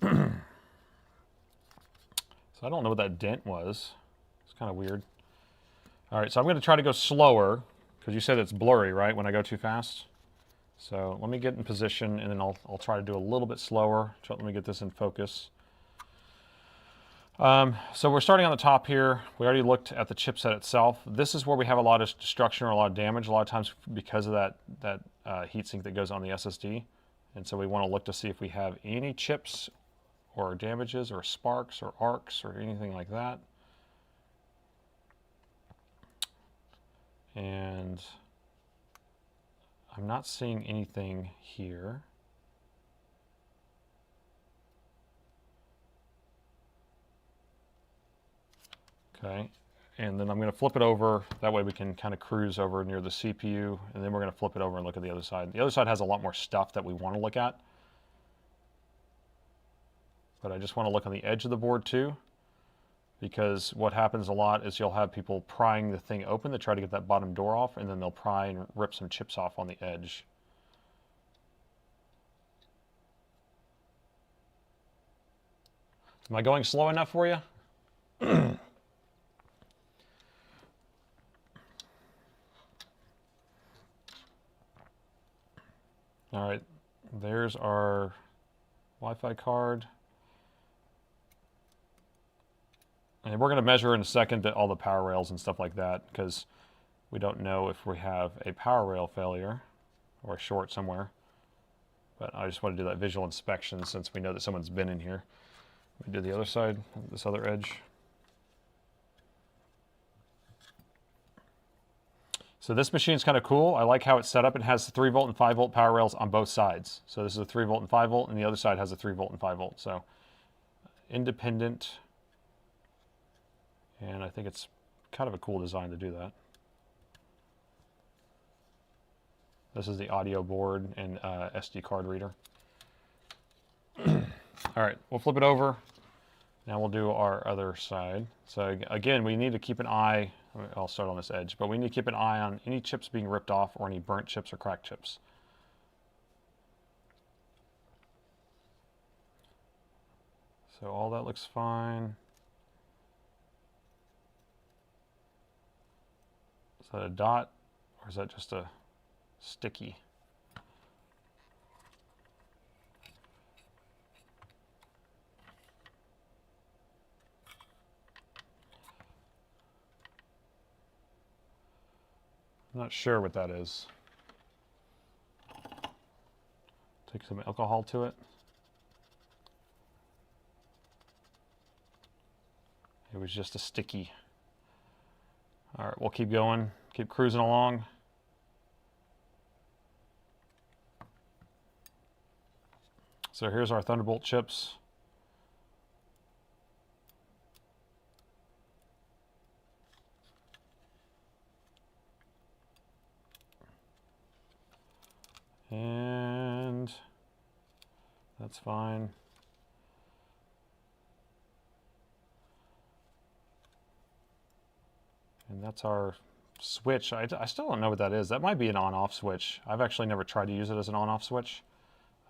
So I don't know what that dent was. It's kind of weird. All right, so I'm going to try to go slower because you said it's blurry, right, when I go too fast? So let me get in position, and then I'll try to do a little bit slower. Let me get this in focus. So we're starting on the top here. We already looked at the chipset itself. This is where we have a lot of destruction or a lot of damage a lot of times because of that heatsink that goes on the SSD. And so we want to look to see if we have any chips or damages or sparks or arcs or anything like that. And I'm not seeing anything here. Okay, and then I'm going to flip it over. That way we can kind of cruise over near the CPU, and then we're going to flip it over and look at the other side. The other side has a lot more stuff that we want to look at. But I just want to look on the edge of the board too, because what happens a lot is you'll have people prying the thing open to try to get that bottom door off, and then they'll pry and rip some chips off on the edge. Am I going slow enough for you? All right, there's our Wi-Fi card. And we're going to measure in a second all the power rails and stuff like that, because we don't know if we have a power rail failure or a short somewhere. But I just want to do that visual inspection since we know that someone's been in here. We do the other side, this other edge. So this machine's kind of cool. I like how it's set up. It has 3 volt and 5 volt power rails on both sides. So this is a 3 volt and 5 volt, and the other side has a 3 volt and 5 volt. So independent. And I think it's kind of a cool design to do that. This is the audio board and SD card reader. All right, we'll flip it over. Now we'll do our other side. So again, we need to keep an eye. I'll start on this edge, but we need to keep an eye on any chips being ripped off or any burnt chips or cracked chips. So all that looks fine. Is that a dot or is that just a sticky? Not sure what that is. Take some alcohol to it. It was just a sticky. All right, we'll keep going, keep cruising along. So here's our Thunderbolt chips. And that's fine. And that's our switch. I still don't know what that is. That might be an on-off switch. I've actually never tried to use it as an on-off switch.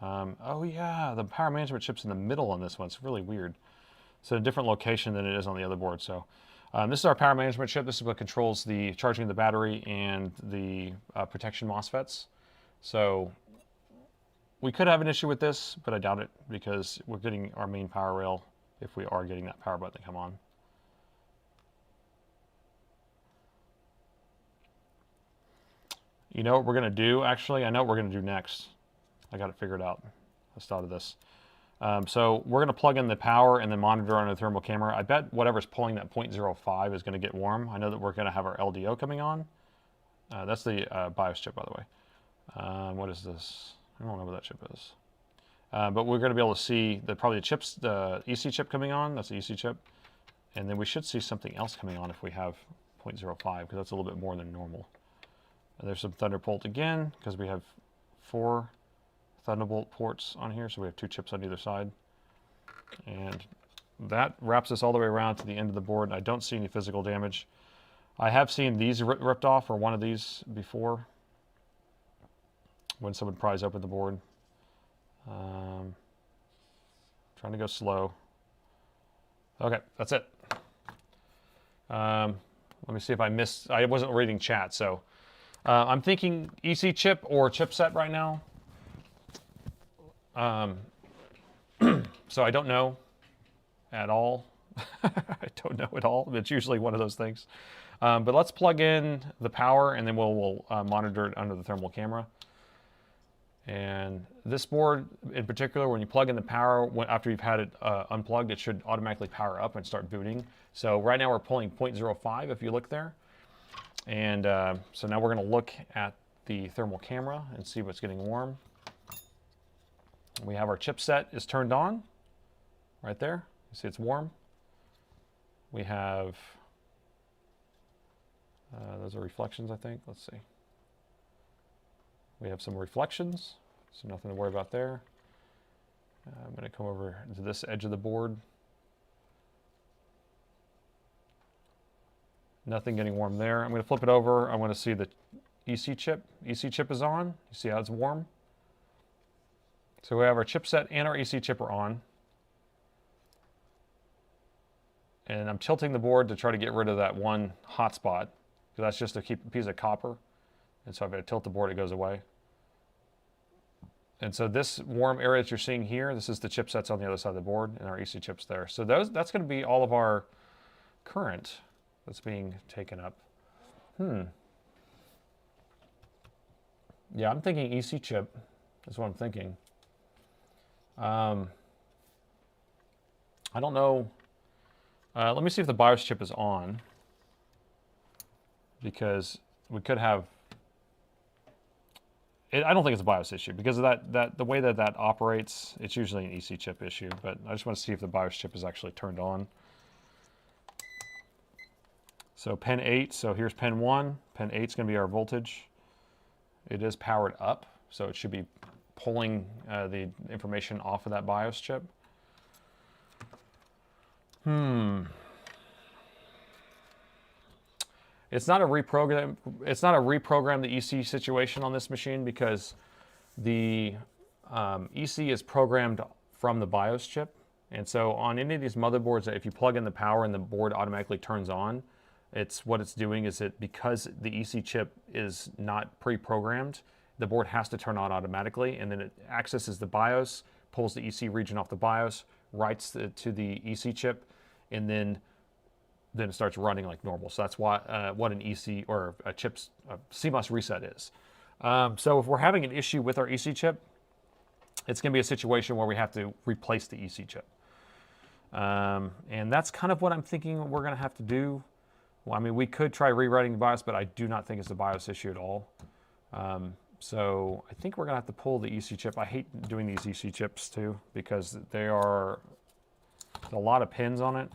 Oh yeah, the power management chip's in the middle on this one. It's really weird. It's in a different location than it is on the other board. So this is our power management chip. This is what controls the charging of the battery and the protection MOSFETs. So we could have an issue with this, but I doubt it because we're getting our main power rail if we are getting that power button to come on. You know what we're going to do, actually? I know what we're going to do next. I got it figured out. Let's start of this. So we're going to plug in the power and then monitor on the thermal camera. I bet whatever's pulling that 0.05 is going to get warm. I know that we're going to have our LDO coming on. That's the BIOS chip, by the way. What is this? I don't know what that chip is. But we're going to be able to see probably the EC chip coming on. That's the EC chip. And then we should see something else coming on if we have 0.05, because that's a little bit more than normal. And there's some Thunderbolt again, because we have 4 Thunderbolt ports on here, so we have 2 chips on either side. And that wraps us all the way around to the end of the board. I don't see any physical damage. I have seen these ripped off, or one of these before, when someone pries open the board. Trying to go slow. Okay, that's it. Let me see if I missed. I wasn't reading chat, so I'm thinking EC chip or chipset right now. So I don't know at all. I don't know at all. It's usually one of those things. But let's plug in the power, and then we'll monitor it under the thermal camera. And this board in particular, when you plug in the power, after you've had it unplugged, it should automatically power up and start booting. So right now we're pulling 0.05 if you look there. And so now we're going to look at the thermal camera and see what's getting warm. We have our chipset is turned on right there. You see it's warm. We have, those are reflections, I think. Let's see. We have some reflections, so nothing to worry about there. I'm going to come over to this edge of the board. Nothing getting warm there. I'm going to flip it over. I want to see the EC chip. EC chip is on. You see how it's warm? So we have our chipset and our EC chip are on. And I'm tilting the board to try to get rid of that one hot spot, because that's just a piece of copper. And so if I tilt the board, it goes away. And so this warm area that you're seeing here, this is the chipsets on the other side of the board and our EC chips there. So that's going to be all of our current that's being taken up. Yeah, I'm thinking EC chip. That's what I'm thinking. I don't know. Let me see if the BIOS chip is on, because we could have. I don't think it's a BIOS issue because of the way that operates. It's usually an EC chip issue, but I just want to see if the BIOS chip is actually turned on. So pin 8. So here's pin 1. Pin 8 is going to be our voltage. It is powered up, so it should be pulling the information off of that BIOS chip. It's not a reprogram the EC situation on this machine, because the EC is programmed from the BIOS chip. And so on any of these motherboards, if you plug in the power and the board automatically turns on, what it's doing is because the EC chip is not pre-programmed, the board has to turn on automatically, and then it accesses the BIOS, pulls the EC region off the BIOS, writes to the EC chip, and then then it starts running like normal. So that's why what an EC or a CMOS reset is. So if we're having an issue with our EC chip, it's going to be a situation where we have to replace the EC chip. And that's kind of what I'm thinking we're going to have to do. Well, I mean, we could try rewriting the BIOS, but I do not think it's a BIOS issue at all. So I think we're going to have to pull the EC chip. I hate doing these EC chips too, because they are a lot of pins on it.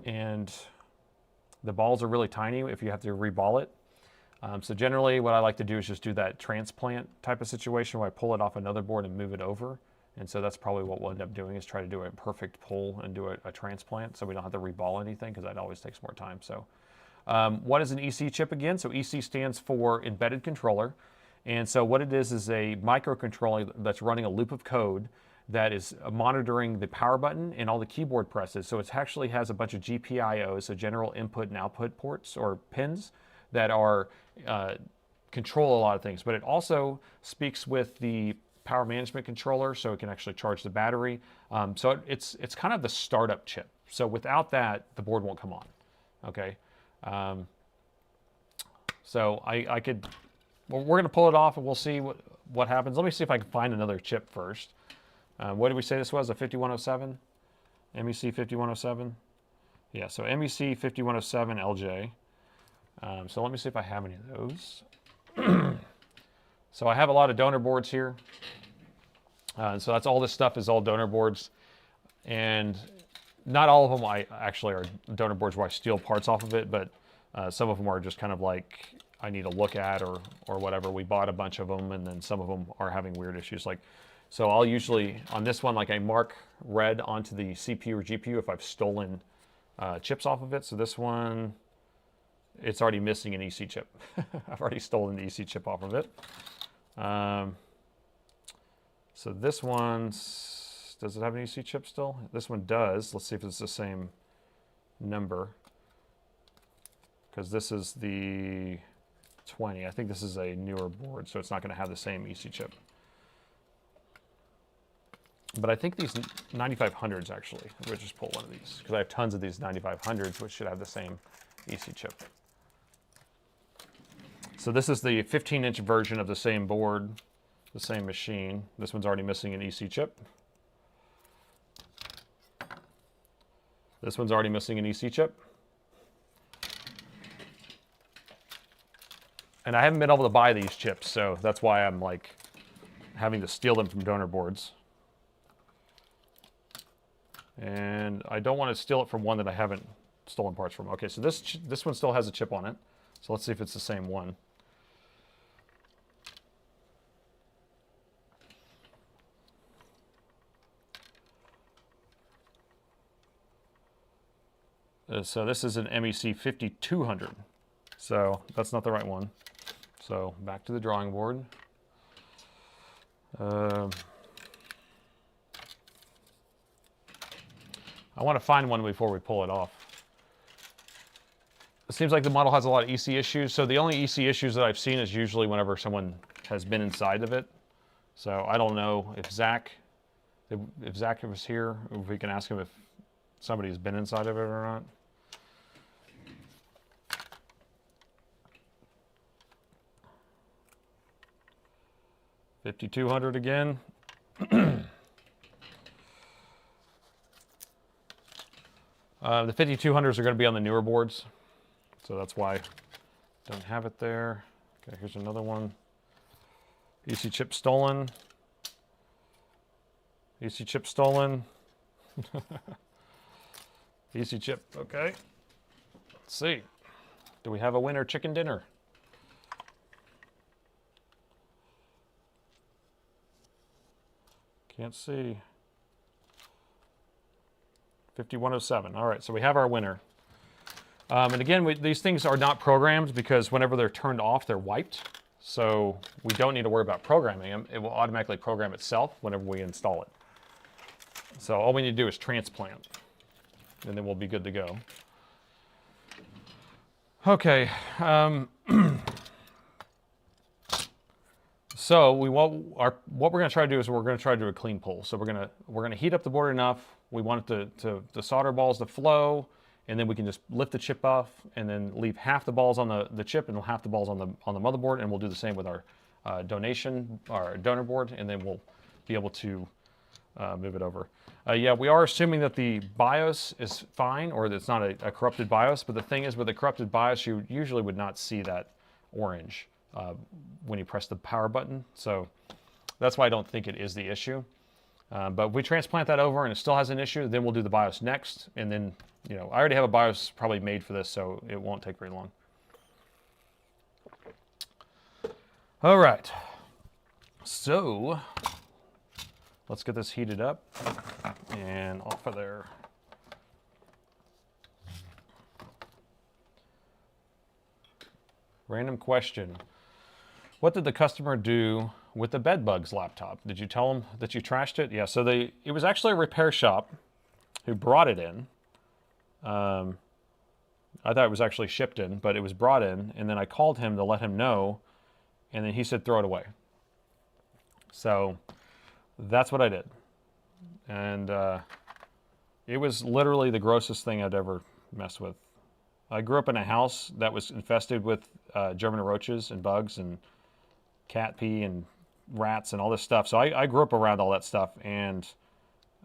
And the balls are really tiny if you have to reball it. So generally what I like to do is just do that transplant type of situation where I pull it off another board and move it over. And so that's probably what we'll end up doing, is try to do a perfect pull and do a transplant so we don't have to reball anything, because that always takes more time. So what is an EC chip again? So EC stands for embedded controller. And so what it is a microcontroller that's running a loop of code that is monitoring the power button and all the keyboard presses. So it actually has a bunch of GPIOs, so general input and output ports or pins that are control a lot of things. But it also speaks with the power management controller, so it can actually charge the battery. So it's kind of the startup chip. So without that, the board won't come on. Okay. So I could, we're going to pull it off and we'll see what happens. Let me see if I can find another chip first. What did we say this was? A 5107? MEC 5107? Yeah, so MEC 5107 LJ. So let me see if I have any of those. So I have a lot of donor boards here. So that's all this stuff is all donor boards. And not all of them actually are donor boards where I steal parts off of it, but some of them are just kind of like I need to look at or whatever. We bought a bunch of them, and then some of them are having weird issues. Like, so I'll usually, on this one, like I mark red onto the CPU or GPU if I've stolen chips off of it. So this one, it's already missing an EC chip. I've already stolen the EC chip off of it. So this one's, does it have an EC chip still? This one does. Let's see if it's the same number. Because this is the 20. I think this is a newer board, so it's not going to have the same EC chip. But I think these 9500s actually, we'll just pull one of these, because I have tons of these 9500s, which should have the same EC chip. So this is the 15-inch version of the same board, the same machine. This one's already missing an EC chip. This one's already missing an EC chip. And I haven't been able to buy these chips, so that's why I'm like having to steal them from donor boards. And I don't want to steal it from one that I haven't stolen parts from. Okay, so this one still has a chip on it. So let's see if it's the same one. So this is an MEC 5200. So that's not the right one. So back to the drawing board. I want to find one before we pull it off. It seems like the model has a lot of EC issues. So the only EC issues that I've seen is usually whenever someone has been inside of it. So I don't know if Zach was here, if we can ask him if somebody's been inside of it or not. $5,200 again. The 5200s are going to be on the newer boards, so that's why I don't have it there. Okay, here's another one. EC chip stolen. EC chip stolen. EC chip, okay. Let's see. Do we have a winner chicken dinner? Can't see. 5107. All right, so we have our winner. And again, these things are not programmed because whenever they're turned off, they're wiped. So we don't need to worry about programming them. It will automatically program itself whenever we install it. So all we need to do is transplant, and then we'll be good to go. Okay. So what we're going to try to do is we're going to try to do a clean pull. So we're going to heat up the board enough. We want it the solder balls to flow, and then we can just lift the chip off and then leave half the balls on the chip and half the balls on the motherboard, and we'll do the same with our donor board, and then we'll be able to move it over. Yeah, we are assuming that the BIOS is fine, or that it's not a corrupted BIOS, but the thing is, with a corrupted BIOS, you usually would not see that orange when you press the power button. So that's why I don't think it is the issue. But if we transplant that over and it still has an issue, then we'll do the BIOS next. And then, you know, I already have a BIOS probably made for this, so it won't take very long. All right. So let's get this heated up and off of there. Random question. What did the customer do with the bedbugs laptop? Did you tell them that you trashed it? Yeah, so it was actually a repair shop who brought it in. I thought it was actually shipped in, but it was brought in, and then I called him to let him know, and then he said throw it away. So that's what I did. And it was literally the grossest thing I'd ever messed with. I grew up in a house that was infested with German roaches and bugs and cat pee and rats and all this stuff. So I grew up around all that stuff, and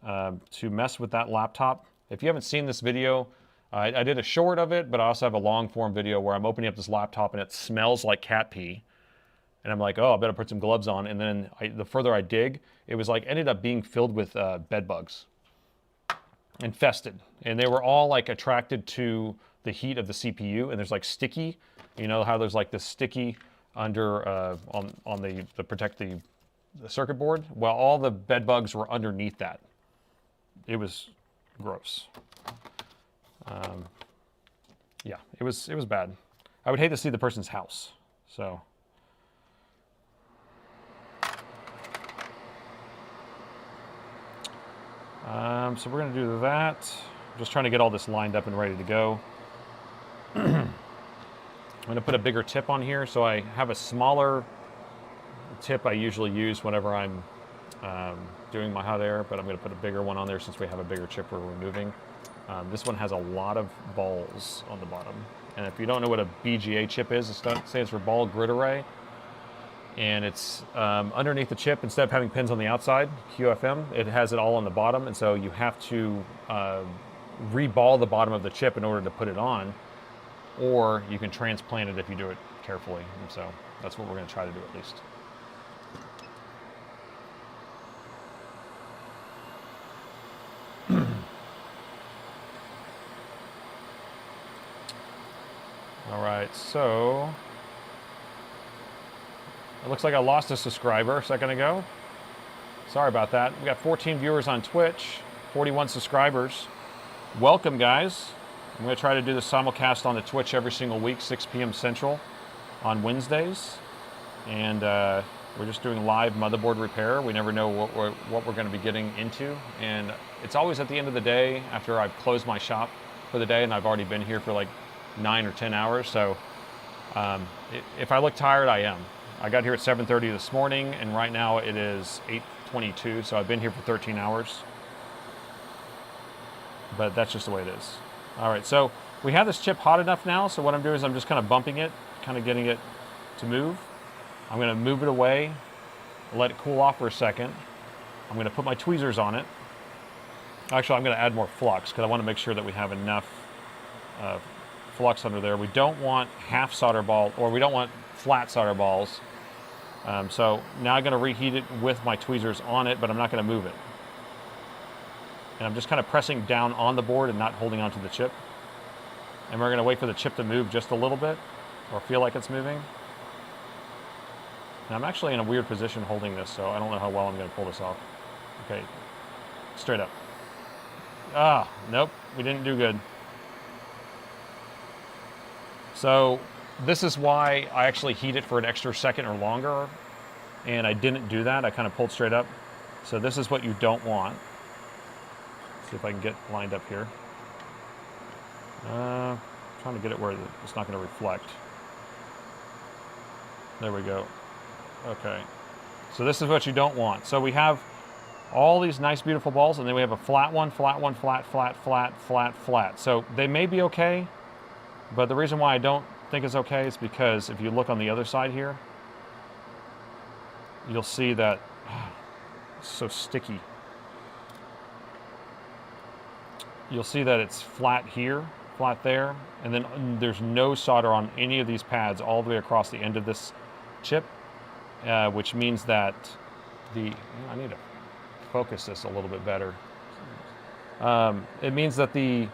to mess with that laptop, if you haven't seen this video, I did a short of it, but I also have a long form video where I'm opening up this laptop and it smells like cat pee. And I'm like, oh, I better put some gloves on. And then the further I dig, it was like ended up being filled with bed bugs, infested. And they were all like attracted to the heat of the CPU. And there's like sticky, you know how there's like this sticky under on the to protect the circuit board. Well, all the bed bugs were underneath that. It was gross. Yeah, it was bad. I would hate to see the person's house. So. So we're going to do that. I'm just trying to get all this lined up and ready to go. I'm going to put a bigger tip on here. So I have a smaller tip I usually use whenever I'm doing my hot air, but I'm going to put a bigger one on there since we have a bigger chip we're removing. This one has a lot of balls on the bottom. And if you don't know what a BGA chip is, it stands for ball grid array. And it's underneath the chip. Instead of having pins on the outside, QFM, it has it all on the bottom, and so you have to reball the bottom of the chip in order to put it on, or you can transplant it if you do it carefully. And so that's what we're going to try to do at least. All right, so it looks like I lost a subscriber a second ago. Sorry about that. We got 14 viewers on Twitch, 41 subscribers. Welcome, guys. I'm going to try to do the simulcast on the Twitch every single week, 6 p.m. Central on Wednesdays. And we're just doing live motherboard repair. We never know what we're going to be getting into. And it's always at the end of the day after I've closed my shop for the day and I've already been here for like 9 or 10 hours. So if I look tired, I am. I got here at 7:30 this morning, and right now it is 8:22, so I've been here for 13 hours. But that's just the way it is. All right, so we have this chip hot enough now, so what I'm doing is I'm just kind of bumping it, kind of getting it to move. I'm going to move it away, let it cool off for a second. I'm going to put my tweezers on it. Actually, I'm going to add more flux because I want to make sure that we have enough flux under there. We don't want half solder ball, or we don't want flat solder balls. So now I'm going to reheat it with my tweezers on it, but I'm not going to move it. And I'm just kind of pressing down on the board and not holding onto the chip. And we're going to wait for the chip to move just a little bit, or feel like it's moving. And I'm actually in a weird position holding this, so I don't know how well I'm going to pull this off. Okay, straight up. Ah, nope, we didn't do good. So this is why I actually heat it for an extra second or longer, and I didn't do that. I kind of pulled straight up. So this is what you don't want. See if I can get lined up here. Trying to get it where it's not going to reflect. There we go. Okay. So this is what you don't want. So we have all these nice, beautiful balls, and then we have a flat one, flat one, flat, flat, flat, flat, flat. So they may be okay, but the reason why I don't think it's okay is because if you look on the other side here, you'll see that it's so sticky. You'll see that it's flat here, flat there, and then there's no solder on any of these pads all the way across the end of this chip, which means that I need to focus this a little bit better. It means that there's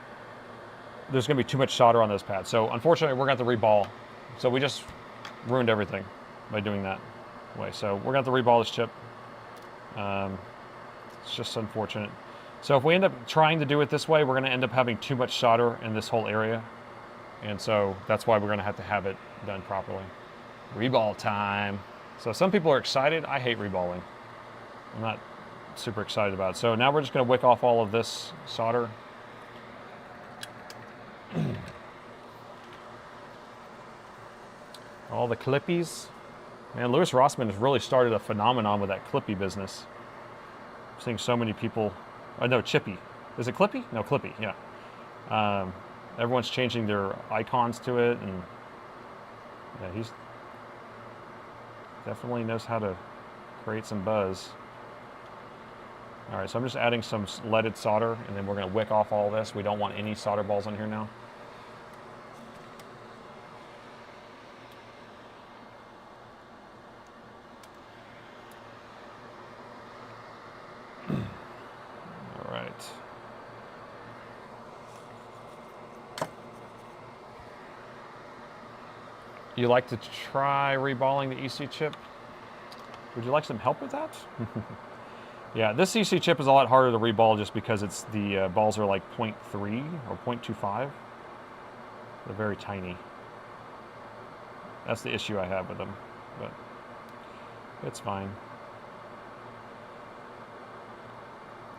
going to be too much solder on those pads. So unfortunately, we're going to have to reball. So we just ruined everything by doing that way. So we're going to have to reball this chip. It's just unfortunate. So if we end up trying to do it this way, we're going to end up having too much solder in this whole area. And so that's why we're going to have it done properly. Reball time. So some people are excited. I hate reballing. I'm not super excited about it. So now we're just going to wick off all of this solder. All the clippies. Man, Louis Rossmann has really started a phenomenon with that clippy business. I'm seeing so many people. Oh, no, Chippy. Is it Clippy? No, Clippy, yeah. Everyone's changing their icons to it, and yeah, he's definitely knows how to create some buzz. All right, so I'm just adding some leaded solder, and then we're going to wick off all this. We don't want any solder balls on here now. All right. You like to try reballing the EC chip? Would you like some help with that? Yeah, this EC chip is a lot harder to reball just because the balls are like 0.3 or 0.25. They're very tiny. That's the issue I have with them, but it's fine.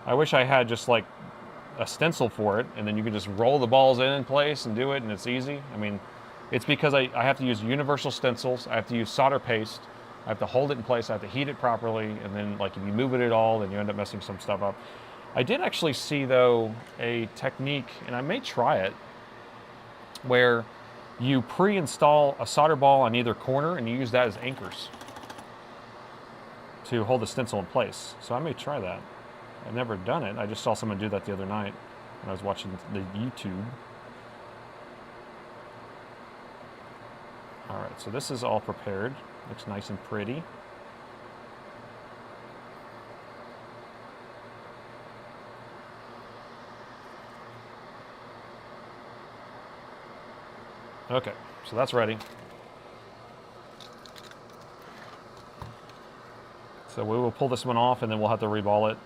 I wish I had just like a stencil for it, and then you can just roll the balls in place and do it, and it's easy. I mean, it's because I have to use universal stencils. I have to use solder paste. I have to hold it in place. I have to heat it properly, and then like if you move it at all, then you end up messing some stuff up. I did actually see though a technique, and I may try it, where you pre-install a solder ball on either corner and you use that as anchors to hold the stencil in place. So I may try that. I've never done it. I just saw someone do that the other night when I was watching the YouTube. All right, so this is all prepared. Looks nice and pretty. Okay, so that's ready. So we will pull this one off, and then we'll have to reball it.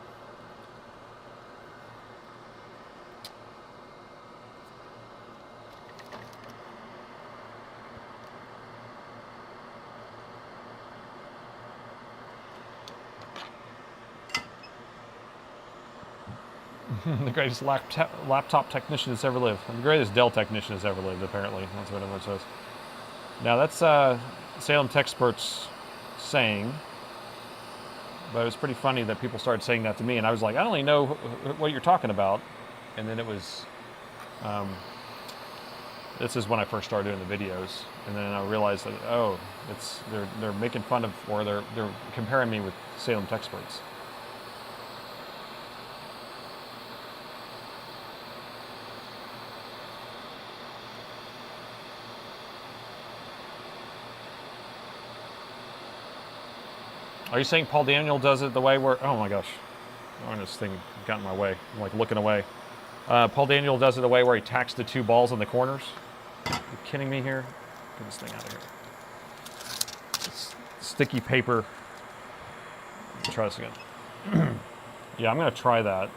The greatest laptop technician that's ever lived. The greatest Dell technician that's ever lived, apparently. That's what everyone says. Now, that's Salem Techspert's saying. But it was pretty funny that people started saying that to me, and I was like, I don't really know what you're talking about. And then it was, this is when I first started doing the videos. And then I realized that, oh, they're making fun of, or they're comparing me with Salem Techsperts. Are you saying Paul Daniel does it the way where, oh my gosh, this thing got in my way. I'm like looking away. Paul Daniel does it the way where he tacks the two balls in the corners. Are you kidding me here? Get this thing out of here. It's sticky paper. Let's try this again. Yeah, I'm going to try that.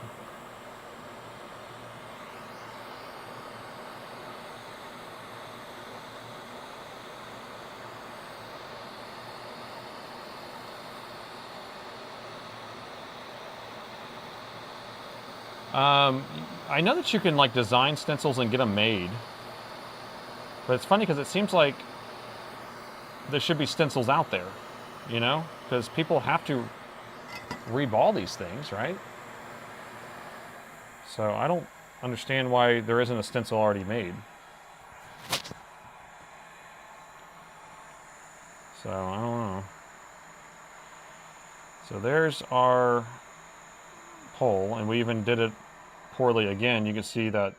I know that you can like design stencils and get them made, but it's funny because it seems like there should be stencils out there. you know, because people have to reball these things, right? So I don't understand why there isn't a stencil already made. So I don't know. So there's our hole, and we even did it poorly again. You can see that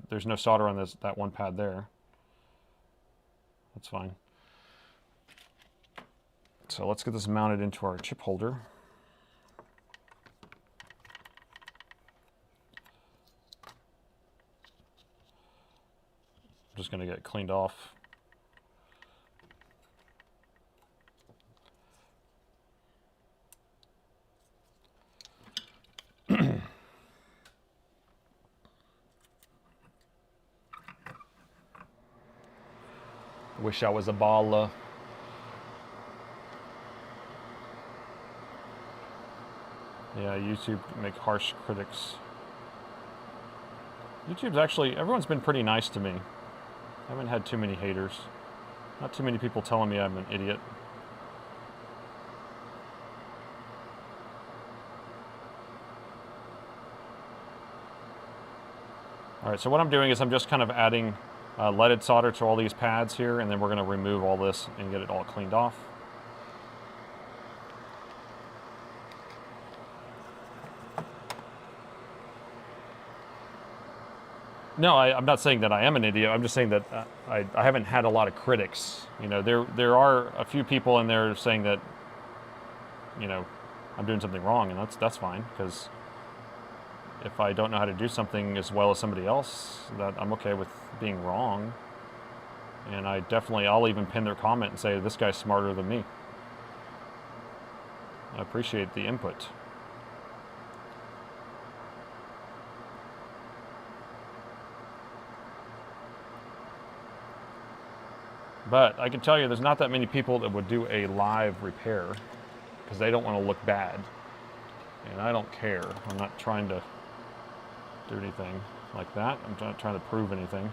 there's no solder on that one pad there. That's fine. So let's get this mounted into our chip holder. I'm just going to get it cleaned off. Wish I was a baller. Yeah, YouTube make harsh critics. YouTube's actually, everyone's been pretty nice to me. I haven't had too many haters. Not too many people telling me I'm an idiot. All right, so what I'm doing is I'm just kind of adding leaded solder to all these pads here, and then we're going to remove all this and get it all cleaned off. No, I'm not saying that I am an idiot. I'm just saying that I haven't had a lot of critics. You know, there are a few people in there saying that, you know, I'm doing something wrong, and that's fine, because if I don't know how to do something as well as somebody else, that I'm okay with being wrong. And I'll even pin their comment and say, this guy's smarter than me. I appreciate the input. But I can tell you there's not that many people that would do a live repair because they don't want to look bad. And I don't care. I'm not trying to do anything like that. I'm not trying to prove anything.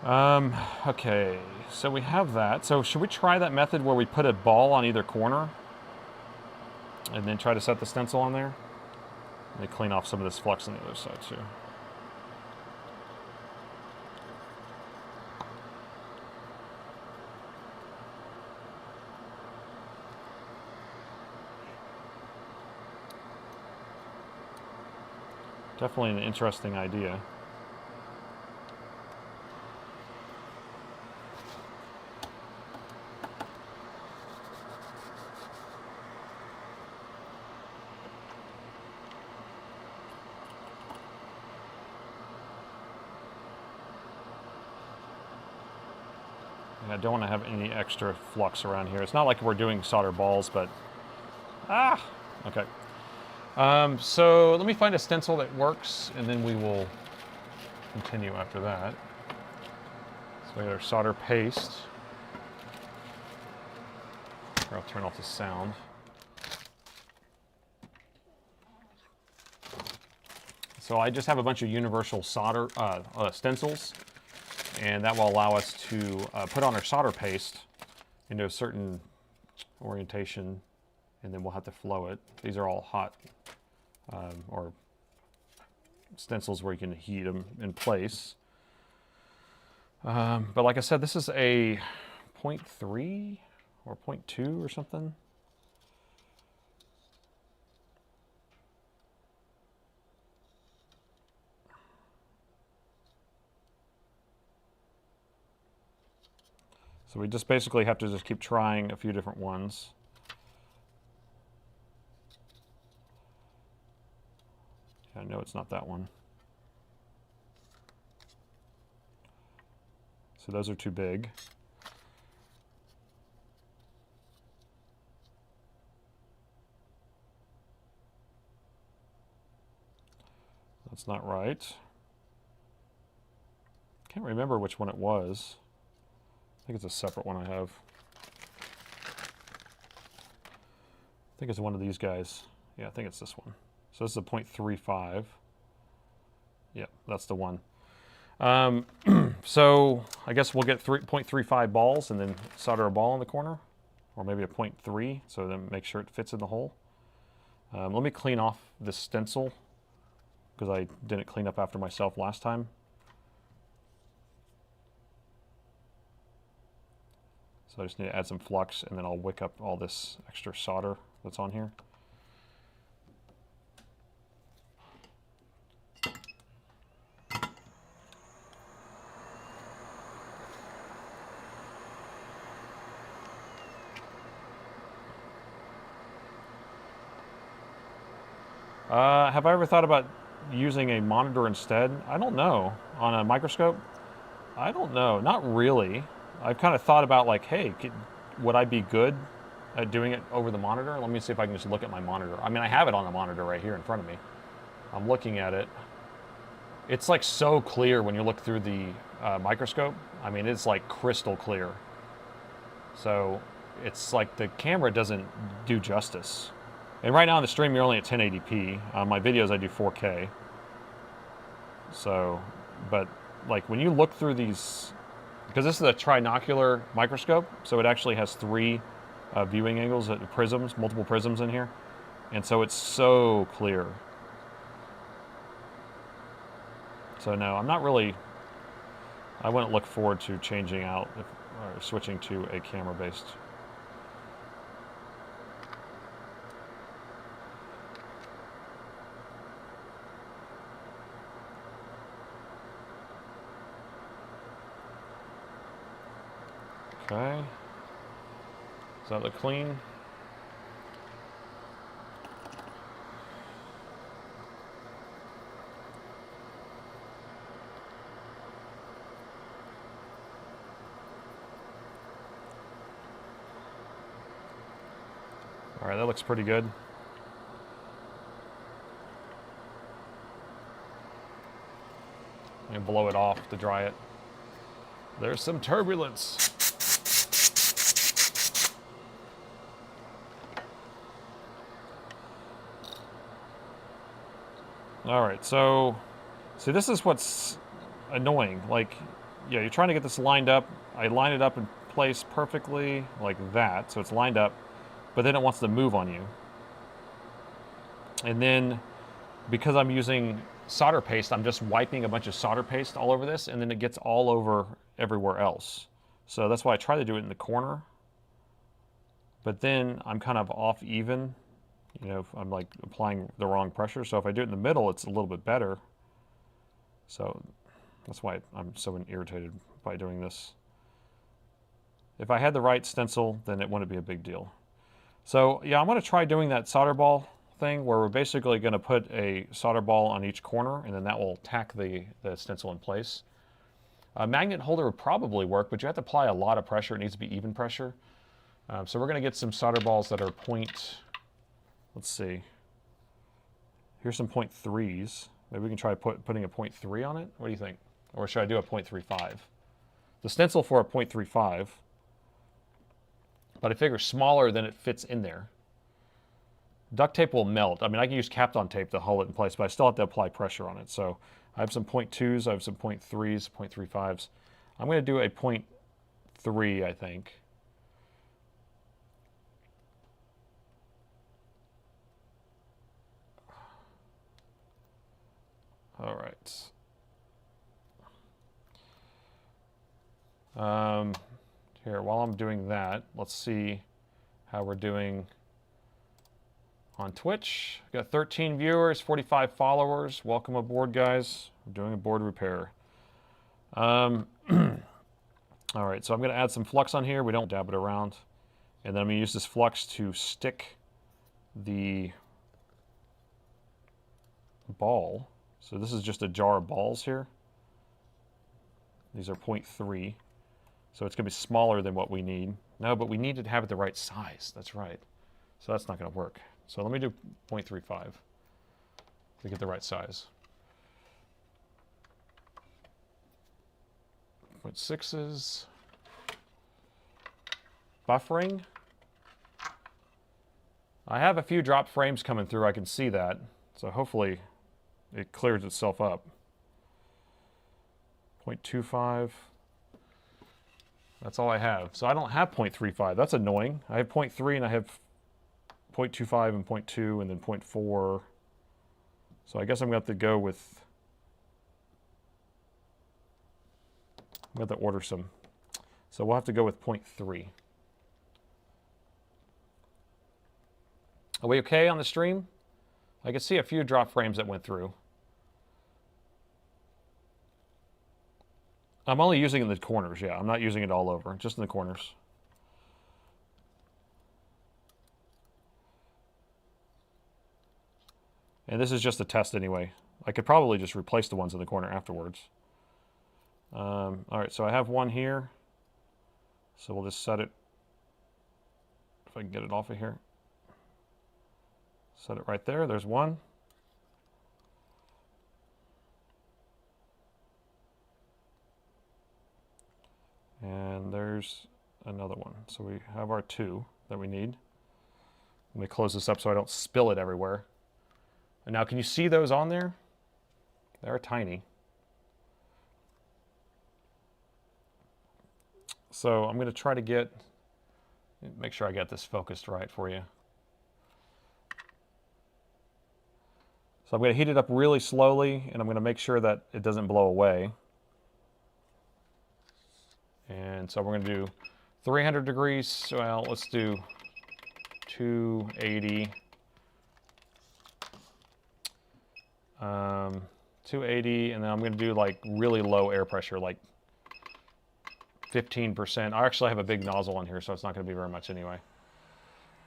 Okay, so we have that. So should we try that method where we put a ball on either corner and then try to set the stencil on there? Let me clean off some of this flux on the other side too. Definitely an interesting idea. And I don't want to have any extra flux around here. It's not like we're doing solder balls, but okay. So let me find a stencil that works, and then we will continue after that. So we got our solder paste. I'll turn off the sound. So I just have a bunch of universal solder stencils, and that will allow us to put on our solder paste into a certain orientation, and then we'll have to flow it. These are all hot or stencils where you can heat them in place. But like I said, this is a 0.3 or 0.2 or something. So we just basically have to just keep trying a few different ones. I know it's not that one. So those are too big. That's not right. Can't remember which one it was. I think it's a separate one I have. I think it's one of these guys. Yeah, I think it's this one. So this is a 0.35. Yep, that's the one. So I guess we'll get 0.35 balls and then solder a ball in the corner. or maybe a 0.3, so then make sure it fits in the hole. Let me clean off this stencil because I didn't clean up after myself last time. So I just need to add some flux, and then I'll wick up all this extra solder that's on here. Have I ever thought about using a monitor instead? I don't know. On a microscope? I don't know. Not really. I've kind of thought about like, hey, would I be good at doing it over the monitor? Let me see if I can just look at my monitor. I mean, I have it on the monitor right here in front of me. I'm looking at it. It's like so clear when you look through the microscope. I mean, it's like crystal clear. So it's like the camera doesn't do justice. And right now on the stream, you're only at 1080p. On my videos, I do 4K. So, but like when you look through these, because this is a trinocular microscope, so it actually has 3 viewing angles, prisms, multiple prisms in here. And so it's so clear. So no, I'm not really, I wouldn't look forward to changing out or switching to a camera-based. Okay. Does that look clean? All right, that looks pretty good. And blow it off to dry it. There's some turbulence. All right, so see, this is what's annoying. Like, yeah, you're trying to get this lined up. I line it up in place perfectly like that, so it's lined up, but then it wants to move on you. And then because I'm using solder paste, I'm just wiping a bunch of solder paste all over this, and then it gets all over everywhere else. So that's why I try to do it in the corner, but then I'm kind of off even. You know, I'm like applying the wrong pressure. So if I do it in the middle, it's a little bit better. So that's why I'm so irritated by doing this. If I had the right stencil, then it wouldn't be a big deal. So yeah, I'm going to try doing that solder ball thing where we're basically going to put a solder ball on each corner, and then that will tack the stencil in place. A magnet holder would probably work, but you have to apply a lot of pressure. It needs to be even pressure. So we're going to get some solder balls that are let's see. Here's some 0.3s. Maybe we can try putting a 0.3 on it. What do you think? Or should I do a 0.35? The stencil for a 0.35, but I figure smaller than it fits in there. Duct tape will melt. I mean, I can use Kapton tape to hold it in place, but I still have to apply pressure on it. So I have some 0.2s, I have some 0.3s, 0.35s. I'm going to do a 0.3, I think. All right. Here, while I'm doing that, let's see how we're doing on Twitch. We've got 13 viewers, 45 followers. Welcome aboard, guys. We're doing a board repair. All right, so I'm going to add some flux on here. We don't dab it around. And then I'm going to use this flux to stick the ball. So this is just a jar of balls here. These are 0.3. So it's going to be smaller than what we need. No, but we need to have it the right size. That's right. So that's not going to work. So let me do 0.35 to get the right size. 0.6s. Buffering. I have a few drop frames coming through. I can see that. So hopefully it clears itself up. 0.25. That's all I have. So I don't have 0.35. That's annoying. I have 0.3 and I have 0.25 and 0.2 and then 0.4. So I guess I'm going to have to go with, I'm going to have to order some. So we'll have to go with 0.3. Are we okay on the stream? I can see a few drop frames that went through. I'm only using it in the corners, yeah. I'm not using it all over, just in the corners. And this is just a test anyway. I could probably just replace the ones in the corner afterwards. All right, so I have one here. So we'll just set it, if I can get it off of here. Set it right there, there's one. And there's another one. So we have our two that we need. Let me close this up so I don't spill it everywhere. And now can you see those on there? They're tiny. So I'm going to try to make sure I get this focused right for you. So I'm going to heat it up really slowly, and I'm going to make sure that it doesn't blow away. And so we're going to do 300 degrees. Well, let's do 280. 280, and then I'm going to do like really low air pressure, like 15%. I actually have a big nozzle on here, so it's not going to be very much anyway.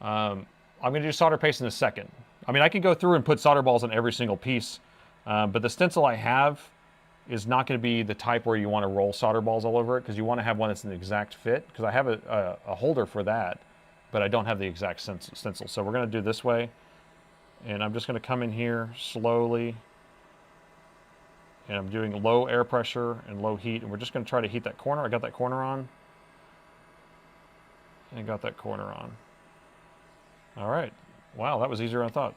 I'm going to do solder paste in a second. I mean, I could go through and put solder balls on every single piece, but the stencil I have is not going to be the type where you want to roll solder balls all over it, because you want to have one that's an exact fit, because I have a holder for that, but I don't have the exact stencil. So we're going to do this way, and I'm just going to come in here slowly, and I'm doing low air pressure and low heat, and we're just going to try to heat that corner. I got that corner on, and got that corner on. All right. Wow, that was easier than I thought.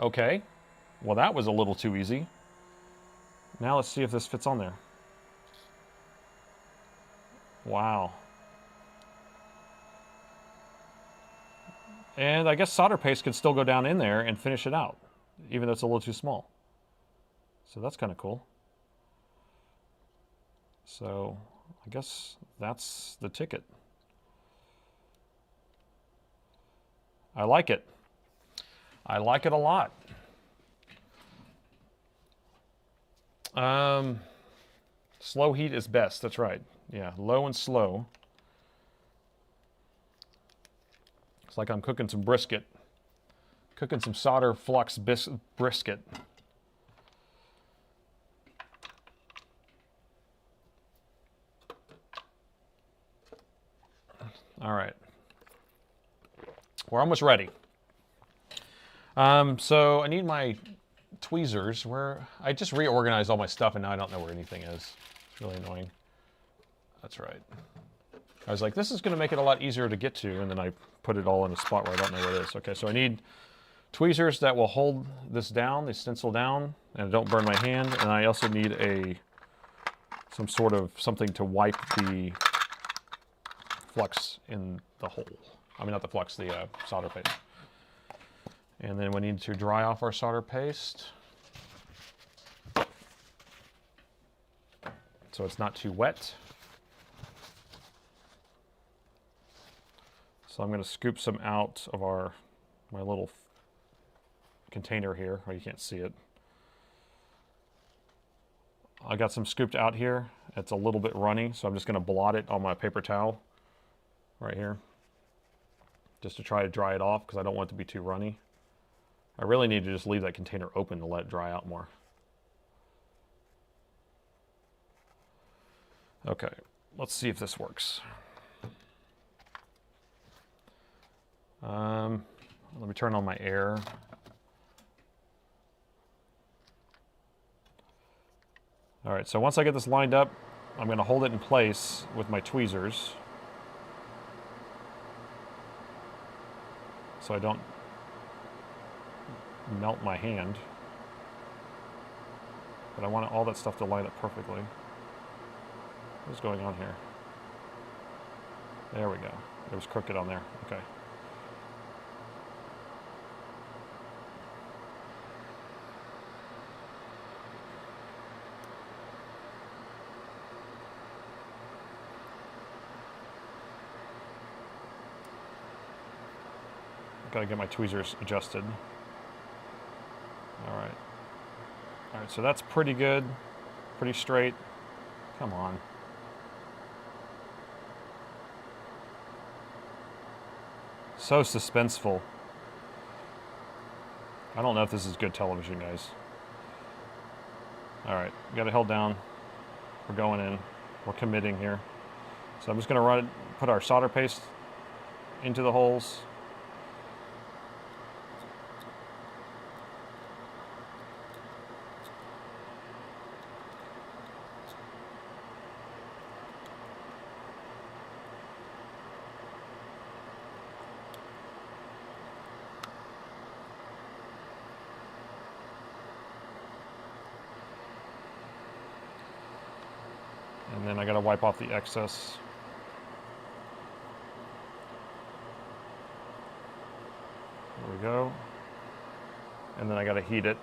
Okay. Well, that was a little too easy. Now let's see if this fits on there. Wow. And I guess solder paste could still go down in there and finish it out, even though it's a little too small. So that's kind of cool. So I guess that's the ticket. I like it. I like it a lot. Slow heat is best, that's right. Yeah, low and slow. It's like I'm cooking some brisket. Cooking some solder flux brisket. All right. We're almost ready. So I need my tweezers. I just reorganized all my stuff and now I don't know where anything is. It's really annoying. That's right. I was like, this is going to make it a lot easier to get to, and then I put it all in a spot where I don't know where it is. Okay, so I need tweezers that will hold this down, the stencil down, and don't burn my hand. And I also need some sort of something to wipe the flux in the hole. I mean, not the flux, the solder paste. And then we need to dry off our solder paste, so it's not too wet. So I'm going to scoop some out of my little container here. Oh, you can't see it. I got some scooped out here. It's a little bit runny, so I'm just going to blot it on my paper towel right here, just to try to dry it off, because I don't want it to be too runny. I really need to just leave that container open to let it dry out more. Okay, let's see if this works. Let me turn on my air. All right, so once I get this lined up, I'm going to hold it in place with my tweezers so I don't melt my hand. But I want all that stuff to line up perfectly. What's going on here? There we go. It was crooked on there. Okay. Gotta get my tweezers adjusted. All right. All right, so that's pretty good. Pretty straight. Come on. So suspenseful. I don't know if this is good television, guys. All right, got it held down. We're going in. We're committing here. So I'm just gonna put our solder paste into the holes. And then I gotta wipe off the excess. There we go. And then I gotta heat it.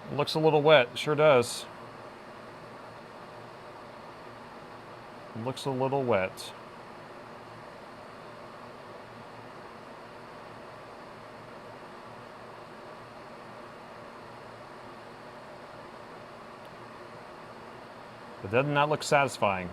It looks a little wet, sure does. It looks a little wet. It does not look satisfying.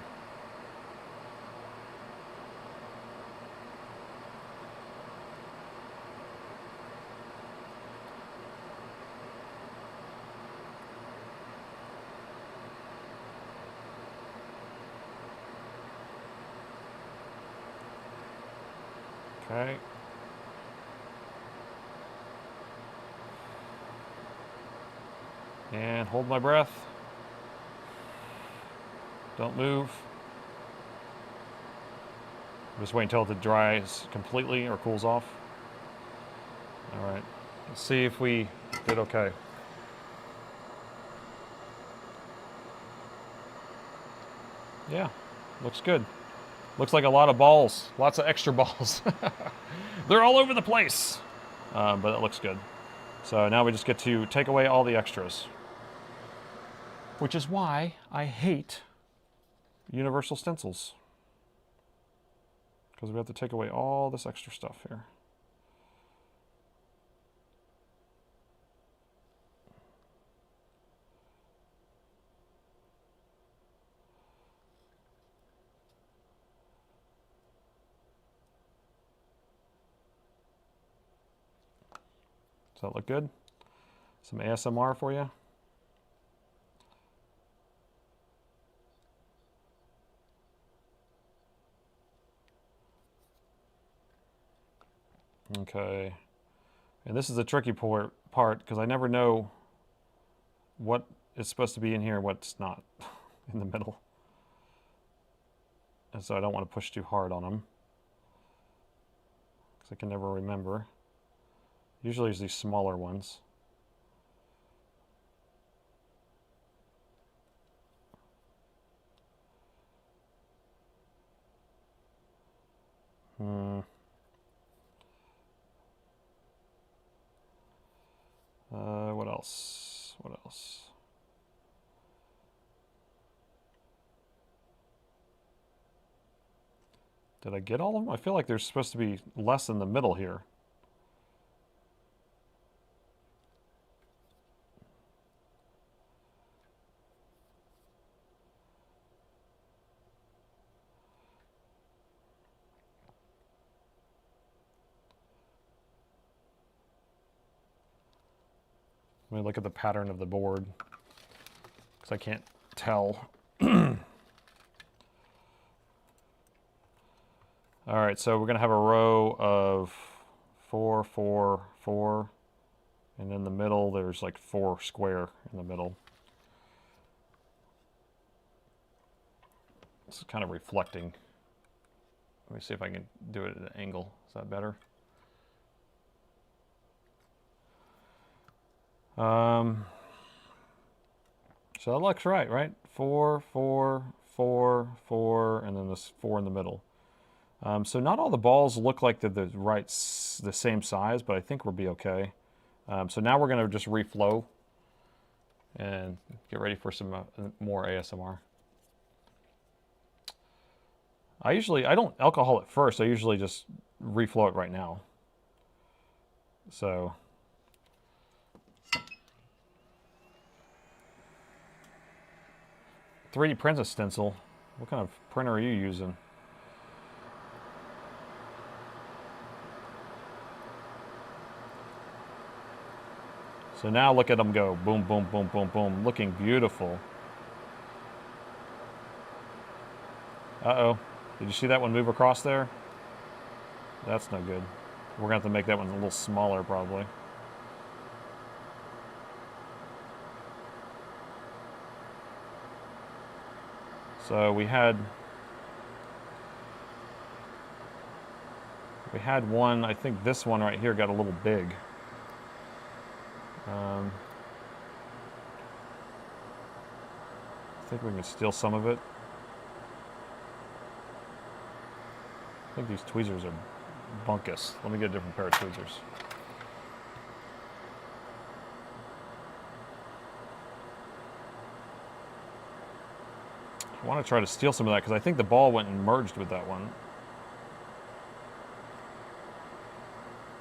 Okay. And hold my breath. Don't move. Just wait until it dries completely or cools off. All right, let's see if we did okay. Yeah, looks good. Looks like a lot of balls, lots of extra balls. They're all over the place, but it looks good. So now we just get to take away all the extras, which is why I hate universal stencils, because we have to take away all this extra stuff here. Does that look good? Some ASMR for you. Okay, and this is the tricky part because I never know what is supposed to be in here and what's not in the middle. And so I don't want to push too hard on them because I can never remember. Usually it's these smaller ones. What else? What else? Did I get all of them? I feel like there's supposed to be less in the middle here. Let me look at the pattern of the board because I can't tell. All right, so we're going to have a row of 4, 4, 4, and in the middle there's like 4 square in the middle. It's kind of reflecting Let me see if I can do it at an angle. Is that better? So that looks right? 4, 4, 4, 4, and then this 4 in the middle. So not all the balls look like they're the same size, but I think we'll be okay. So now we're going to just reflow and get ready for some more ASMR. I don't alcohol it first. I usually just reflow it right now. So 3D print a stencil. What kind of printer are you using? So now look at them go. Boom, boom, boom, boom, boom. Looking beautiful. Uh-oh. Did you see that one move across there? That's no good. We're going to have to make that one a little smaller probably. So we had one, I think this one right here got a little big. I think we can steal some of it. I think these tweezers are bunkus. Let me get a different pair of tweezers. I want to try to steal some of that because I think the ball went and merged with that one.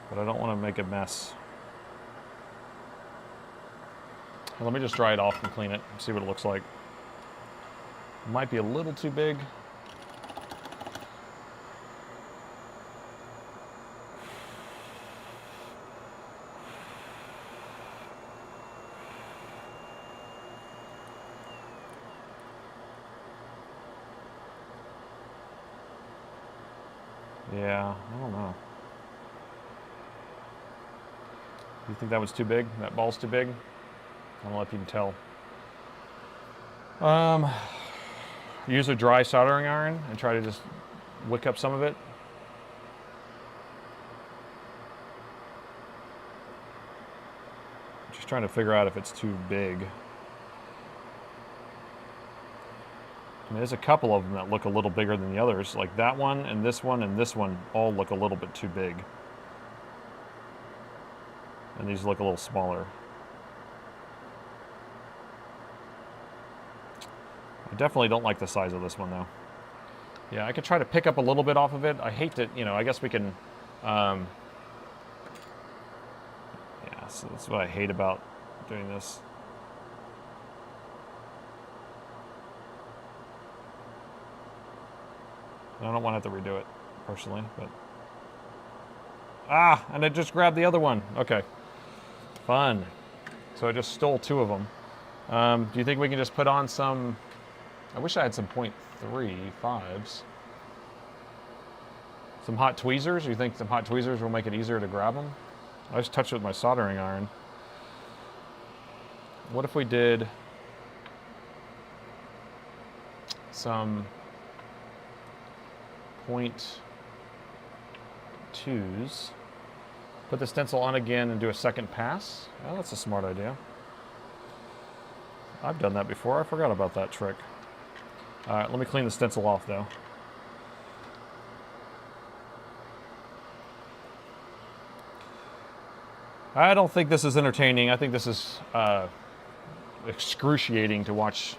But I don't want to make a mess. Well, let me just dry it off and clean it and see what it looks like. It might be a little too big. Yeah, I don't know. You think that was too big? That ball's too big? I don't know if you can tell. Use a dry soldering iron and try to just wick up some of it. Just trying to figure out if it's too big. I mean, there's a couple of them that look a little bigger than the others. Like that one and this one all look a little bit too big. And these look a little smaller. I definitely don't like the size of this one though. Yeah, I could try to pick up a little bit off of it. I hate to, I guess we can, yeah, so that's what I hate about doing this. I don't want to have to redo it, personally, but... Ah, and I just grabbed the other one. Okay. Fun. So I just stole 2 of them. Do you think we can just put on some... I wish I had some .35s. Some hot tweezers? You think some hot tweezers will make it easier to grab them? I just touched it with my soldering iron. What if we did some .2s? Put the stencil on again and do a second pass? Well, that's a smart idea. I've done that before. I forgot about that trick. All right, let me clean the stencil off, though. I don't think this is entertaining. I think this is excruciating to watch.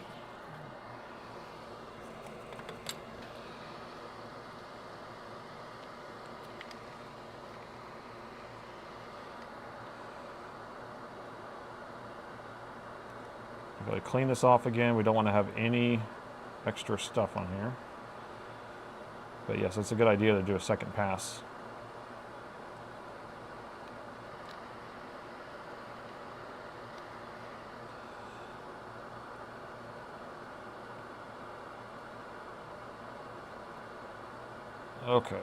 I've got to clean this off again. We don't want to have any extra stuff on here. But yes, it's a good idea to do a second pass. Okay.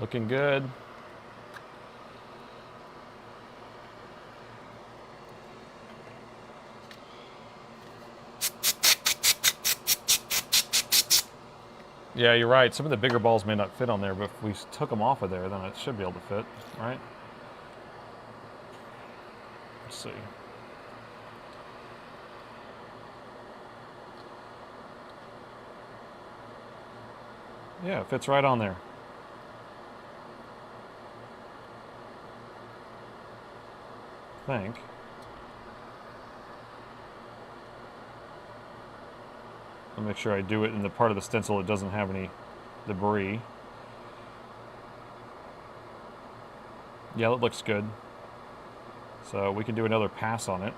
Looking good. Yeah, you're right. Some of the bigger balls may not fit on there, but if we took them off of there, then it should be able to fit, right? Let's see. Yeah, it fits right on there. I think. I'll make sure I do it in the part of the stencil that doesn't have any debris. Yeah, that looks good. So we can do another pass on it.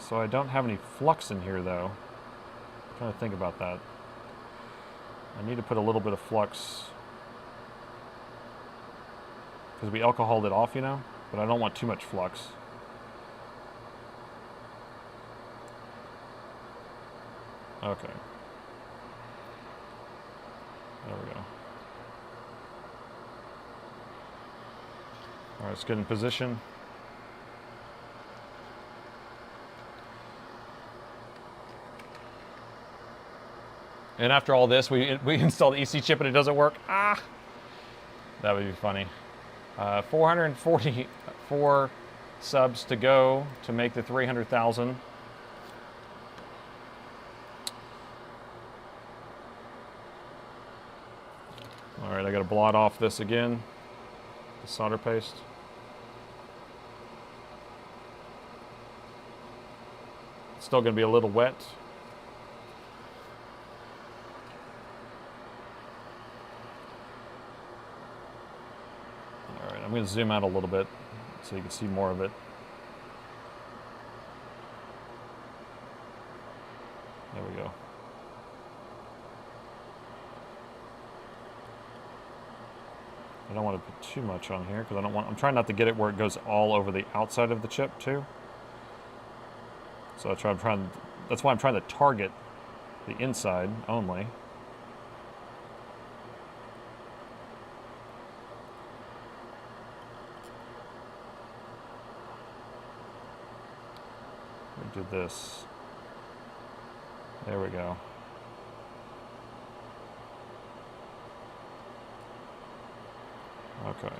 So I don't have any flux in here though. I'm trying to think about that. I need to put a little bit of flux because we alcoholed it off, you know, but I don't want too much flux. Okay. There we go. All right, let's get in position. And after all this, we install the EC chip and it doesn't work. Ah, that would be funny. 444 subs to go to make the 300,000. All right, I got to blot off this again, the solder paste. It's still going to be a little wet. All right, I'm going to zoom out a little bit so you can see more of it. There we go. I don't want to put too much on here because I don't want. I'm trying not to get it where it goes all over the outside of the chip too. So that's why I'm trying to target the inside only. We did this. There we go. Okay.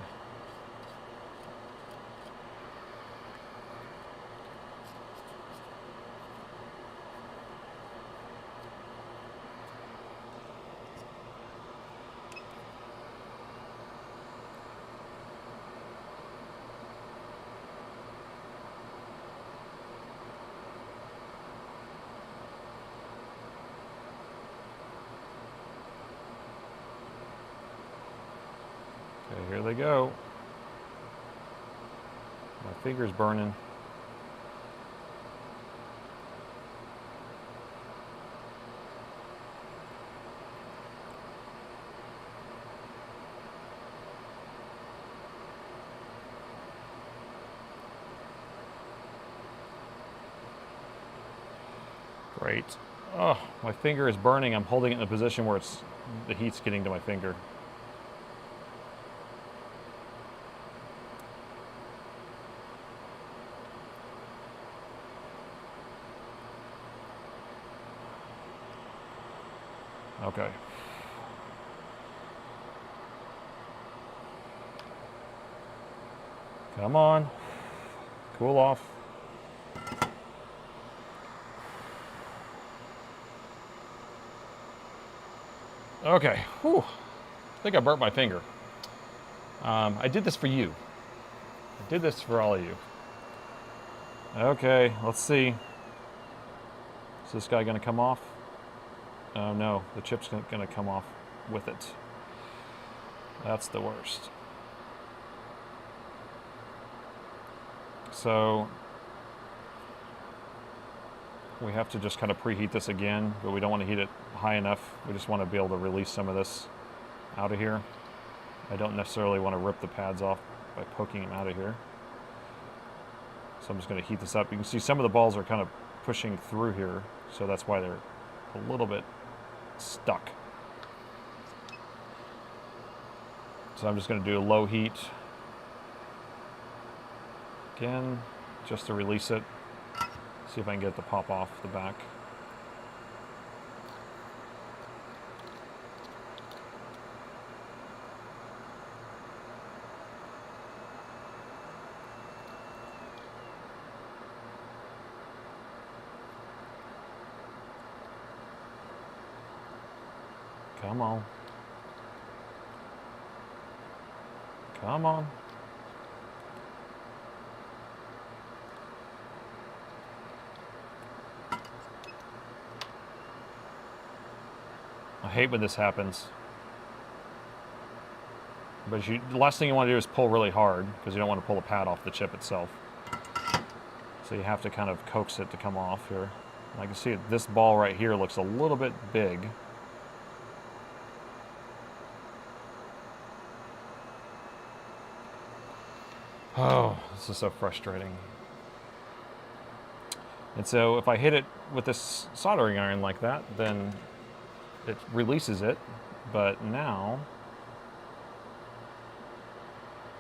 Okay, here they go. My finger's burning. Great. Oh, my finger is burning. I'm holding it in a position where the heat's getting to my finger. Okay. Come on. Cool off. Okay. Whew. I think I burnt my finger. I did this for you. I did this for all of you. Okay, let's see. Is this guy going to come off? Oh no, the chip's going to come off with it. That's the worst. So we have to just kind of preheat this again, but we don't want to heat it high enough. We just want to be able to release some of this out of here. I don't necessarily want to rip the pads off by poking them out of here. So I'm just going to heat this up. You can see some of the balls are kind of pushing through here, so that's why they're a little bit stuck. So I'm just going to do a low heat again, just to release it. See if I can get it to pop off the back. Come on. Come on. I hate when this happens. But the last thing you want to do is pull really hard, because you don't want to pull the pad off the chip itself. So you have to kind of coax it to come off here. And I can see this ball right here looks a little bit big. Oh, this is so frustrating. And so if I hit it with this soldering iron like that, then it releases it. But now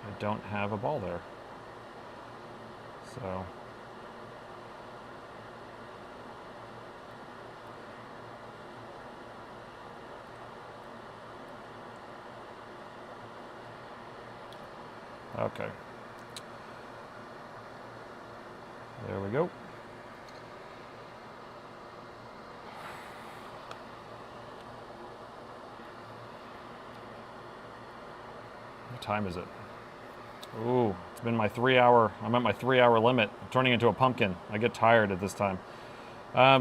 I don't have a ball there. So okay. There we go. What time is it? Ooh, it's been my 3 hour, I'm at my 3 hour limit. I'm turning into a pumpkin. I get tired at this time.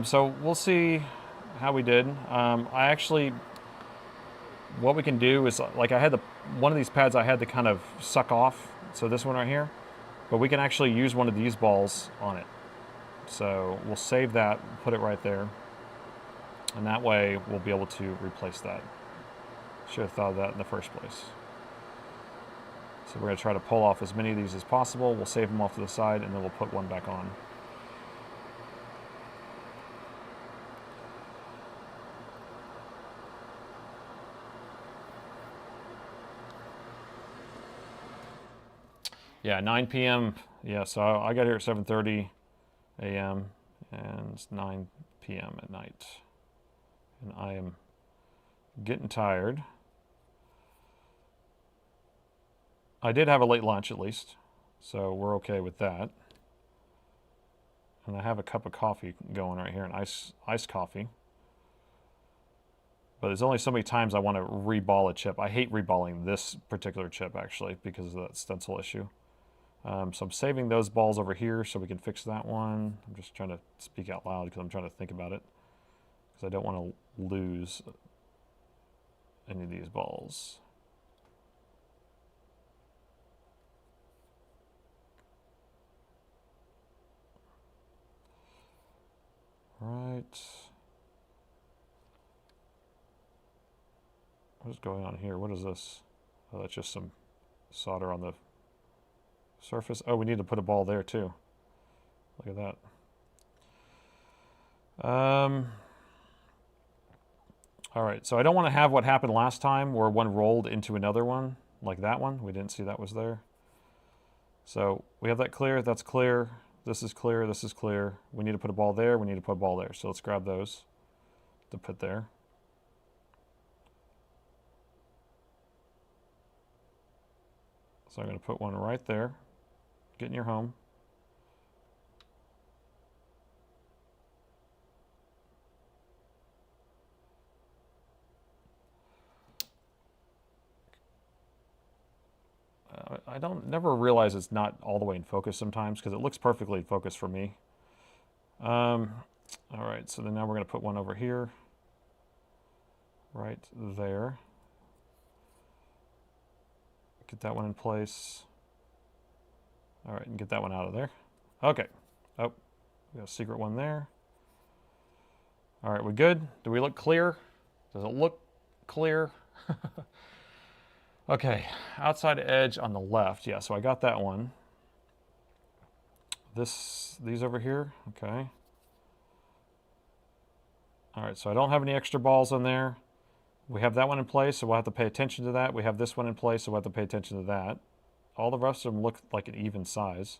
So we'll see how we did. I actually, what we can do is, like I had one of these pads I had to kind of suck off. So this one right here. But we can actually use one of these balls on it. So we'll save that, put it right there. And that way we'll be able to replace that. Should have thought of that in the first place. So we're going to try to pull off as many of these as possible. We'll save them off to the side, and then we'll put one back on. Yeah, 9 p.m. Yeah, so I got here at 7:30 a.m. and it's 9 p.m. at night. And I am getting tired. I did have a late lunch at least, so we're okay with that. And I have a cup of coffee going right here, an iced coffee. But there's only so many times I want to reball a chip. I hate reballing this particular chip actually because of that stencil issue. So I'm saving those balls over here so we can fix that one. I'm just trying to speak out loud because I'm trying to think about it. Because I don't want to lose any of these balls. Right. What is going on here? What is this? Oh, that's just some solder on the surface. Oh, we need to put a ball there too. Look at that. All right, so I don't want to have what happened last time where one rolled into another one, like that one. We didn't see that was there. So we have that clear, that's clear. This is clear, this is clear. We need to put a ball there, we need to put a ball there. So let's grab those to put there. So I'm going to put one right there. Get in your home. I never realize it's not all the way in focus sometimes because it looks perfectly in focus for me. All right, so then now we're going to put one over here, right there. Get that one in place. All right, and get that one out of there. Okay. Oh, we got a secret one there. All right, we good? Do we look clear? Does it look clear? Okay, outside edge on the left. Yeah, so I got that one. These over here, okay. All right, so I don't have any extra balls on there. We have that one in place, so we'll have to pay attention to that. We have this one in place, so we'll have to pay attention to that. All the rest of them look like an even size.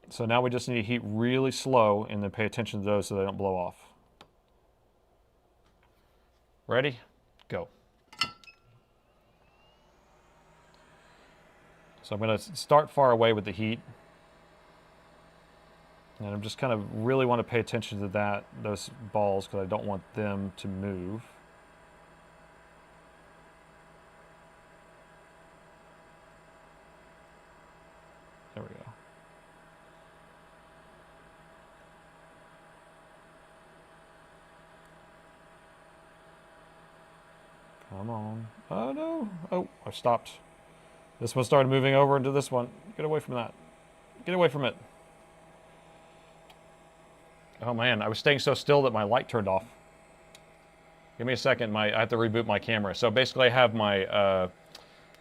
So now we just need to heat really slow and then pay attention to those so they don't blow off. Ready? Go. So I'm going to start far away with the heat. And I'm just kind of really want to pay attention to those balls because I don't want them to move. There we go. Come on. Oh no. Oh, I stopped. This one started moving over into this one. Get away from that. Get away from it. Oh man, I was staying so still that my light turned off. Give me a second, I have to reboot my camera. So basically I have my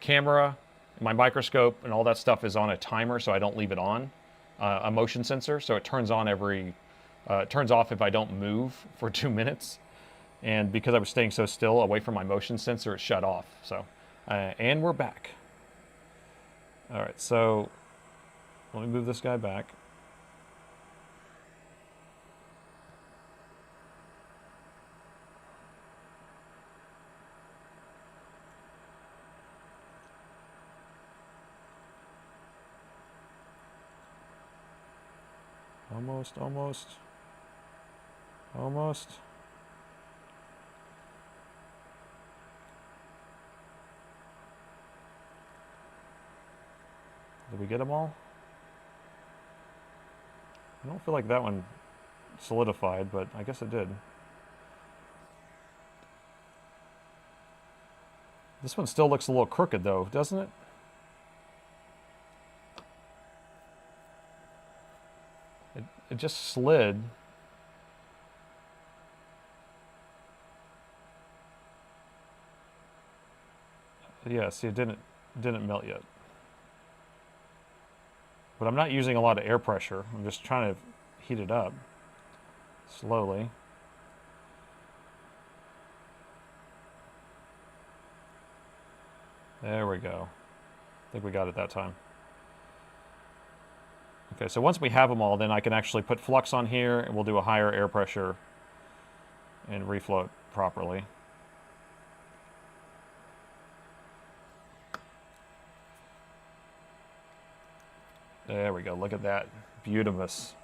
camera, my microscope, and all that stuff is on a timer so I don't leave it on. A motion sensor, so it turns on it turns off if I don't move for 2 minutes. And because I was staying so still away from my motion sensor, it shut off. So, and we're back. All right, so let me move this guy back. Almost, almost, almost. Did we get them all? I don't feel like that one solidified, but I guess it did. This one still looks a little crooked though, doesn't it? It just slid. Yeah, see, it didn't melt yet. But I'm not using a lot of air pressure. I'm just trying to heat it up slowly. There we go. I think we got it that time. Okay, so once we have them all, then I can actually put flux on here and we'll do a higher air pressure and reflow it properly. There we go, look at that. Beautimous.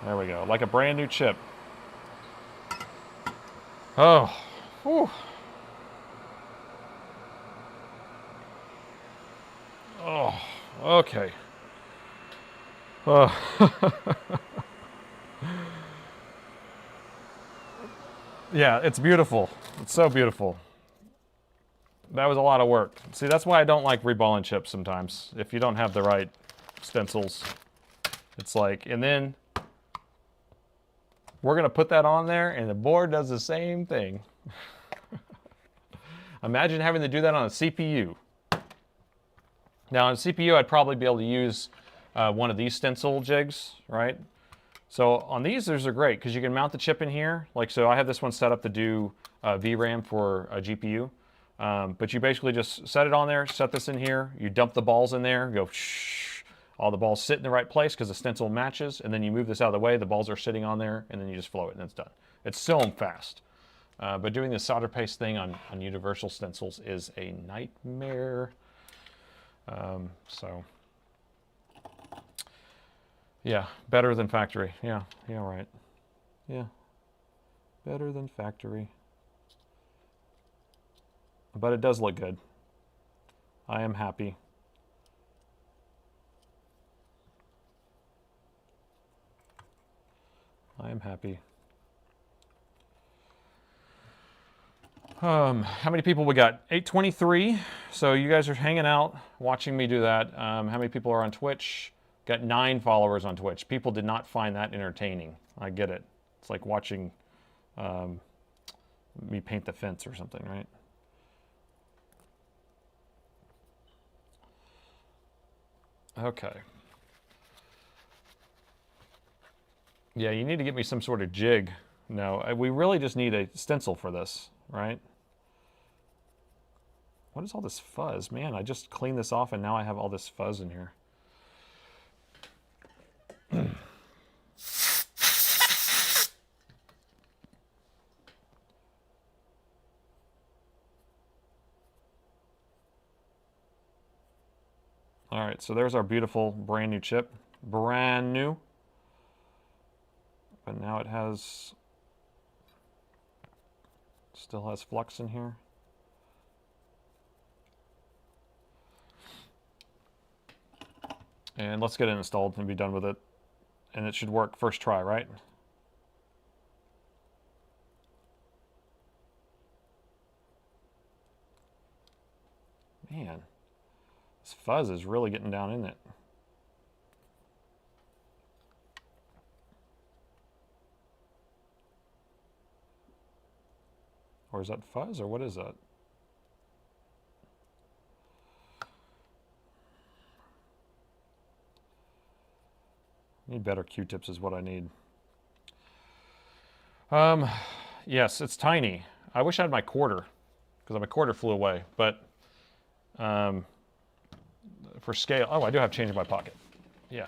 There we go, like a brand new chip. Oh, whew. Oh, okay. Oh. Yeah, it's beautiful. It's so beautiful. That was a lot of work. See, that's why I don't like reballing chips sometimes. If you don't have the right stencils, it's like, and then we're going to put that on there and the board does the same thing. Imagine having to do that on a CPU. Now on a CPU, I'd probably be able to use one of these stencil jigs, right? So on these are great because you can mount the chip in here. Like, so I have this one set up to do VRAM for a GPU. But you basically just set it on there, set this in here, you dump the balls in there, go shh, all the balls sit in the right place because the stencil matches, and then you move this out of the way, the balls are sitting on there, and then you just flow it and it's done. It's so fast. But doing this solder paste thing on universal stencils is a nightmare. So, yeah, better than factory. Yeah, right. Yeah, better than factory. But it does look good. I am happy. I am happy. How many people we got? 823. So you guys are hanging out, watching me do that. How many people are on Twitch? Got 9 followers on Twitch. People did not find that entertaining. I get it. It's like watching me paint the fence or something, right? Okay. Yeah, you need to get me some sort of jig. No, we really just need a stencil for this, right? What is all this fuzz? Man, I just cleaned this off and now I have all this fuzz in here. All right, so there's our beautiful brand new chip. Brand new. But now it has, still has flux in here. And let's get it installed and be done with it. And it should work first try, right? Man, this fuzz is really getting down in it. Or is that fuzz, or what is that? Need better Q-tips is what I need. Yes, it's tiny. I wish I had my quarter, because my quarter flew away. But for scale, oh, I do have change in my pocket. Yeah.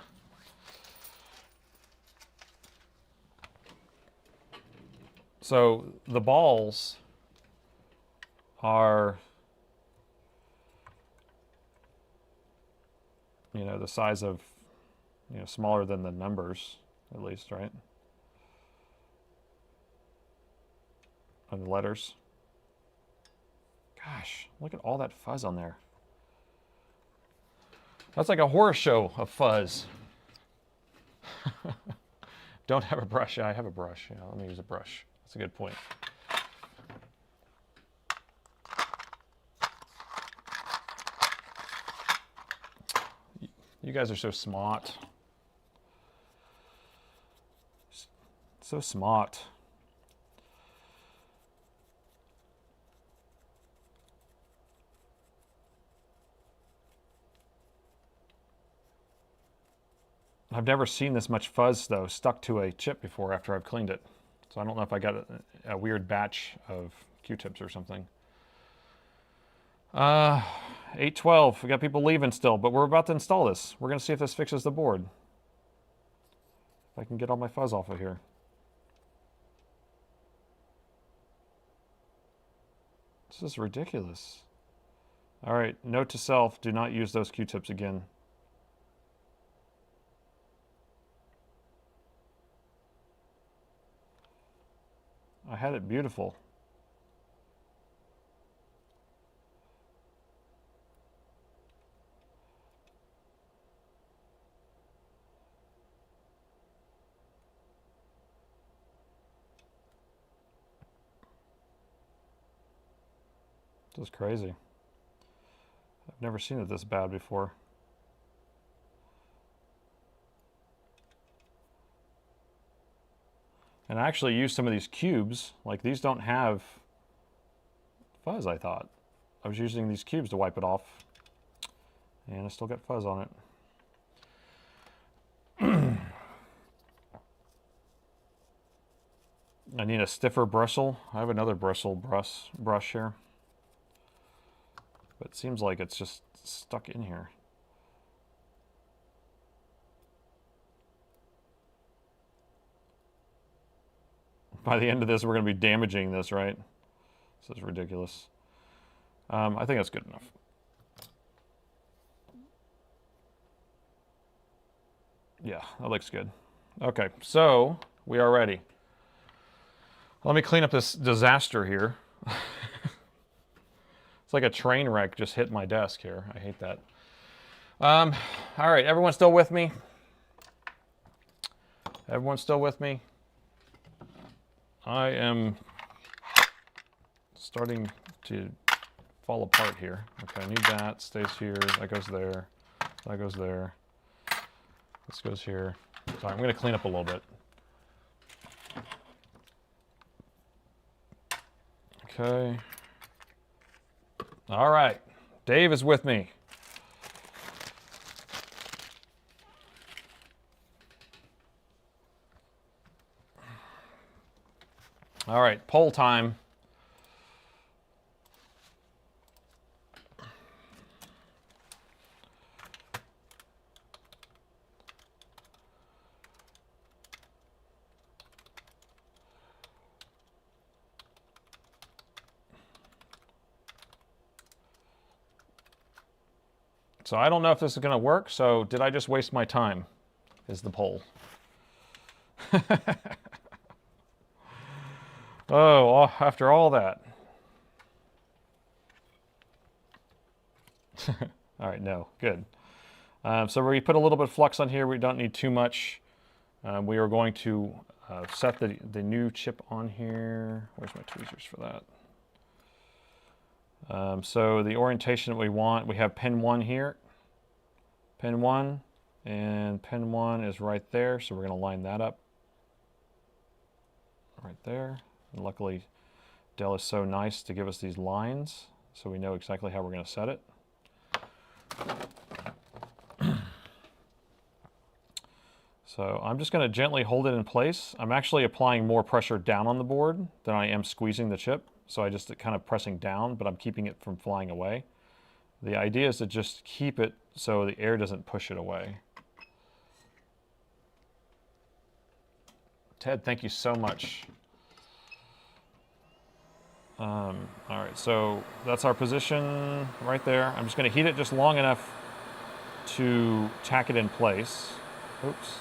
So the balls are, you know, the size of, you know, smaller than the numbers, at least, right? And the letters. Gosh, look at all that fuzz on there. That's like a horror show of fuzz. Don't have a brush. I have a brush. Yeah, let me use a brush. That's a good point. You guys are so smart. So smart. I've never seen this much fuzz, though, stuck to a chip before after I've cleaned it. So I don't know if I got a weird batch of Q-tips or something. 812. We got people leaving still, but we're about to install this. We're going to see if this fixes the board. If I can get all my fuzz off of here. This is ridiculous. All right, note to self, do not use those Q-tips again. I had it beautiful. This is crazy. I've never seen it this bad before. And I actually used some of these cubes. Like, these don't have fuzz, I thought. I was using these cubes to wipe it off. And I still got fuzz on it. I need a stiffer bristle. I have another bristle brush here. But it seems like it's just stuck in here. By the end of this, we're going to be damaging this, right? This is ridiculous. I think that's good enough. Yeah, that looks good. Okay, so we are ready. Let me clean up this disaster here. It's like a train wreck just hit my desk here. I hate that. All right, everyone still with me? Everyone still with me? I am starting to fall apart here. Okay, I need that. Stays here. That goes there. That goes there. This goes here. Sorry, I'm going to clean up a little bit. Okay. All right. Dave is with me. All right, poll time. So I don't know if this is going to work, so did I just waste my time, is the poll. Oh, after all that. All right, no, good. So we put a little bit of flux on here. We don't need too much. We are going to set the new chip on here. Where's my tweezers for that? So the orientation that we want, we have pin 1 here. Pin 1, and pin 1 is right there, so we're going to line that up. Right there. And luckily, Dell is so nice to give us these lines, so we know exactly how we're going to set it. So I'm just going to gently hold it in place. I'm actually applying more pressure down on the board than I am squeezing the chip. So I just kind of pressing down, but I'm keeping it from flying away. The idea is to just keep it so the air doesn't push it away. Ted, thank you so much. All right, so that's our position right there. I'm just going to heat it just long enough to tack it in place. Oops.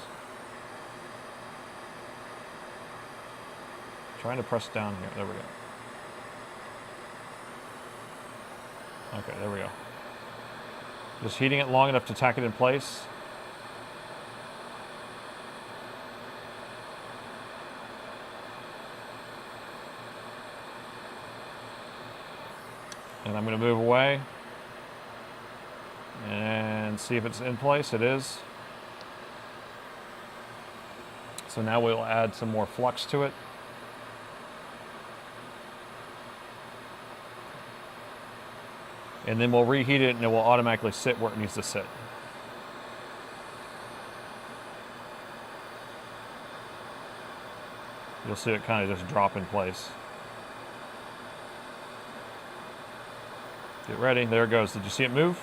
Trying to press down here. There we go. Okay, there we go. Just heating it long enough to tack it in place. And I'm going to move away and see if it's in place. It is. So now we'll add some more flux to it. And then we'll reheat it and it will automatically sit where it needs to sit. You'll see it kind of just drop in place. Get ready, there it goes. Did you see it move?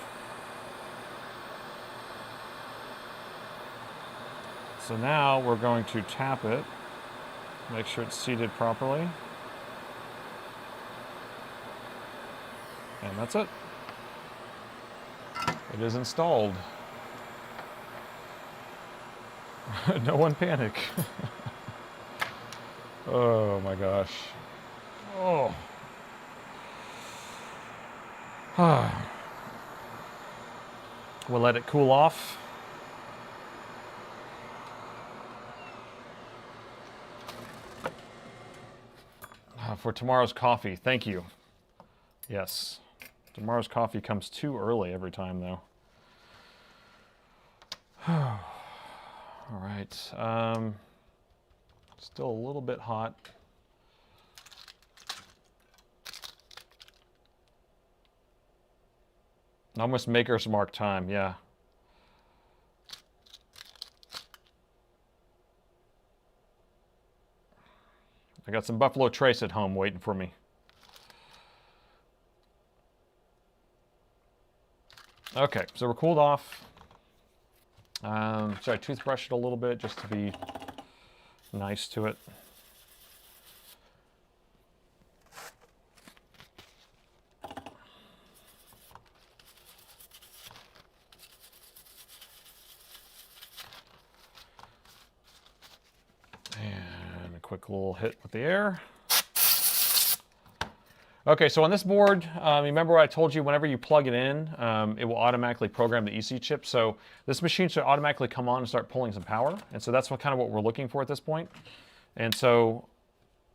So now we're going to tap it, make sure it's seated properly. And that's it. It is installed. No one panic. Oh my gosh. Oh. We'll let it cool off. For tomorrow's coffee, thank you. Yes. Tomorrow's coffee comes too early every time, though. All right. Still a little bit hot. Almost Maker's Mark time, yeah. I got some Buffalo Trace at home waiting for me. Okay, so we're cooled off. Should I toothbrush it a little bit just to be nice to it? And a quick little hit with the air. Okay, so on this board, remember what I told you, whenever you plug it in, it will automatically program the EC chip. So this machine should automatically come on and start pulling some power. And so that's kind of what we're looking for at this point. And so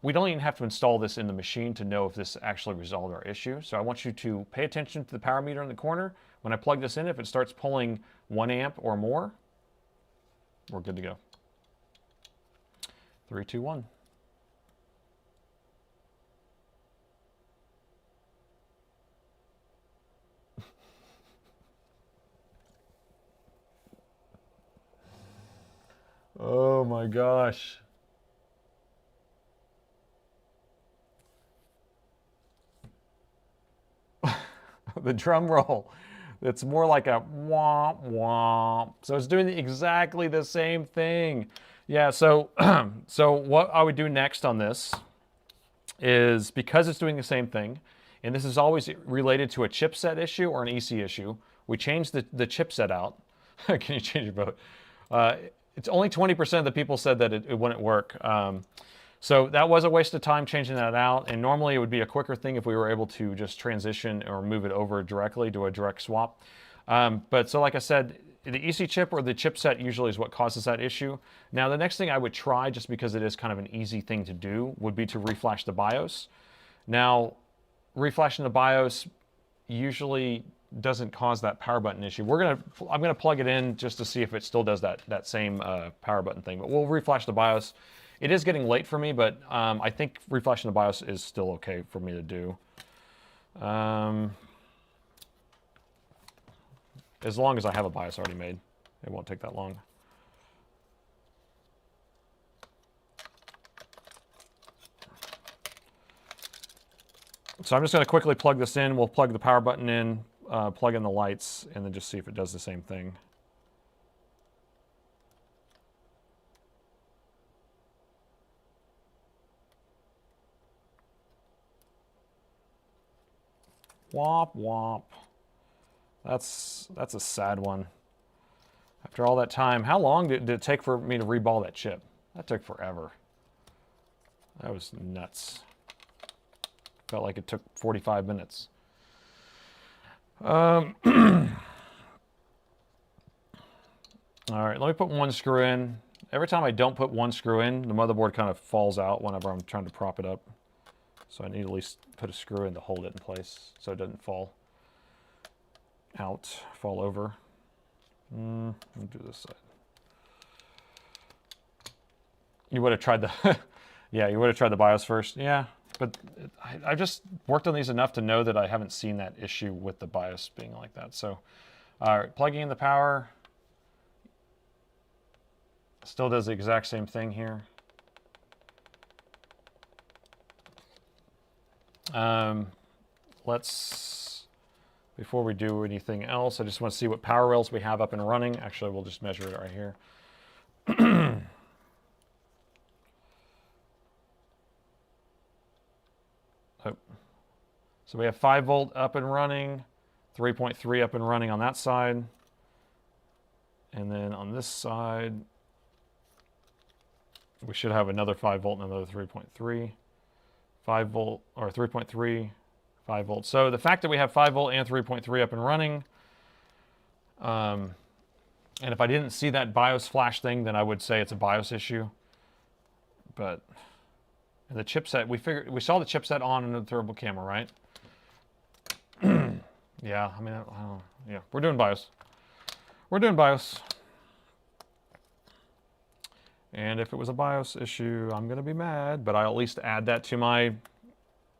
we don't even have to install this in the machine to know if this actually resolved our issue. So I want you to pay attention to the power meter in the corner. When I plug this in, if it starts pulling 1 amp or more, we're good to go. 3, 2, 1. Oh my gosh. The drum roll. It's more like a womp womp. So it's doing exactly the same thing. Yeah, so so what I would do next on this is, because it's doing the same thing, and this is always related to a chipset issue or an EC issue, we change the chipset out. Can you change your vote? It's only 20% of the people said that it wouldn't work. So that was a waste of time changing that out, and normally it would be a quicker thing if we were able to just transition or move it over directly to a direct swap. But so like I said, the EC chip or the chipset usually is what causes that issue. Now the next thing I would try, just because it is kind of an easy thing to do, would be to reflash the BIOS. Now, reflashing the BIOS usually doesn't cause that power button issue. I'm gonna plug it in just to see if it still does that same power button thing, but we'll reflash the BIOS. It is getting late for me, but I think reflashing the BIOS is still okay for me to do. As long as I have a BIOS already made, it won't take that long. So I'm just going to quickly plug this in. We'll plug the power button in, plug in the lights, and then just see if it does the same thing. Womp womp. That's a sad one. After all that time, how long did it take for me to reball that chip? That took forever. That was nuts. Felt like it took 45 minutes. All right, let me put one screw in. Every time I don't put one screw in, the motherboard kind of falls out whenever I'm trying to prop it up. So I need to at least put a screw in to hold it in place so it doesn't fall out, fall over. Let me do this side. You would have tried the, yeah, you would have tried the BIOS first. Yeah, but I've just worked on these enough to know that I haven't seen that issue with the BIOS being like that. So, all right, plugging in the power. Still does the exact same thing here. Before we do anything else, I just want to see what power rails we have up and running. Actually, we'll just measure it right here. Oh. So we have 5 volt up and running, 3.3 up and running on that side. And then on this side, we should have another 5 volt and another 3.3. 5 volt, or 3.3, 5 volts. So the fact that we have 5 volt and 3.3 up and running, and if I didn't see that BIOS flash thing, then I would say it's a BIOS issue. But the chipset, we saw the chipset on in the turbo camera, right? Yeah, I mean, I don't know. Yeah, we're doing BIOS. We're doing BIOS. And if it was a BIOS issue, I'm going to be mad, but I'll at least add that to my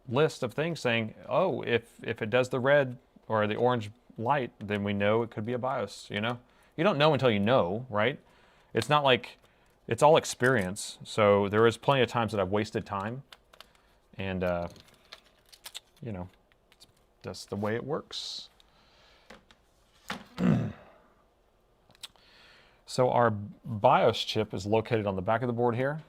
list of things saying, oh, if it does the red or the orange light, then we know it could be a BIOS, you know? You don't know until you know, right? It's not like, it's all experience. So there is plenty of times that I've wasted time. And, you know, that's the way it works. So our BIOS chip is located on the back of the board here.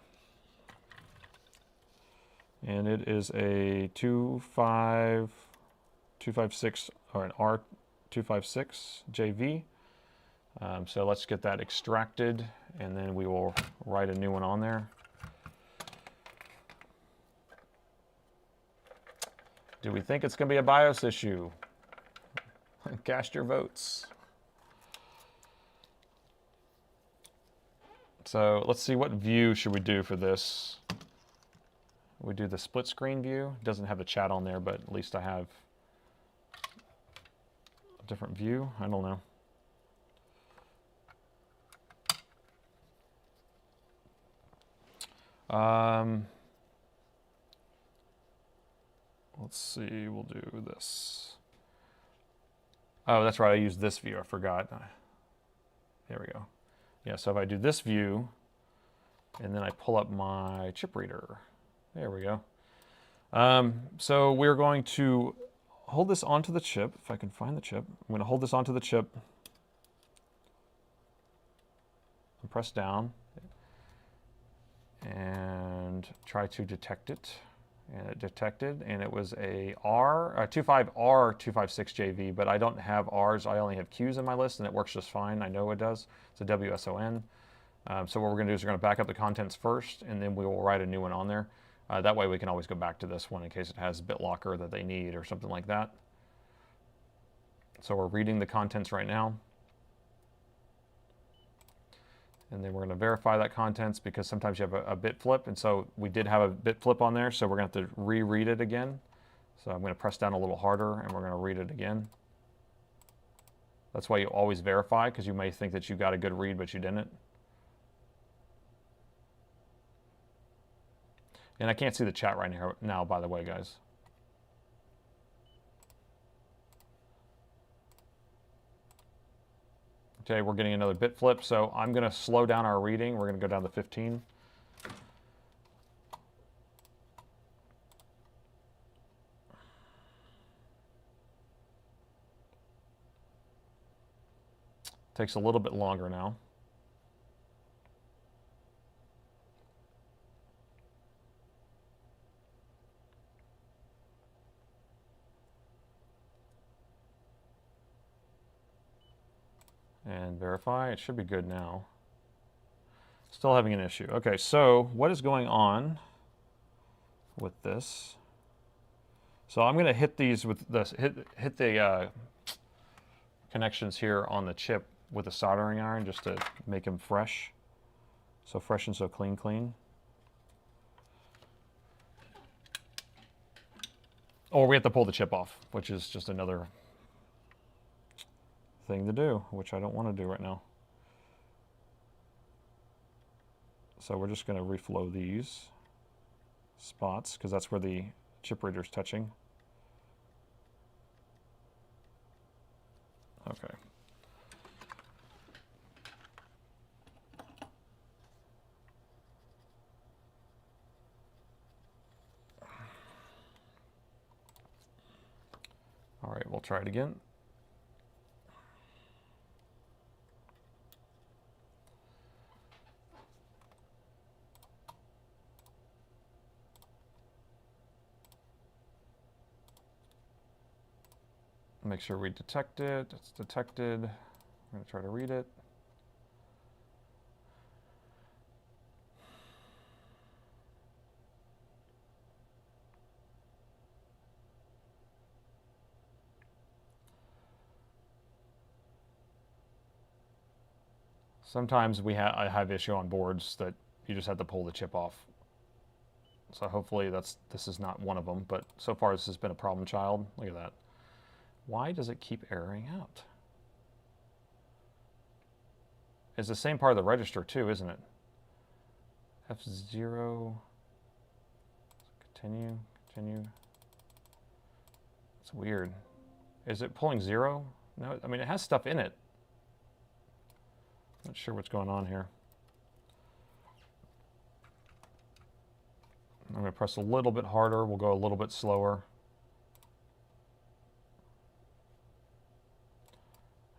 And it is a 256 or an R256 JV. So let's get that extracted and then we will write a new one on there. Do we think it's going to be a BIOS issue? Cast your votes. So let's see, what view should we do for this? We do the split screen view. It doesn't have the chat on there, but at least I have a different view. I don't know. Let's see, we'll do this. Oh, that's right, I used this view, I forgot. There we go. Yeah, so if I do this view, and then I pull up my chip reader. There we go. So we're going to hold this onto the chip, if I can find the chip. I'm going to hold this onto the chip and press down and try to detect it. And it detected, and it was a 25R256JV, but I don't have R's, I only have Q's in my list, and it works just fine. I know it does. It's a WSON. So what we're going to do is we're going to back up the contents first, and then we will write a new one on there. That way we can always go back to this one in case it has BitLocker that they need or something like that. So we're reading the contents right now. And then we're going to verify that contents because sometimes you have a bit flip. And so we did have a bit flip on there, so we're going to have to reread it again. So I'm going to press down a little harder, and we're going to read it again. That's why you always verify, because you may think that you got a good read, but you didn't. And I can't see the chat right now, by the way, guys. Okay, we're getting another bit flip, so I'm going to slow down our reading. We're going to go down to 15. Takes a little bit longer now. And verify. It should be good now. Still having an issue. Okay, so what is going on with this? So I'm going to hit these with this, hit the connections here on the chip with a soldering iron just to make them fresh. So fresh and so clean, clean. Or we have to pull the chip off, which is just another thing to do, which I don't want to do right now. So we're just going to reflow these spots because that's where the chip reader is touching. Okay. All right, we'll try it again. Make sure we detect it. It's detected. I'm going to try to read it. Sometimes I have issue on boards that you just have to pull the chip off. So hopefully this is not one of them, but so far this has been a problem child. Look at that. Why does it keep erroring out? It's the same part of the register too, isn't it? F0, continue. It's weird. Is it pulling 0? No, I mean, it has stuff in it. Not sure what's going on here. I'm going to press a little bit harder. We'll go a little bit slower.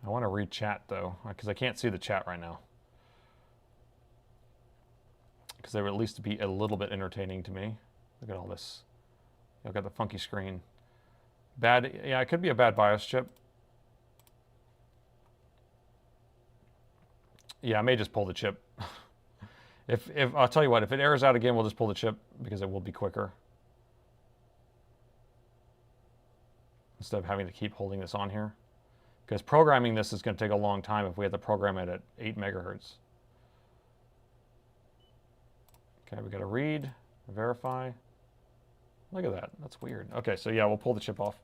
I want to read chat though, because I can't see the chat right now. Because they would at least be a little bit entertaining to me. Look at all this. I've got the funky screen. Bad, yeah, it could be a bad BIOS chip. Yeah, I may just pull the chip. If I'll tell you what, if it errors out again, we'll just pull the chip because it will be quicker. Instead of having to keep holding this on here. Because programming this is going to take a long time if we have to program it at 8 megahertz. Okay, we got to read, verify. Look at that. That's weird. Okay, so yeah, we'll pull the chip off.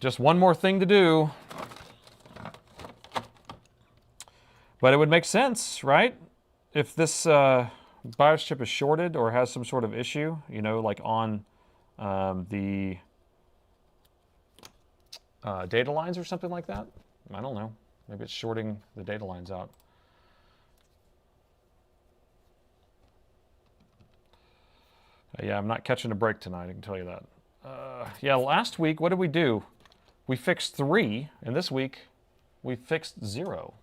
Just one more thing to do. But it would make sense, right? If this BIOS chip is shorted or has some sort of issue, you know, like on the data lines or something like that. I don't know. Maybe it's shorting the data lines out. Yeah, I'm not catching a break tonight, I can tell you that. Yeah, last week, what did we do? We fixed 3, and this week, we fixed 0.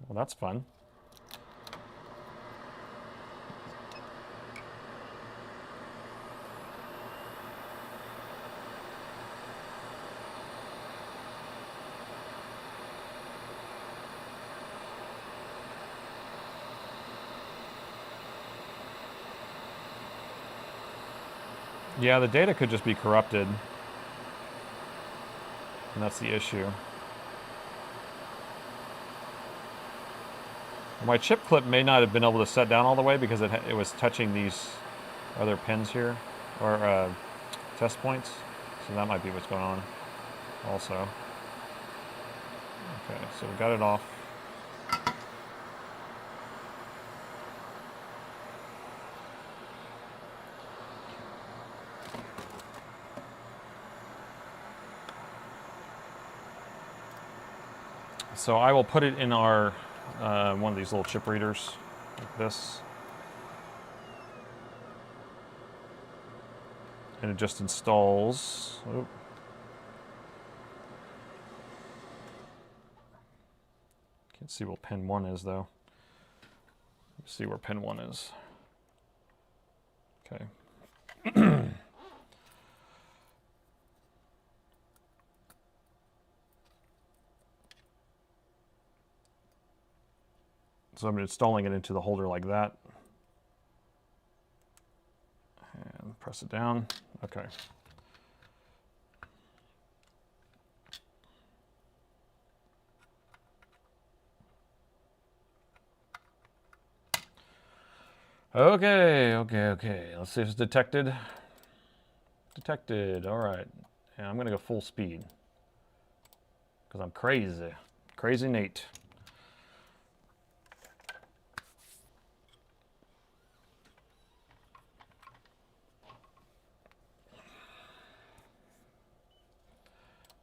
Well, that's fun. Yeah, the data could just be corrupted. And that's the issue. My chip clip may not have been able to set down all the way because it was touching these other pins here, or test points. So that might be what's going on also. Okay, so we got it off. So I will put it in our one of these little chip readers, like this. And it just installs. Oop. Can't see what pin 1 is though. Let's see where pin 1 is. Okay. So I'm installing it into the holder like that. And press it down. Okay. Okay. Let's see if it's detected. Detected, all right. And I'm gonna go full speed because I'm crazy. Crazy Nate.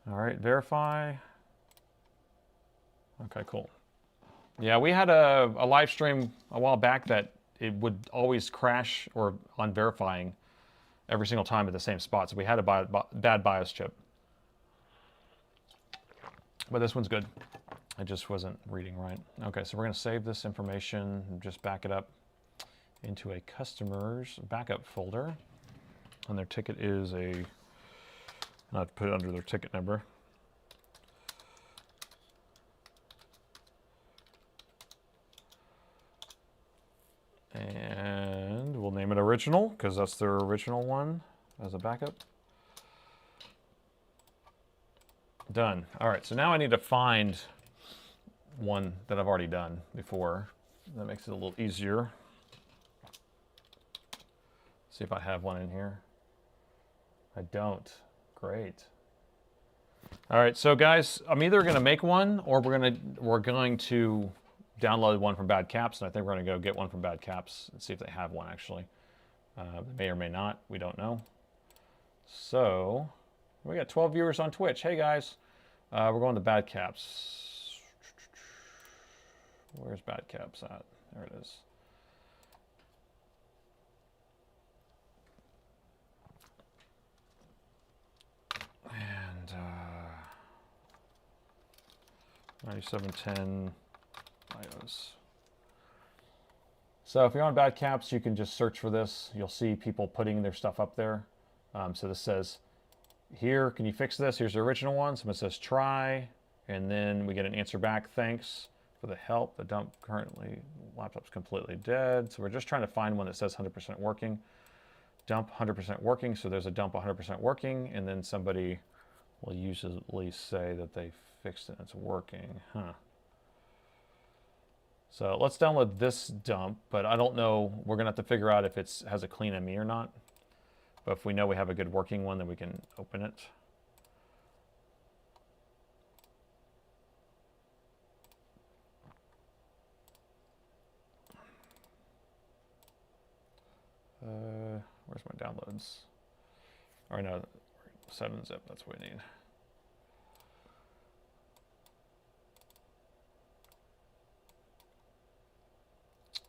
All right, verify. Okay, cool. Yeah, we had a live stream a while back that it would always crash or on verifying every single time at the same spot. So we had a bad BIOS chip. But this one's good. It just wasn't reading right. Okay, so we're going to save this information and just back it up into a customer's backup folder. And their ticket is I'll have to put it under their ticket number. And we'll name it original because that's their original one as a backup. Done. All right, so now I need to find one that I've already done before. That makes it a little easier. See if I have one in here. I don't. Great. All right, so guys, I'm either going to make one or we're going to download one from Bad Caps, and I think we're going to go get one from Bad Caps and see if they have one actually. They may or may not. We don't know. So we got 12 viewers on Twitch. Hey guys, we're going to Bad Caps. Where's Bad Caps at? There it is. And 9710 BIOS. So if you're on Bad Caps, you can just search for this. You'll see people putting their stuff up there. So this says, here, can you fix this? Here's the original one. Someone says try, and then we get an answer back. Thanks for the help. The dump currently, laptop's completely dead. So we're just trying to find one that says 100% working. Dump 100% working. So there's a dump 100% working, and then somebody will usually say that they fixed it and it's working. Huh. So let's download this dump, but I don't know, we're gonna have to figure out if it has a clean ME or not. But if we know we have a good working one, then we can open it. Where's my downloads? Or no, 7-zip, that's what we need.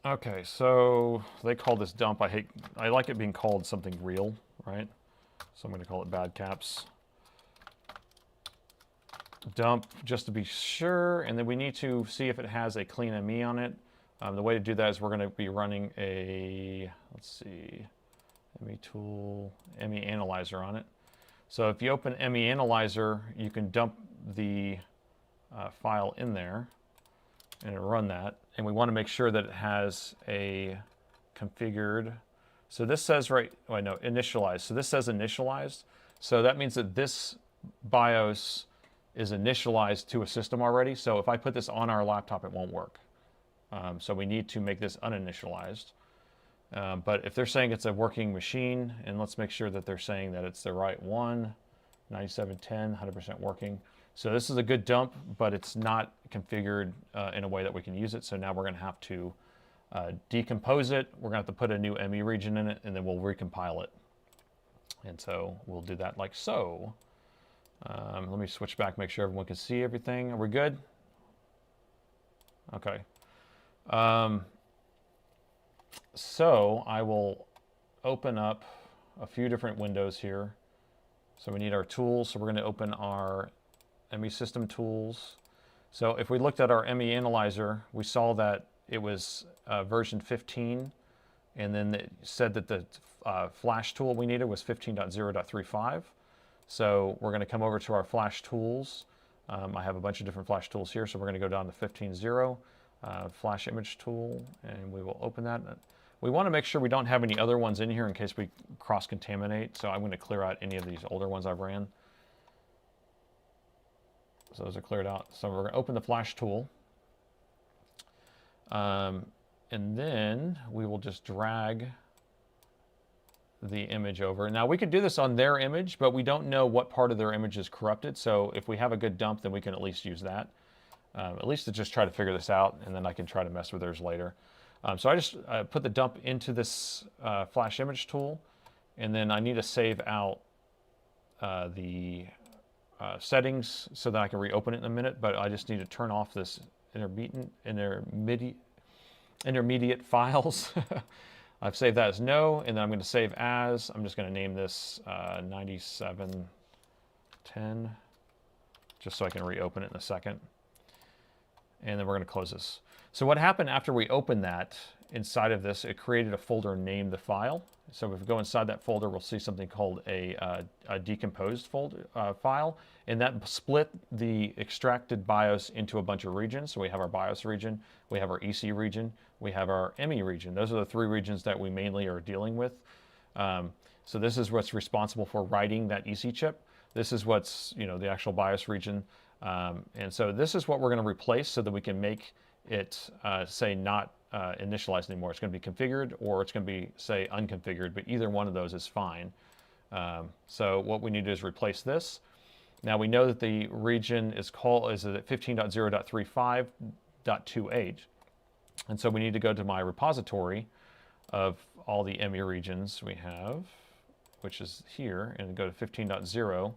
Okay, so they call this dump. I like it being called something real, right? So I'm going to call it bad caps. Dump, just to be sure, and then we need to see if it has a clean ME on it. The way to do that is we're going to be running a, let's see, ME tool, ME analyzer on it. So if you open ME analyzer, you can dump the file in there and it'll run that. And we want to make sure that it has a configured. So this says initialized. So this says initialized. So that means that this BIOS is initialized to a system already. So if I put this on our laptop, it won't work. So we need to make this uninitialized. But if they're saying it's a working machine, and let's make sure that they're saying that it's the right one, 9710, 100% working. So this is a good dump, but it's not configured in a way that we can use it. So now we're going to have to decompose it. We're going to have to put a new ME region in it, and then we'll recompile it. And so we'll do that like so. Let me switch back, make sure everyone can see everything. Are we good? Okay. So I will open up a few different windows here. So we need our tools. So we're going to open our ME system tools. So if we looked at our ME analyzer, we saw that it was version 15, and then it said that the flash tool we needed was 15.0.35. So we're going to come over to our flash tools. I have a bunch of different flash tools here, so we're going to go down to 15.0, flash image tool, and we will open that. We want to make sure we don't have any other ones in here in case we cross-contaminate, so I'm going to clear out any of these older ones I've ran. So those are cleared out. So we're going to open the flash tool. And then we will just drag the image over. Now we could do this on their image, but we don't know what part of their image is corrupted. So if we have a good dump, then we can at least use that. At least to just try to figure this out, and then I can try to mess with theirs later. So I just put the dump into this flash image tool, and then I need to save out the settings so that I can reopen it in a minute, but I just need to turn off this intermediate files. I've saved that as no, and then I'm going to save as. I'm just going to name this 9710, just so I can reopen it in a second. And then we're going to close this. So what happened after we opened that, inside of this, it created a folder named the file. So if we go inside that folder, we'll see something called a decomposed file. And that split the extracted BIOS into a bunch of regions. So we have our BIOS region, we have our EC region, we have our ME region. Those are the three regions that we mainly are dealing with. So this is what's responsible for writing that EC chip. This is what's, the actual BIOS region. And so this is what we're going to replace so that we can make it, say, not initialized anymore. It's going to be configured, or it's going to be, say, unconfigured, but either one of those is fine. So what we need to do is replace this. Now we know that the region is at 15.0.35.28, and so we need to go to my repository of all the ME regions we have, which is here, and go to 15.0,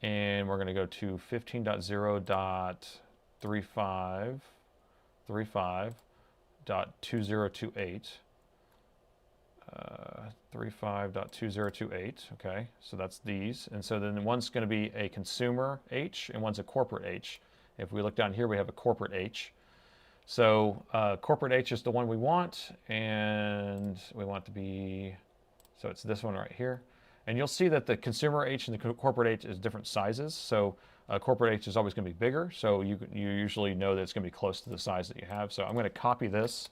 and we're going to go to 15.0.35.2028. 35.2028, okay, so that's these. And so then one's going to be a consumer H and one's a corporate H. If we look down here, we have a corporate H. So corporate H is the one we want, and we want to be, so it's this one right here. And you'll see that the consumer H and the corporate H is different sizes. So corporate H is always going to be bigger, so you usually know that it's going to be close to the size that you have. So I'm going to copy this,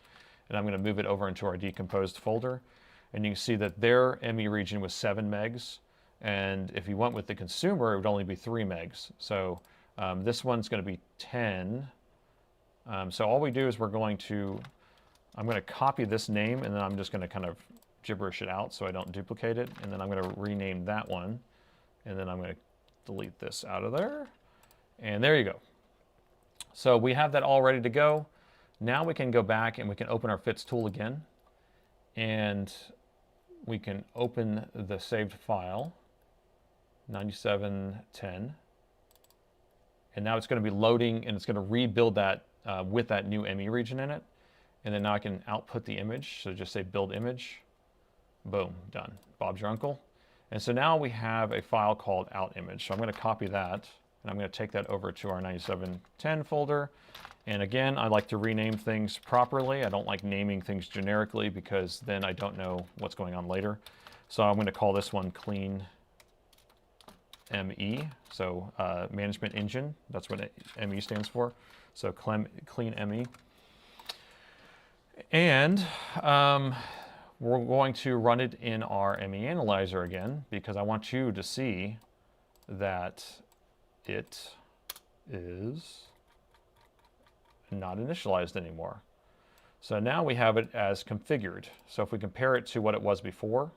and I'm going to move it over into our decomposed folder. And you can see that their ME region was 7 megs. And if you went with the consumer, it would only be 3 megs. So this one's going to be 10 So all we do is I'm going to copy this name, and then I'm just going to kind of gibberish it out so I don't duplicate it. And then I'm going to rename that one. And then I'm going to delete this out of there. And there you go. So we have that all ready to go. Now we can go back and we can open our Fits tool again. And we can open the saved file, 9710. And now it's going to be loading, and it's going to rebuild that with that new ME region in it. And then now I can output the image. So just say build image. Boom, done. Bob's your uncle. And so now we have a file called out image. So I'm going to copy that, and I'm going to take that over to our 9710 folder. And again, I like to rename things properly. I don't like naming things generically because then I don't know what's going on later. So I'm going to call this one clean ME. So management engine, that's what ME stands for. So clean ME. And we're going to run it in our ME analyzer again because I want you to see that it is not initialized anymore. So now we have it as configured. So if we compare it to what it was before,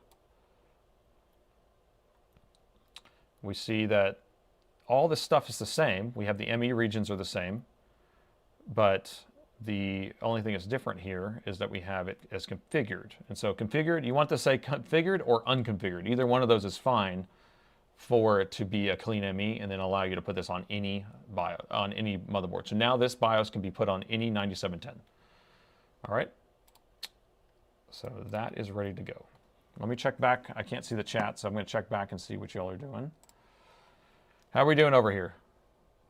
we see that all this stuff is the same. We have the ME regions are the same, but the only thing that's different here is that we have it as configured. And so configured, you want to say configured or unconfigured. Either one of those is fine for it to be a clean ME and then allow you to put this on any motherboard. So now this BIOS can be put on any 9710. All right. So that is ready to go. Let me check back. I can't see the chat, so I'm going to check back and see what y'all are doing. How are we doing over here?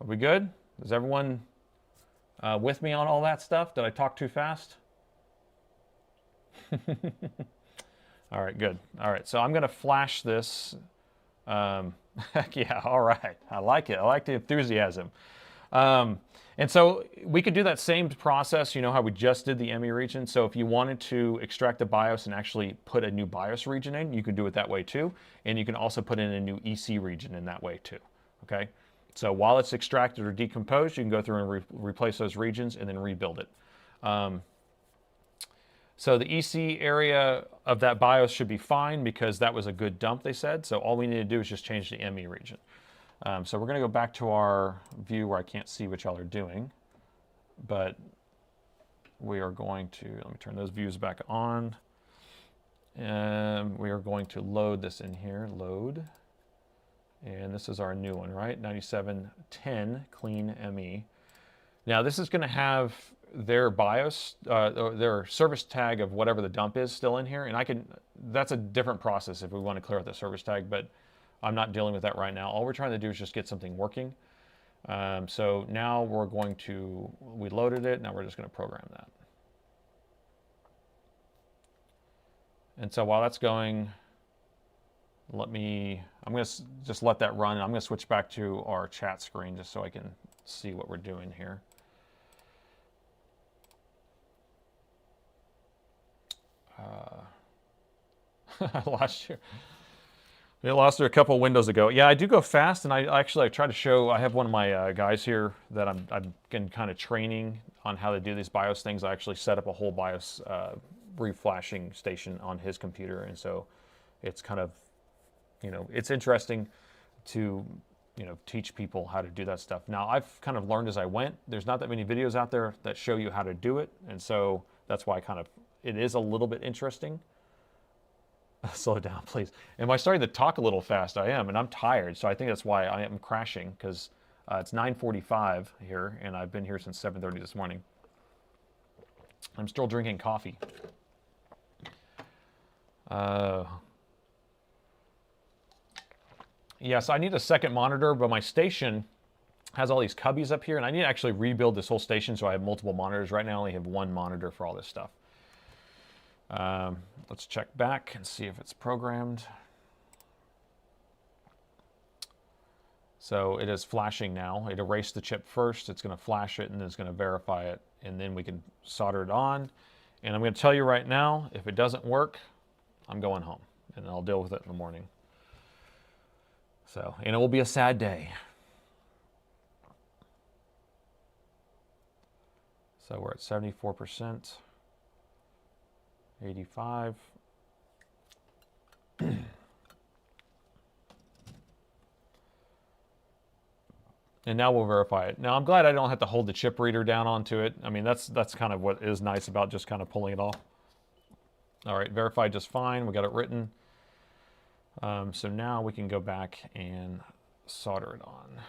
Are we good? Is everyone with me on all that stuff? Did I talk too fast? All right, good. All right, so I'm going to flash this. Heck yeah, all right. I like it. I like the enthusiasm. And so we could do that same process, you know how we just did the ME region. So if you wanted to extract the BIOS and actually put a new BIOS region in, you could do it that way too. And you can also put in a new EC region in that way too, okay? So while it's extracted or decomposed, you can go through and replace those regions and then rebuild it. So the EC area of that BIOS should be fine because that was a good dump, they said. So all we need to do is just change the ME region. So we're going to go back to our view where I can't see what y'all are doing. But we are going to, let me turn those views back on. And we are going to load this in here, load. And this is our new one, right? 9710 clean ME. Now this is going to have their BIOS, their service tag of whatever the dump is still in here. And that's a different process if we want to clear out the service tag, but I'm not dealing with that right now. All we're trying to do is just get something working. So now we loaded it, now we're just going to program that. And so while that's going, I'm going to just let that run. I'm going to switch back to our chat screen just so I can see what we're doing here. I lost you. We lost her a couple windows ago. Yeah, I do go fast, and I try to show. I have one of my guys here that I've been kind of training on how to do these BIOS things. I actually set up a whole BIOS reflashing station on his computer, and so it's kind of, it's interesting to, teach people how to do that stuff. Now, I've kind of learned as I went. There's not that many videos out there that show you how to do it, and so that's why it is a little bit interesting. Slow down, please. Am I starting to talk a little fast? I am, and I'm tired, so I think that's why I am crashing, because it's 9:45 here, and I've been here since 7:30 this morning. I'm still drinking coffee. Yes, I need a second monitor, but my station has all these cubbies up here, and I need to actually rebuild this whole station so I have multiple monitors. Right now I only have one monitor for all this stuff. Let's check back and see if it's programmed. So it is flashing now. It erased the chip first. It's going to flash it, and then it's going to verify it, and then we can solder it on. And I'm going to tell you right now, if it doesn't work, I'm going home, and I'll deal with it in the morning. So, and it will be a sad day. So we're at 74%, 85. And now we'll verify it. Now I'm glad I don't have to hold the chip reader down onto it. I mean, that's kind of what is nice about just kind of pulling it off. All right, verified just fine. We got it written. So now we can go back and solder it on.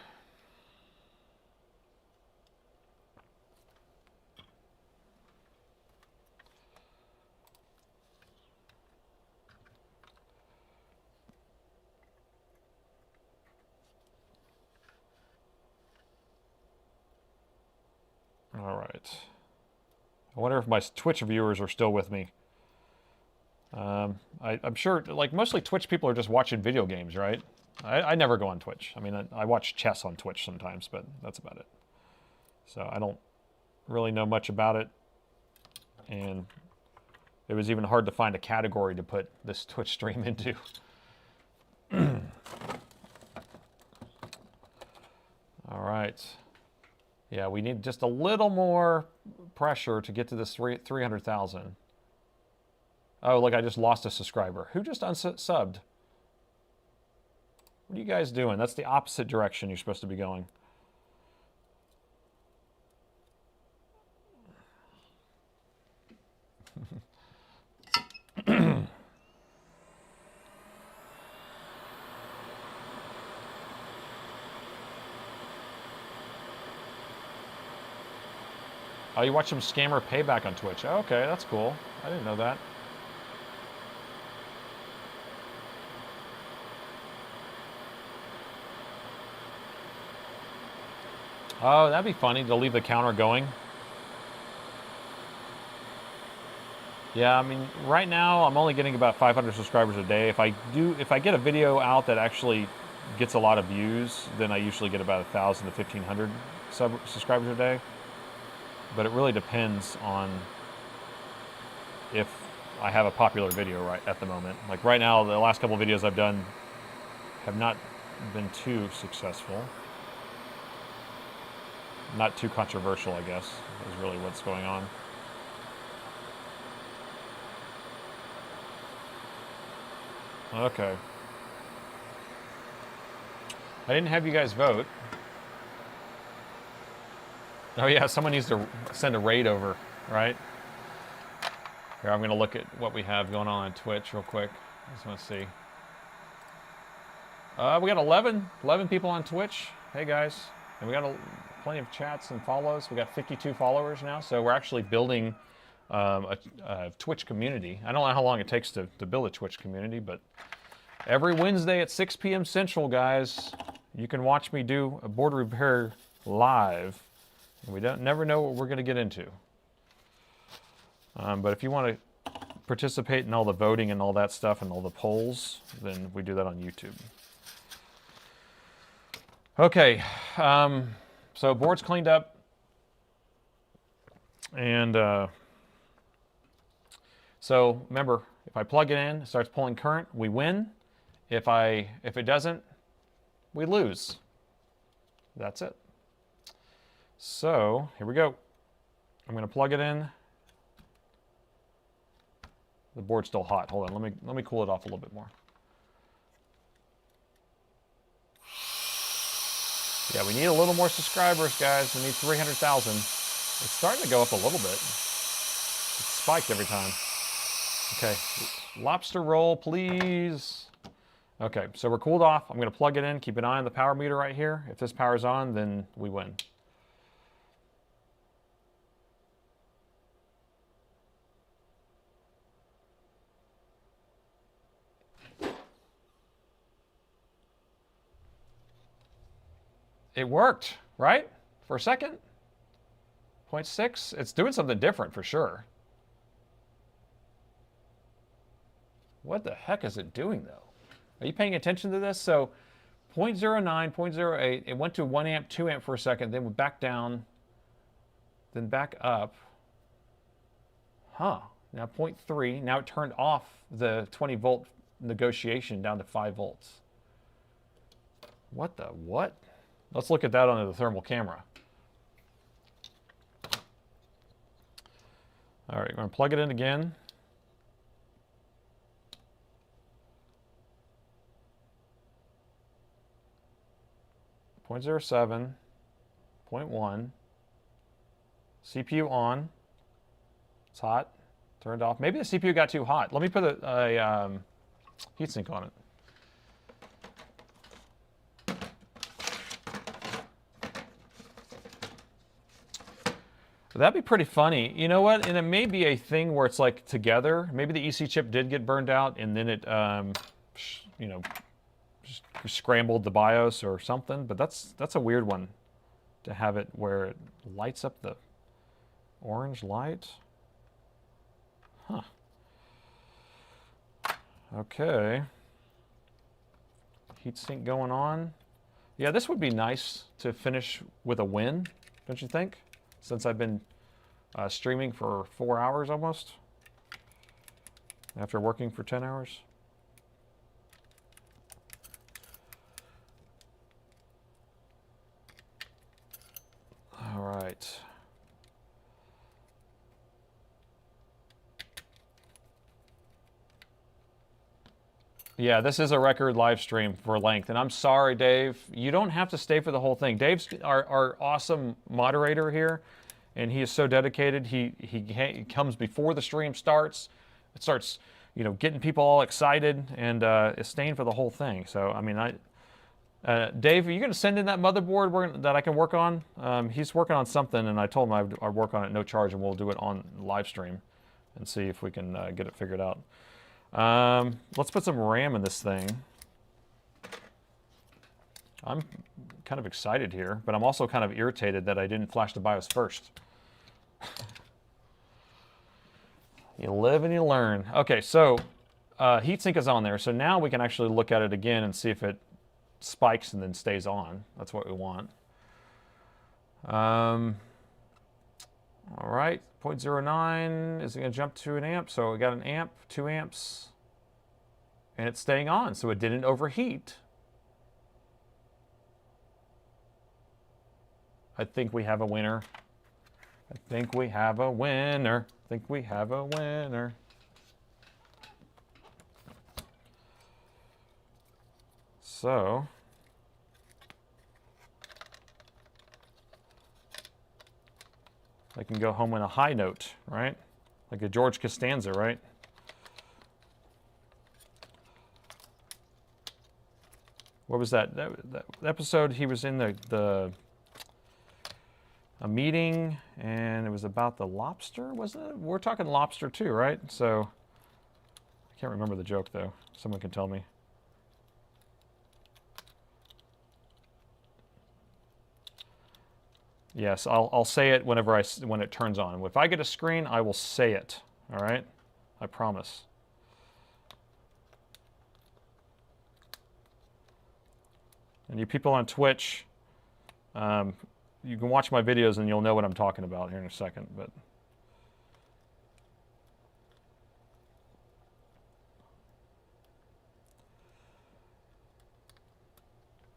All right. I wonder if my Twitch viewers are still with me. I'm sure, like, mostly Twitch people are just watching video games, right? I never go on Twitch. I mean, I watch chess on Twitch sometimes, but that's about it. So I don't really know much about it. And it was even hard to find a category to put this Twitch stream into. All right. Yeah, we need just a little more pressure to get to this 300,000. Oh, look, I just lost a subscriber. Who just unsubbed? What are you guys doing? That's the opposite direction you're supposed to be going. Oh, you watch some scammer payback on Twitch. Oh, okay, that's cool. I didn't know that. Oh, that'd be funny to leave the counter going. Yeah, I mean, right now I'm only getting about 500 subscribers a day. If I get a video out that actually gets a lot of views, then I usually get about 1,000 to 1,500 subscribers a day. But it really depends on if I have a popular video right at the moment. Like right now, the last couple of videos I've done have not been too successful. Not too controversial, I guess, is really what's going on. Okay. I didn't have you guys vote. Oh yeah, someone needs to send a raid over, right? Here, I'm gonna look at what we have going on Twitch real quick. I just want to see. We got 11 people on Twitch. Hey guys. And we got plenty of chats and follows. We got 52 followers now, so we're actually building a Twitch community. I don't know how long it takes to build a Twitch community, but every Wednesday at 6 p.m. Central, guys, you can watch me do a board repair live. And we never know what we're going to get into. But if you want to participate in all the voting and all that stuff and all the polls, then we do that on YouTube. Okay, so board's cleaned up. And so remember, if I plug it in, it starts pulling current, we win. If it doesn't, we lose. That's it. So here we go. I'm going to plug it in. The board's still hot. Hold on, let me cool it off a little bit more. Yeah, we need a little more subscribers, guys. We need 300,000. It's starting to go up a little bit. It's spiked every time. Okay, lobster roll, please. Okay, so we're cooled off. I'm going to plug it in. Keep an eye on the power meter right here. If this power's on, then we win. It worked, right? For a second? 0.6? It's doing something different for sure. What the heck is it doing, though? Are you paying attention to this? So 0.09, 0.08, it went to 1 amp, 2 amp for a second, then went back down, then back up. Huh. Now 0.3. Now it turned off the 20 volt negotiation down to 5 volts. What the what? Let's look at that under the thermal camera. All right, we're going to plug it in again. .07, 0.1. CPU on. It's hot. Turned off. Maybe the CPU got too hot. Let me put a heatsink on it. That'd be pretty funny. You know what? And it may be a thing where it's like together. Maybe the EC chip did get burned out, and then it, you know, scrambled the BIOS or something. But that's a weird one, to have it where it lights up the orange light. Huh. Okay. Heatsink going on. Yeah, this would be nice to finish with a win, don't you think? Since I've been streaming for 4 hours almost, after working for 10 hours. All right. Yeah, this is a record live stream for length, and I'm sorry, Dave. You don't have to stay for the whole thing. Dave's our awesome moderator here, and he is so dedicated. He comes before the stream starts. It starts, you know, getting people all excited, and is staying for the whole thing. So, I mean, Dave, are you going to send in that motherboard that I can work on? He's working on something, and I told him I'd work on it no charge, and we'll do it on live stream and see if we can get it figured out. Let's put some RAM in this thing. I'm kind of excited here, but I'm also kind of irritated that I didn't flash the BIOS first. You live and you learn. Okay, so heatsink is on there, so now we can actually look at it again and see if it spikes and then stays on. That's what we want. All right, 0.09, is it going to jump to an amp? So we got an amp, 2 amps, and it's staying on, so it didn't overheat. I think we have a winner. I think we have a winner. I think we have a winner. So, I can go home on a high note, right? Like a George Costanza, right? What was that? That episode, he was in a meeting, and it was about the lobster, wasn't it? We're talking lobster too, right? So, I can't remember the joke, though. Someone can tell me. Yes, I'll say it when it turns on. If I get a screen, I will say it. All right, I promise. And you people on Twitch, you can watch my videos and you'll know what I'm talking about here in a second. But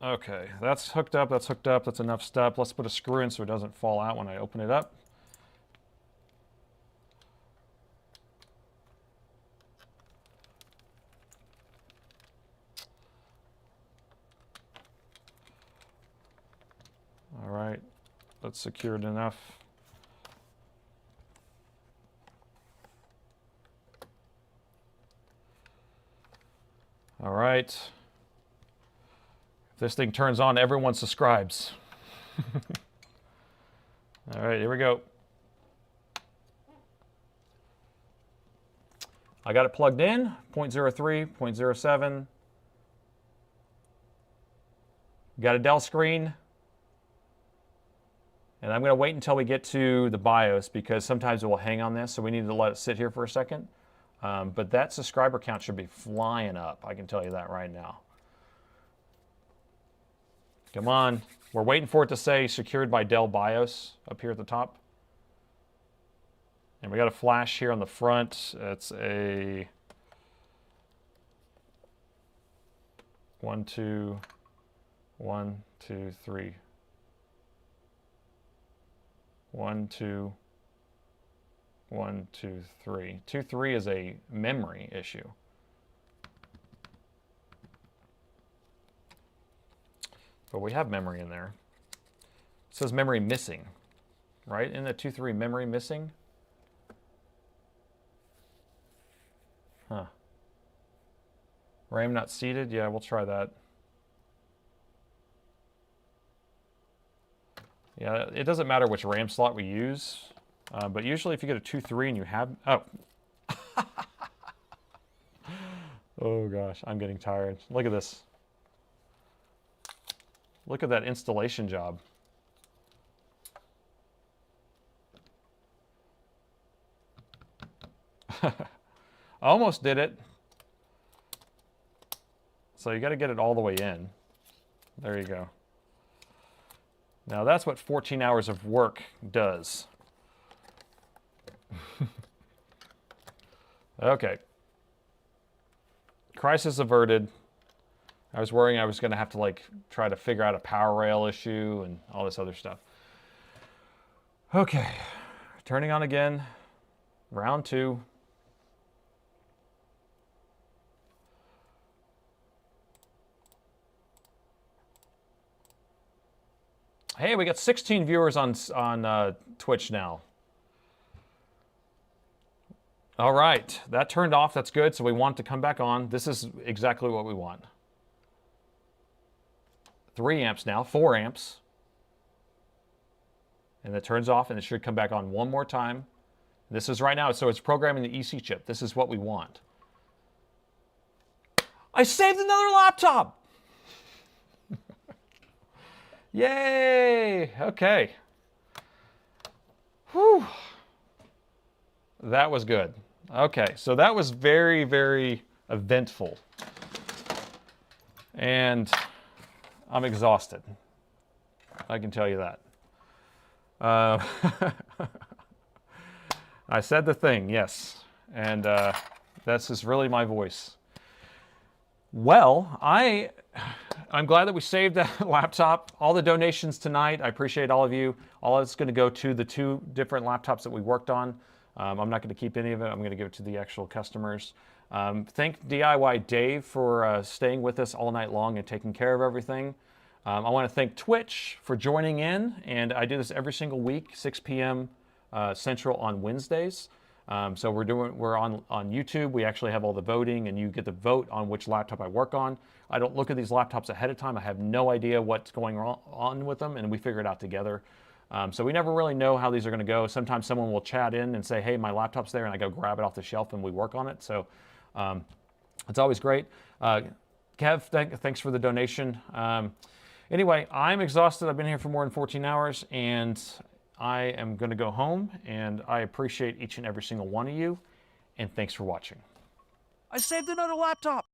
okay, that's hooked up, that's hooked up, that's enough stuff. Let's put a screw in so it doesn't fall out when I open it up. All right, that's secured enough. All right. If this thing turns on, everyone subscribes. All right, here we go. I got it plugged in, 0.03, 0.07. Got a Dell screen. And I'm going to wait until we get to the BIOS because sometimes it will hang on this, so we need to let it sit here for a second. But that subscriber count should be flying up, I can tell you that right now. Come on. We're waiting for it to say secured by Dell BIOS up here at the top. And we got a flash here on the front. It's a 1, 2, 1, 2, 3. 1, 2, 1, 2, 3. 2, 3 is a memory issue. But we have memory in there. It says memory missing, right? In the 2, 3 memory missing? Huh. RAM not seated? Yeah, we'll try that. Yeah, it doesn't matter which RAM slot we use, but usually if you get a 2, 3 and you have... Oh. Oh gosh, I'm getting tired. Look at this. Look at that installation job. I almost did it. So you got to get it all the way in. There you go. Now that's what 14 hours of work does. Okay. Crisis averted. I was worrying I was going to have to like try to figure out a power rail issue and all this other stuff. Okay. Turning on again. Round 2. Hey, we got 16 viewers on Twitch now. All right, that turned off. That's good. So we want to come back on. This is exactly what we want. 3 amps now, 4 amps. And it turns off, and it should come back on one more time. This is right now, so it's programming the EC chip. This is what we want. I saved another laptop! Yay! Okay. Whew. That was good. Okay, so that was very, very eventful. And I'm exhausted. I can tell you that. I said the thing, yes. And this is really my voice. Well, I'm glad that we saved that laptop. All the donations tonight, I appreciate all of you. All it's going to go to the 2 different laptops that we worked on. I'm not going to keep any of it. I'm going to give it to the actual customers. Thank DIY Dave for staying with us all night long and taking care of everything. I want to thank Twitch for joining in, and I do this every single week, 6 p.m. Central on Wednesdays. So we're on YouTube. We actually have all the voting, and you get to vote on which laptop I work on. I don't look at these laptops ahead of time. I have no idea what's going on with them, and we figure it out together. So we never really know how these are going to go. Sometimes someone will chat in and say, hey, my laptop's there, and I go grab it off the shelf and we work on it. So it's always great. Kev, thanks for the donation. Anyway, I'm exhausted. I've been here for more than 14 hours, and I am going to go home, and I appreciate each and every single one of you, and thanks for watching. I saved another laptop!